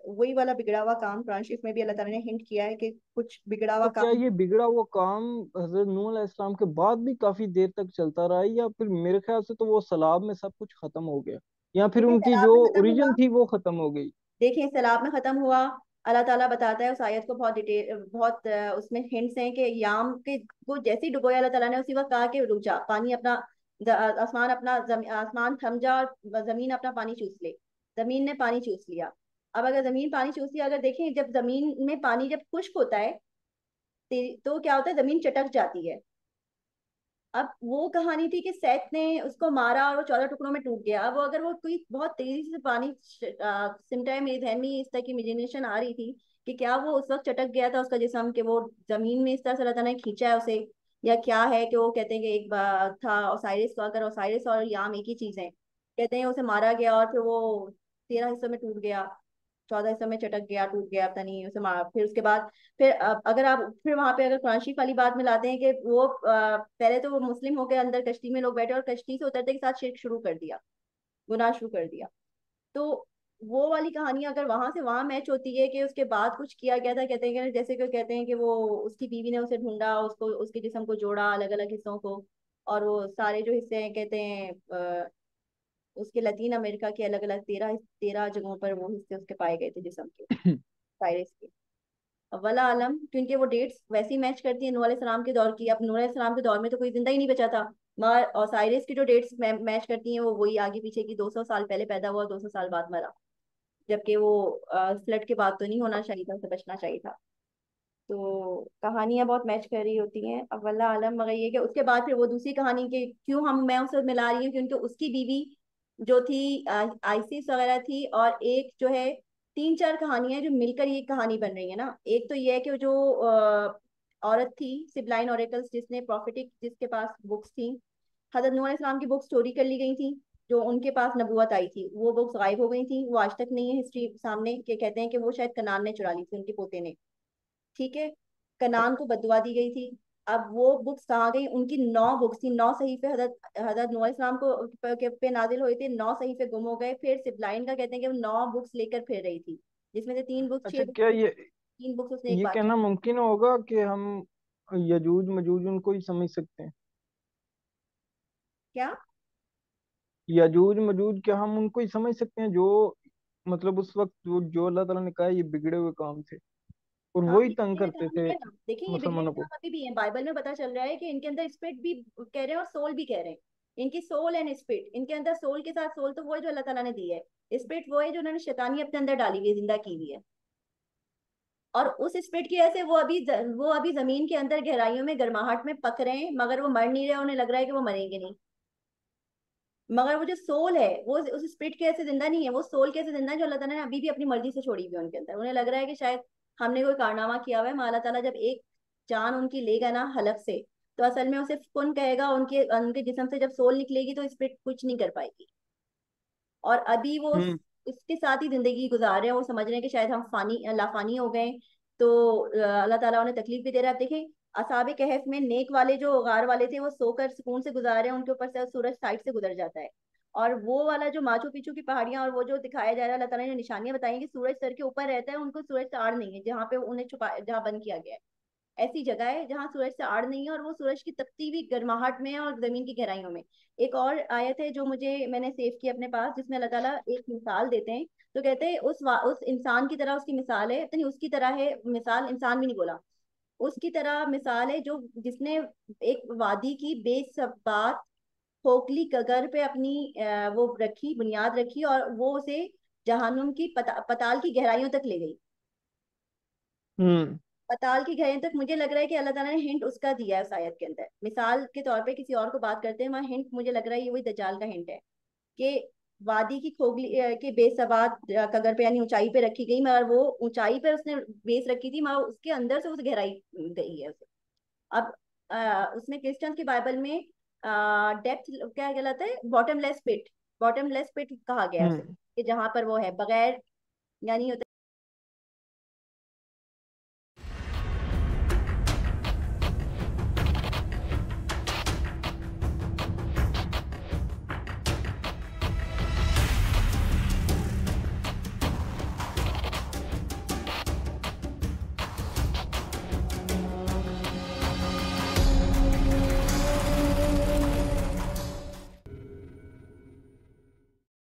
वही वाला बिगड़ा हुआ काम कुरान शरीफ में भी अल्लाह ताला ने हिंट किया है कि कुछ बिगड़ा हुआ तो क्या काम। ये बिगड़ा हुआ काम हजरत नूह अलैहिस्सलाम के बाद भी काफी देर तक चलता रहा है, या फिर मेरे ख्याल से तो वो सैलाब में सब कुछ खत्म हो गया, या फिर देखिए उनकी सैलाब जो में खत्म हुआ। ओरिजिन थी वो खत्म हो गई? देखिए सैलाब में खत्म हुआ। अल्लाह ताला बताता है उस आयत को बहुत डिटेल, बहुत उसमें हिंट्स हैं कि याम के को जैसे ही डुबोया, अल्लाह ताला ने उसी वक्त कहा कि रुक जा, पानी अपना, आसमान अपना, आसमान थम जा और जमीन अपना पानी चूस ले। जमीन ने पानी चूस लिया। अब अगर जमीन पानी चूस लिया, अगर देखें जब जमीन में पानी जब खुश्क होता है, तो क्या होता है, जमीन चटक जाती है। अब वो कहानी थी कि सैथ ने उसको मारा और वो 14 टुकड़ों में टूट गया। अब वो अगर वो कोई बहुत तेजी से पानी सिमटा है, मेरे ध्यान में इस तरह की इमेजिनेशन आ रही थी कि क्या वो उस वक्त चटक गया था उसका जिस्म, कि वो जमीन में इस तरह से अल्लाह ताला ने खींचा है उसे, या क्या है कि वो कहते हैं कि एक बार था ओसाइरिस को, अगर ओसाइरिस और याम एक ही चीज है, कहते हैं उसे मारा गया और फिर वो 13 हिस्सों में टूट गया, 14 हिस्सों में चटक गया, टूट गया, पता नहीं उसे मारा। फिर उसके बाद फिर अगर आप फिर वहां पे अगर कुरान शरीफ वाली बात में लाते हैं कि वो पहले तो वो मुस्लिम होकर अंदर कश्ती में लोग बैठे और कश्ती से उतरते के साथ शिर्क शुरू कर दिया, गुनाह शुरू कर दिया। तो वो वाली कहानी अगर वहां से वहां मैच होती है कि उसके बाद कुछ किया गया था, कहते हैं कि जैसे कि कहते हैं कि वो उसकी बीवी ने उसे ढूंढा, उसको उसके जिस्म को जोड़ा अलग अलग हिस्सों को, और वो सारे जो हिस्से हैं, कहते हैं उसके लतीन अमेरिका के अलग अलग 13 जगहों पर वो हिस्से उसके पाए गए थे जिस्म के, साइरस के। वला आलम, क्योंकि वो डेट्स वैसी मैच करती है नूह सलाम के दौर की। अब नूह सलाम के दौर में तो कोई जिंदा ही नहीं बचा था, मगर और साइरस की जो डेट्स मैच करती हैं वो वही आगे पीछे की, 200 साल पहले पैदा हुआ, 200 साल बाद मरा। जबकि वो फ्लड के बाद तो नहीं होना चाहिए था, उसे बचना चाहिए था। तो कहानियां बहुत मैच कर रही होती हैं। अब वल्लाह आलम, मगर ये कि उसके बाद फिर वो दूसरी कहानी के क्यों हम मैं उसे मिला रही हूँ, क्योंकि उसकी बीवी जो थी आइसिस वगैरह थी, और एक जो है, तीन चार कहानियां जो मिलकर ये कहानी बन रही है ना। एक तो ये है कि वो जो औरत थी सिबलाइन ओरेकल्स, जिसने प्रॉफिटिक, जिसके पास बुक्स थी, हजरत नूह अलैहिस्सलाम की बुक्स चोरी कर ली गई थी, जो उनके पास नबूवत आई थी, वो बुक्स गायब हो गई थी, वो आज तक नहीं है हिस्ट्री सामने, के कहते हैं कि वो शायद कनान ने चुरा ली थी, उनके पोते ने, ठीक है। कनान को बददुआ दी गई थी। अब वो बुक्स कहाँ गई, उनकी 9 बुक्स थी, 9 सहीफे हजरत हजरत नूह इस्लाम को पे नाजिल हुए थे, 9 सहीफे गुम हो गए। फिर सिबलाइन का कहते हैं कि वो 9 बुक्स लेकर फिर रही थी, जिसमें से 3 बुक्स, छह अच्छा, बुक्स क्या थी, 3 बुक्स उसने एक ये बार। कहना मुमकिन होगा कि हम यजूज मजूज उनको ही समझ सकते हैं? क्या? यजूज मजूज क्या हम उनको ही समझ सकते हैं, जो मतलब उस वक्त जो अल्लाह ताला ने कहा ये बिगड़े हुए काम थे और हाँ, वही ये तंग बिगड़े करते काम ही थे है ना। देखिए ये बिगड़े मुसलमानों को? काम अभी भी है, बाइबल में पता चल रहा है कि इनके अंदर स्पिरिट भी कह रहे हैं और सोल भी कह रहे हैं। इनकी सोल एंड स्पिरिट, इनके अंदर सोल के साथ, सोल तो वो है जो अल्लाह ताला ने दी है, स्पिरिट वो है जो उन्होंने शैतानी अपने अंदर डाली हुई है, जिंदा की हुई है। और उस स्पिरिट की वजह से वो अभी जमीन के अंदर गहराइयों में गर्माहट में पक रहे हैं, मगर वो मर नहीं रहे, उन्हें लग रहा है कि वो मरेंगे नहीं। मगर वो जो सोल है वो उस स्पिरिट के ऐसे जिंदा नहीं है, वो सोल के ऐसे जिंदा है जो अल्लाह ताला ने अभी भी अपनी मर्जी से छोड़ी हुई है उनके अंदर। उन्हें लग रहा है कि शायद हमने कोई कारनामा किया हुआ है, मगर अल्लाह ताला जब एक जान उनकी लेगा ना हलक से, तो असल में उसे कुन कहेगा, उनके उनके जिस्म से जब सोल निकलेगी तो इस पे कुछ नहीं कर पाएगी। और अभी वो हम्म। इसके साथ ही जिंदगी गुजार रहे हैं, वो समझ रहे हैं कि शायद हम फानी लाफानी हो गए। तो अल्लाह ताला उन्हें तकलीफ भी दे रहा है। आप देखें असहाबे कहफ में नेक वाले जो गार वाले थे वो सोकर सुकून से गुजार रहे हैं, उनके ऊपर से सूरज साइड से गुजर जाता है। और वो वाला जो माचू पिचू की पहाड़ियां और वो जो दिखाया जा रहा है, अल्लाह ताला ने निशानियां बताई हैं कि सूरज सर के ऊपर रहता है, उनको सूरज से आड़ नहीं है, जहाँ पे उन्हें छुपा, जहाँ बंद किया गया है। ऐसी जगह है जहाँ सूरज से आड़ नहीं है, और वो सूरज की तपती हुई गर्माहट में है और जमीन की गहराइयों में। एक और आयत है जो मैंने सेव की अपने पास, जिसमें अल्लाह ताला एक मिसाल देते हैं। तो कहते हैं उस इंसान की तरह उसकी मिसाल है, इतनी उसकी तरह है मिसाल, इंसान भी नहीं बोला, उसकी तरह मिसाल है जो जिसने एक वादी की बेसबात खोखली कगर पे अपनी वो रखी, बुनियाद रखी, और वो उसे जहन्नुम की पताल की गहराइयों तक ले गई। हम्म। पताल की गहराइयों तक, मुझे लग रहा है कि अल्लाह ताला ने हिंट उसका दिया है उस आयत के अंदर, मिसाल के तौर पे किसी और को बात करते हैं, वहाँ हिंट मुझे लग रहा है ये वही दज्जाल का हिंट है कि वादी की खोखली के बेसबात कगर पे यानी ऊंचाई पे रखी गई, मगर वो ऊंचाई पे उसने बेस रखी थी, मगर उसके अंदर से उस गहराई गई है उसे। अब उसमें क्रिश्चियन की बाइबल में डेप्थ क्या कहलाता है, बॉटमलेस पिट, बॉटमलेस पिट कहा गया है उसे, हम्म। कि जहां पर वो है बगैर, यानी